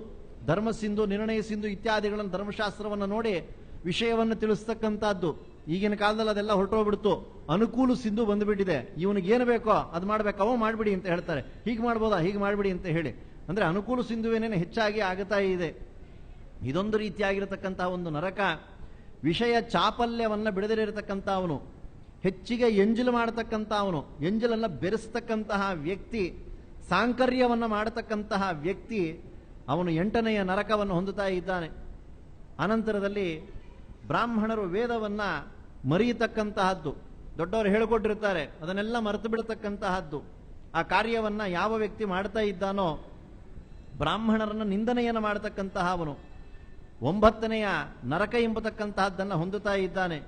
ಧರ್ಮ ಸಿಂಧು, ನಿರ್ಣಯ ಸಿಂಧು ಇತ್ಯಾದಿಗಳನ್ನು ಧರ್ಮಶಾಸ್ತ್ರವನ್ನು ನೋಡಿ ವಿಷಯವನ್ನು ತಿಳಿಸ್ತಕ್ಕಂಥದ್ದು. ಈಗಿನ ಕಾಲದಲ್ಲಿ ಅದೆಲ್ಲ ಹೊರಟೋಗ್ಬಿಡ್ತು, ಅನುಕೂಲ ಸಿಂಧು ಬಂದುಬಿಟ್ಟಿದೆ. ಇವನಿಗೆ ಏನು ಬೇಕೋ ಅದು ಮಾಡ್ಬೇಕು, ಅವ ಮಾಡ್ಬಿಡಿ ಅಂತ ಹೇಳ್ತಾರೆ. ಹೀಗೆ ಮಾಡ್ಬೋದಾ, ಹೀಗೆ ಮಾಡ್ಬಿಡಿ ಅಂತ ಹೇಳಿ, ಅಂದ್ರೆ ಅನುಕೂಲ ಸಿಂಧುವೇನೇನು ಹೆಚ್ಚಾಗಿ ಆಗುತ್ತಾ ಇದೆ. ಇದೊಂದು ರೀತಿಯಾಗಿರತಕ್ಕಂತಹ ಒಂದು ನರಕ. ವಿಷಯ ಚಾಪಲ್ಯವನ್ನು ಬಿಡದಿರತಕ್ಕಂಥ ಅವನು, ಹೆಚ್ಚಿಗೆ ಎಂಜಲು ಮಾಡತಕ್ಕಂಥ ಅವನು, ಎಂಜಲನ್ನ ಬೆರೆಸ್ತಕ್ಕಂತಹ ವ್ಯಕ್ತಿ, ಸಾಂಕರ್ಯವನ್ನು ಮಾಡತಕ್ಕಂತಹ ವ್ಯಕ್ತಿ, ಅವನು 8ನೆಯ ನರಕವನ್ನು ಹೊಂದುತ್ತಾ ಇದ್ದಾನೆ. ಅನಂತರದಲ್ಲಿ ಬ್ರಾಹ್ಮಣರು ವೇದವನ್ನ ಮರೆಯತಕ್ಕಂತಹದ್ದು, ದೊಡ್ಡವರು ಹೇಳಿಕೊಟ್ಟಿರ್ತಾರೆ, ಅದನ್ನೆಲ್ಲ ಮರೆತು ಬಿಡತಕ್ಕಂತಹದ್ದು. ಆ ಕಾರ್ಯವನ್ನ ಯಾವ ವ್ಯಕ್ತಿ ಮಾಡ್ತಾ ಇದ್ದಾನೋ ಬ್ರಾಹ್ಮಣರನ್ನು ನಿಂದನೆಯನ್ನು ಮಾಡತಕ್ಕಂತಹ ಅವನು 9ನೆಯ ನರಕ ಎಂಬತಕ್ಕಂತಹದ್ದನ್ನು ಹೊಂದುತ್ತಾ ಇದ್ದಾನೆ.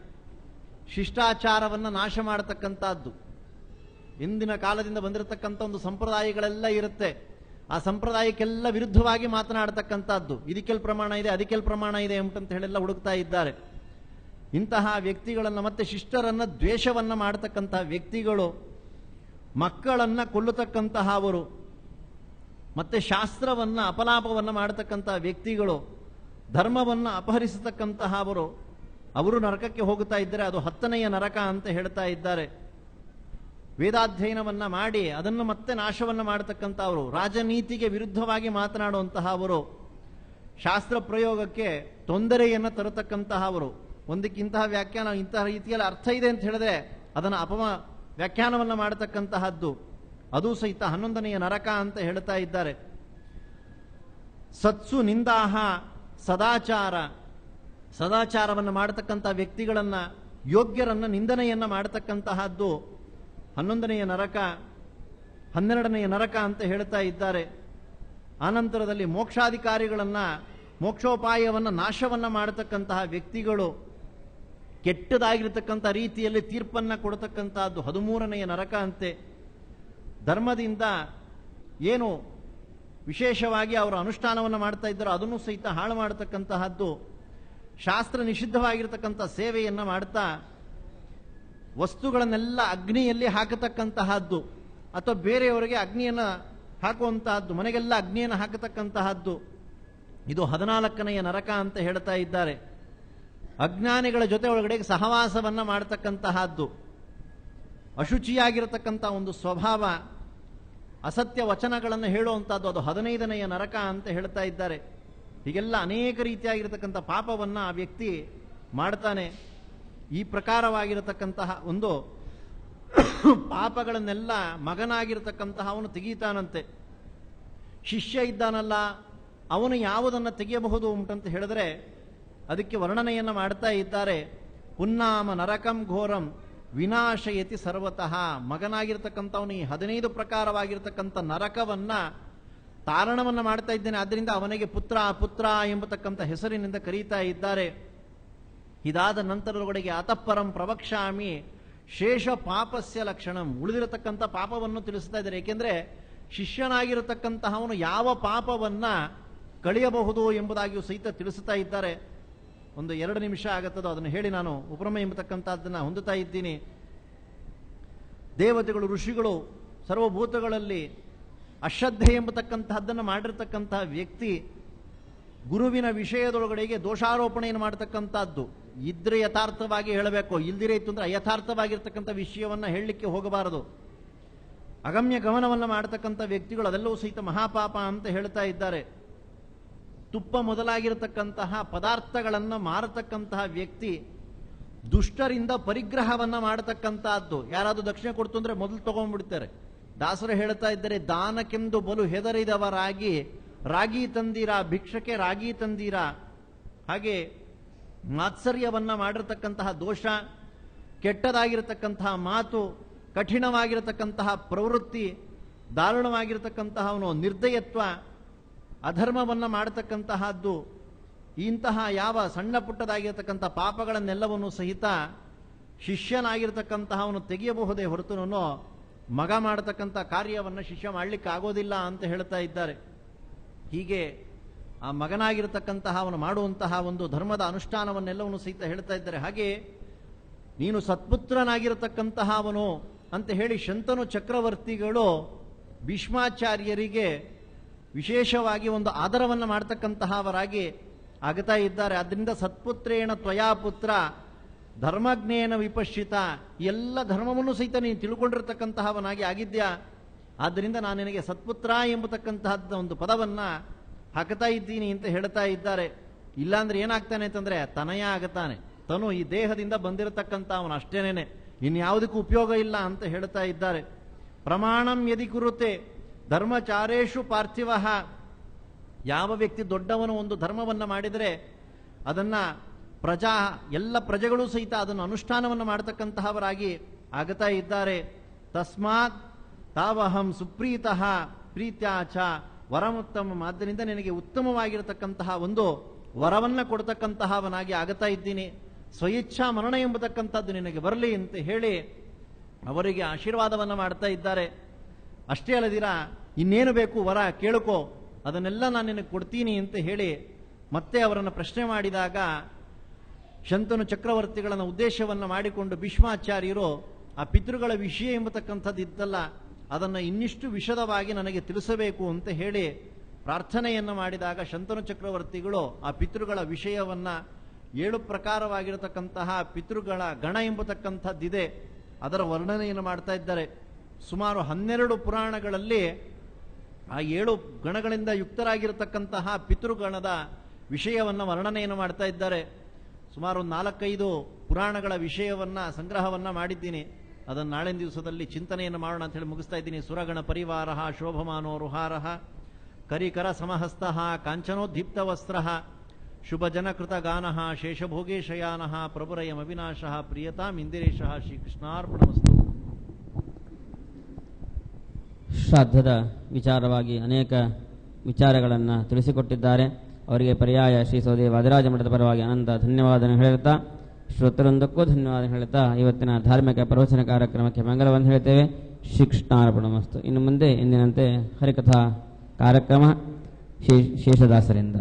ಶಿಷ್ಟಾಚಾರವನ್ನು ನಾಶ ಮಾಡತಕ್ಕಂತಹದ್ದು, ಇಂದಿನ ಕಾಲದಿಂದ ಬಂದಿರತಕ್ಕಂಥ ಒಂದು ಸಂಪ್ರದಾಯಗಳೆಲ್ಲ ಇರುತ್ತೆ, ಆ ಸಂಪ್ರದಾಯಕ್ಕೆಲ್ಲ ವಿರುದ್ಧವಾಗಿ ಮಾತನಾಡತಕ್ಕಂಥದ್ದು. ಇದಕ್ಕೆಲ್ಲ ಪ್ರಮಾಣ ಇದೆ, ಅದಕ್ಕೆಲ್ಲ ಪ್ರಮಾಣ ಇದೆ ಅಂತ ಹೇಳೆಲ್ಲ ಹುಡುಕ್ತಾ ಇದ್ದಾರೆ. ಇಂತಹ ವ್ಯಕ್ತಿಗಳನ್ನು, ಮತ್ತೆ ಶಿಷ್ಟರನ್ನ ದ್ವೇಷವನ್ನ ಮಾಡತಕ್ಕಂತಹ ವ್ಯಕ್ತಿಗಳು, ಮಕ್ಕಳನ್ನ ಕೊಲ್ಲತಕ್ಕಂತಹ ಅವರು, ಮತ್ತೆ ಶಾಸ್ತ್ರವನ್ನ ಅಪಲಾಪವನ್ನ ಮಾಡತಕ್ಕಂತಹ ವ್ಯಕ್ತಿಗಳು, ಧರ್ಮವನ್ನ ಅಪಹರಿಸತಕ್ಕಂತಹ ಅವರು ನರಕಕ್ಕೆ ಹೋಗುತ್ತಾ ಇದ್ದರೆ ಅದು 10ನೆಯ ನರಕ ಅಂತ ಹೇಳ್ತಾ ಇದ್ದಾರೆ. ವೇದಾಧ್ಯಯನವನ್ನ ಮಾಡಿ ಅದನ್ನು ಮತ್ತೆ ನಾಶವನ್ನ ಮಾಡತಕ್ಕಂಥವರು, ರಾಜನೀತಿಗೆ ವಿರುದ್ಧವಾಗಿ ಮಾತನಾಡುವಂತಹ ಅವರು, ಶಾಸ್ತ್ರ ಪ್ರಯೋಗಕ್ಕೆ ತೊಂದರೆಯನ್ನು ತರತಕ್ಕಂತಹ ಅವರು, ಒಂದಕ್ಕಿಂತಹ ವ್ಯಾಖ್ಯಾನ ಇಂತಹ ರೀತಿಯಲ್ಲಿ ಅರ್ಥ ಇದೆ ಅಂತ ಹೇಳಿದ್ರೆ ಅದನ್ನು ವ್ಯಾಖ್ಯಾನವನ್ನ ಮಾಡತಕ್ಕಂತಹದ್ದು, ಅದು ಸಹಿತ 11ನೆಯ ನರಕ ಅಂತ ಹೇಳ್ತಾ ಇದ್ದಾರೆ. ಸತ್ಸು ನಿಂದಾಹ ಸದಾಚಾರವನ್ನು ಮಾಡತಕ್ಕಂಥ ವ್ಯಕ್ತಿಗಳನ್ನ, ಯೋಗ್ಯರನ್ನ ನಿಂದನೆಯನ್ನ ಮಾಡತಕ್ಕಂತಹದ್ದು 11ನೆಯ ನರಕ. 12ನೆಯ ನರಕ ಅಂತ ಹೇಳ್ತಾ ಇದ್ದಾರೆ. ಆನಂತರದಲ್ಲಿ ಮೋಕ್ಷಾಧಿಕಾರಿಗಳನ್ನ, ಮೋಕ್ಷೋಪಾಯವನ್ನ ನಾಶವನ್ನ ಮಾಡತಕ್ಕಂತಹ ವ್ಯಕ್ತಿಗಳು, ಕೆಟ್ಟದಾಗಿರ್ತಕ್ಕಂಥ ರೀತಿಯಲ್ಲಿ ತೀರ್ಪನ್ನ ಕೊಡತಕ್ಕಂತಹದ್ದು 13ನೆಯ ನರಕ ಅಂತೆ. ಧರ್ಮದಿಂದ ಏನು ವಿಶೇಷವಾಗಿ ಅವರು ಅನುಷ್ಠಾನವನ್ನು ಮಾಡ್ತಾ ಇದ್ದಾರೋ ಅದನ್ನು ಸಹಿತ ಹಾಳು ಮಾಡತಕ್ಕಂತಹದ್ದು, ಶಾಸ್ತ್ರ ನಿಷಿದ್ಧವಾಗಿರತಕ್ಕಂಥ ಸೇವೆಯನ್ನ ಮಾಡ್ತಾ ವಸ್ತುಗಳನ್ನೆಲ್ಲ ಅಗ್ನಿಯಲ್ಲಿ ಹಾಕತಕ್ಕಂತಹದ್ದು, ಅಥವಾ ಬೇರೆಯವರಿಗೆ ಅಗ್ನಿಯನ್ನು ಹಾಕುವಂತಹದ್ದು, ಮನೆಗೆಲ್ಲ ಅಗ್ನಿಯನ್ನು ಹಾಕತಕ್ಕಂತಹದ್ದು, ಇದು 14ನೆಯ ನರಕ ಅಂತ ಹೇಳ್ತಾ ಇದ್ದಾರೆ. ಅಜ್ಞಾನಿಗಳ ಜೊತೆ ಒಳಗಡೆ ಸಹವಾಸವನ್ನ ಮಾಡತಕ್ಕಂತಹದ್ದು, ಅಶುಚಿಯಾಗಿರತಕ್ಕಂಥ ಒಂದು ಸ್ವಭಾವ, ಅಸತ್ಯ ವಚನಗಳನ್ನು ಹೇಳುವಂತಹದ್ದು, ಅದು 15ನೆಯ ನರಕ ಅಂತ ಹೇಳ್ತಾ ಇದ್ದಾರೆ. ಹೀಗೆಲ್ಲ ಅನೇಕ ರೀತಿಯಾಗಿರತಕ್ಕಂಥ ಪಾಪವನ್ನ ಆ ವ್ಯಕ್ತಿ ಮಾಡ್ತಾನೆ. ಈ ಪ್ರಕಾರವಾಗಿರತಕ್ಕಂತಹ ಒಂದು ಪಾಪಗಳನ್ನೆಲ್ಲ ಮಗನಾಗಿರತಕ್ಕಂತಹ ಅವನು ತೆಗೀತಾನಂತೆ. ಶಿಷ್ಯ ಇದ್ದಾನಲ್ಲ, ಅವನು ಯಾವುದನ್ನು ತೆಗೆಯಬಹುದು ಉಂಟಂತ ಹೇಳಿದ್ರೆ ಅದಕ್ಕೆ ವರ್ಣನೆಯನ್ನು ಮಾಡ್ತಾ ಇದ್ದಾರೆ. ಪುನ್ನಾಮ ನರಕಂ ಘೋರಂ ವಿನಾಶಯತಿ ಸರ್ವತಃ. ಮಗನಾಗಿರ್ತಕ್ಕಂಥವನು ಈ 15 ಪ್ರಕಾರವಾಗಿರ್ತಕ್ಕಂಥ ನರಕವನ್ನ ತಾರಣವನ್ನ ಮಾಡ್ತಾ ಇದ್ದೇನೆ, ಆದ್ದರಿಂದ ಅವನಿಗೆ ಪುತ್ರ ಪುತ್ರ ಎಂಬತಕ್ಕಂಥ ಹೆಸರಿನಿಂದ ಕರೀತಾ ಇದ್ದಾರೆ. ಇದಾದ ನಂತರದೊಳಗಡೆಗೆ ಅತಃಪರಂ ಪ್ರವಕ್ಷ್ಯಾಮಿ ಶೇಷ ಪಾಪಸ್ಯ ಲಕ್ಷಣಂ, ಉಳಿದಿರತಕ್ಕಂಥ ಪಾಪವನ್ನು ತಿಳಿಸ್ತಾ ಇದ್ದಾರೆ. ಏಕೆಂದ್ರೆ ಶಿಷ್ಯನಾಗಿರತಕ್ಕಂತಹವನು ಯಾವ ಪಾಪವನ್ನ ಕಳೆಯಬಹುದು ಎಂಬುದಾಗಿಯೂ ಸಹಿತ ತಿಳಿಸುತ್ತಾ ಇದ್ದಾರೆ. ಒಂದು 2 ನಿಮಿಷ ಆಗತ್ತದೋ ಅದನ್ನು ಹೇಳಿ ನಾನು ಉಪರಮ ಎಂಬತಕ್ಕಂಥದ್ದನ್ನು ಹೊಂದುತ್ತಾ ಇದ್ದೀನಿ. ದೇವತೆಗಳು, ಋಷಿಗಳು, ಸರ್ವಭೂತಗಳಲ್ಲಿ ಅಶ್ರದ್ಧೆ ಎಂಬತಕ್ಕಂತಹದ್ದನ್ನು ಮಾಡಿರ್ತಕ್ಕಂತಹ ವ್ಯಕ್ತಿ ಗುರುವಿನ ವಿಷಯದೊಳಗಡೆಗೆ ದೋಷಾರೋಪಣೆಯನ್ನು ಮಾಡತಕ್ಕಂಥದ್ದು ಇದ್ರೆ ಯಥಾರ್ಥವಾಗಿ ಹೇಳಬೇಕು, ಇಲ್ದಿರೇ ಇತ್ತು ಅಂದರೆ ಅಯಥಾರ್ಥವಾಗಿರ್ತಕ್ಕಂಥ ವಿಷಯವನ್ನು ಹೇಳಲಿಕ್ಕೆ ಹೋಗಬಾರದು. ಅಗಮ್ಯ ಗಮನವನ್ನು ಮಾಡತಕ್ಕಂಥ ವ್ಯಕ್ತಿಗಳು ಅದೆಲ್ಲವೂ ಸಹಿತ ಮಹಾಪಾಪ ಅಂತ ಹೇಳ್ತಾ ಇದ್ದಾರೆ. ತುಪ್ಪ ಮೊದಲಾಗಿರತಕ್ಕಂತಹ ಪದಾರ್ಥಗಳನ್ನು ಮಾರತಕ್ಕಂತಹ ವ್ಯಕ್ತಿ ದುಷ್ಟರಿಂದ ಪರಿಗ್ರಹವನ್ನ ಮಾಡತಕ್ಕಂತಹದ್ದು. ಯಾರಾದ್ರೂ ದಕ್ಷಿಣ ಕೊಡ್ತು ಅಂದ್ರೆ ಮೊದಲು ತಗೊಂಡ್ಬಿಡ್ತಾರೆ. ದಾಸರು ಹೇಳ್ತಾ ಇದ್ದಾರೆ, ದಾನಕ್ಕೆಂದು ಬಲು ಹೆದರಿದವರಾಗಿ ರಾಗಿ ತಂದೀರಾ, ಭಿಕ್ಷಕ್ಕೆ ರಾಗಿ ತಂದೀರಾ. ಹಾಗೆ ಮಾತ್ಸರ್ಯವನ್ನ ಮಾಡಿರತಕ್ಕಂತಹ ದೋಷ, ಕೆಟ್ಟದಾಗಿರತಕ್ಕಂತಹ ಮಾತು, ಕಠಿಣವಾಗಿರತಕ್ಕಂತಹ ಪ್ರವೃತ್ತಿ, ದಾರುಣವಾಗಿರತಕ್ಕಂತಹ ನಿರ್ದಯತ್ವ, ಅಧರ್ಮವನ್ನ ಮಾಡತಕ್ಕಂತಹದ್ದು, ಇಂತಹ ಯಾವ ಸಣ್ಣ ಪುಟ್ಟದಾಗಿರತಕ್ಕಂಥ ಪಾಪಗಳನ್ನೆಲ್ಲವನ್ನು ಸಹಿತ ಶಿಷ್ಯನಾಗಿರ್ತಕ್ಕಂತಹವನು ತೆಗೆಯಬಹುದೇ ಹೊರತುನೋ ಮಗ ಮಾಡತಕ್ಕಂಥ ಕಾರ್ಯವನ್ನು ಶಿಷ್ಯ ಮಾಡಲಿಕ್ಕೆ ಆಗೋದಿಲ್ಲ ಅಂತ ಹೇಳ್ತಾ ಇದ್ದಾರೆ. ಹೀಗೆ ಆ ಮಗನಾಗಿರತಕ್ಕಂತಹ ಅವನು ಮಾಡುವಂತಹ ಒಂದು ಧರ್ಮದ ಅನುಷ್ಠಾನವನ್ನೆಲ್ಲವನ್ನು ಸಹಿತ ಹೇಳ್ತಾ ಇದ್ದಾರೆ. ಹಾಗೆ ನೀನು ಸತ್ಪುತ್ರನಾಗಿರತಕ್ಕಂತಹ ಅವನು ಅಂತ ಹೇಳಿ ಶಂತನು ಚಕ್ರವರ್ತಿಗಳು ಭೀಷ್ಮಾಚಾರ್ಯರಿಗೆ ವಿಶೇಷವಾಗಿ ಒಂದು ಆದರವನ್ನು ಮಾಡತಕ್ಕಂತಹವರಾಗಿ ಆಗ್ತಾ ಇದ್ದಾರೆ. ಅದರಿಂದ ಸತ್ಪುತ್ರೇಣ ತ್ವಯಾ ಪುತ್ರ ಧರ್ಮಜ್ಞೇನ ವಿಪಶ್ಚಿತ, ಎಲ್ಲ ಧರ್ಮವನ್ನು ಸಹಿತ ನೀನು ತಿಳ್ಕೊಂಡಿರತಕ್ಕಂತಹವನಾಗಿ ಆಗಿದ್ಯಾ. ಆದ್ದರಿಂದ ನಾನು ನಿನಗೆ ಸತ್ಪುತ್ರ ಎಂಬತಕ್ಕಂತಹದ್ದು ಒಂದು ಪದವನ್ನ ಹಾಕ್ತಾ ಇದ್ದೀನಿ ಅಂತ ಹೇಳ್ತಾ ಇದ್ದಾರೆ. ಇಲ್ಲಾಂದ್ರೆ ಏನಾಗ್ತಾನೆ ಅಂತಂದ್ರೆ ತನಯ ಆಗತಾನೆ. ತನು ಈ ದೇಹದಿಂದ ಬಂದಿರತಕ್ಕಂಥ ಅವನು ಅಷ್ಟೇನೇನೆ, ಇನ್ಯಾವುದಕ್ಕೂ ಉಪಯೋಗ ಇಲ್ಲ ಅಂತ ಹೇಳ್ತಾ ಇದ್ದಾರೆ. ಪ್ರಮಾಣಂ ಯದಿ ಕುರುತೆ ಧರ್ಮಚಾರೇಶು ಪಾರ್ಥಿವ, ಯಾವ ವ್ಯಕ್ತಿ ದೊಡ್ಡವನು ಒಂದು ಧರ್ಮವನ್ನು ಮಾಡಿದರೆ ಅದನ್ನ ಎಲ್ಲ ಪ್ರಜೆಗಳು ಸಹಿತ ಅದನ್ನು ಅನುಷ್ಠಾನವನ್ನು ಮಾಡತಕ್ಕಂತಹವರಾಗಿ ಆಗತಾ ಇದ್ದಾರೆ. ತಸ್ಮಾತ್ ತಾವಹಂ ಸುಪ್ರೀತಃ ಪ್ರೀತ್ಯಾಚ ವರಮುತ್ತಮ, ಆದ್ದರಿಂದ ನಿನಗೆ ಉತ್ತಮವಾಗಿರತಕ್ಕಂತಹ ಒಂದು ವರವನ್ನ ಕೊಡ್ತಕ್ಕಂತಹವನಾಗಿ ಆಗತಾ ಇದ್ದೀನಿ. ಸ್ವಇಚ್ಛಾ ಮರಣ ಎಂಬತಕ್ಕಂಥದ್ದು ನಿನಗೆ ಬರಲಿ ಅಂತ ಹೇಳಿ ಅವರಿಗೆ ಆಶೀರ್ವಾದವನ್ನು ಮಾಡ್ತಾ ಇದ್ದಾರೆ. ಅಷ್ಟೇ ಅಲ್ಲದಿರ ಇನ್ನೇನು ಬೇಕು ವರ ಕೇಳುಕೋ, ಅದನ್ನೆಲ್ಲ ನಾನು ನಿನಗೆ ಕೊಡ್ತೀನಿ ಅಂತ ಹೇಳಿ ಮತ್ತೆ ಅವರನ್ನು ಪ್ರಶ್ನೆ ಮಾಡಿದಾಗ ಶಂತನು ಚಕ್ರವರ್ತಿಗಳನ್ನು ಉದ್ದೇಶವನ್ನು ಮಾಡಿಕೊಂಡು ಭೀಷ್ಮಾಚಾರ್ಯರು ಆ ಪಿತೃಗಳ ವಿಷಯ ಎಂಬತಕ್ಕಂಥದ್ದು ಇದ್ದಲ್ಲ ಅದನ್ನು ಇನ್ನಿಷ್ಟು ವಿಶದವಾಗಿ ನನಗೆ ತಿಳಿಸಬೇಕು ಅಂತ ಹೇಳಿ ಪ್ರಾರ್ಥನೆಯನ್ನು ಮಾಡಿದಾಗ ಶಂತನು ಚಕ್ರವರ್ತಿಗಳು ಆ ಪಿತೃಗಳ ವಿಷಯವನ್ನ 7 ಪ್ರಕಾರವಾಗಿರತಕ್ಕಂತಹ ಪಿತೃಗಳ ಗಣ ಎಂಬತಕ್ಕಂಥದ್ದಿದೆ, ಅದರ ವರ್ಣನೆಯನ್ನು ಮಾಡ್ತಾ ಇದ್ದಾರೆ. ಸುಮಾರು 12 ಪುರಾಣಗಳಲ್ಲಿ ಆ 7 ಗಣಗಳಿಂದ ಯುಕ್ತರಾಗಿರತಕ್ಕಂತಹ ಪಿತೃಗಣದ ವಿಷಯವನ್ನು ವರ್ಣನೆಯನ್ನು ಮಾಡ್ತಾ ಇದ್ದಾರೆ. ಸುಮಾರು 4-5 ಪುರಾಣಗಳ ವಿಷಯವನ್ನ ಸಂಗ್ರಹವನ್ನ ಮಾಡಿದ್ದೀನಿ. ಅದನ್ನು ನಾಳಿನ ದಿವಸದಲ್ಲಿ ಚಿಂತನೆಯನ್ನು ಮಾಡೋಣ ಅಂತ ಹೇಳಿ ಮುಗಿಸ್ತಾ ಇದ್ದೀನಿ. ಸುರಗಣ ಪರಿವಾರ ಶೋಭಮಾನೋ ರುಹಾರ ಕರಿಕರ ಸಮಹಸ್ತ ಕಾಂಚನೋದ್ದೀಪ್ತ ವಸ್ತ್ರ ಶುಭಜನಕೃತ ಗಾನ ಶೇಷಭೋಗೇ ಶಯಾನ ಪ್ರಭುರಯಂ ಅವಿನಾಶ ಪ್ರಿಯತಾಂ ಇಂದಿರೇಶ. ಶ್ರೀಕೃಷ್ಣಾರ್ಪಣಮಸ್ತು. ಶ್ರಾದ್ದದ ವಿಚಾರವಾಗಿ ಅನೇಕ ವಿಚಾರಗಳನ್ನು ತಿಳಿಸಿಕೊಟ್ಟಿದ್ದಾರೆ. ಅವರಿಗೆ ಪರ್ಯಾಯ ಶ್ರೀ ಸೌದೆ ವಾದಿರಾಜ ಮಠದ ಪರವಾಗಿ ಅನಂತ ಧನ್ಯವಾದ ಹೇಳುತ್ತಾ, ಶ್ರೋತೃಂದಕ್ಕೂ ಧನ್ಯವಾದ ಹೇಳುತ್ತಾ ಇವತ್ತಿನ ಧಾರ್ಮಿಕ ಪ್ರವಚನ ಕಾರ್ಯಕ್ರಮಕ್ಕೆ ಮಂಗಲವನ್ನು ಹೇಳ್ತೇವೆ. ಶ್ರೀಕೃಷ್ಣಾರ್ಪಣಮಸ್ತು. ಇನ್ನು ಮುಂದೆ ಎಂದಿನಂತೆ ಹರಿಕಥಾ ಕಾರ್ಯಕ್ರಮ ಶೇಷದಾಸರಿಂದ.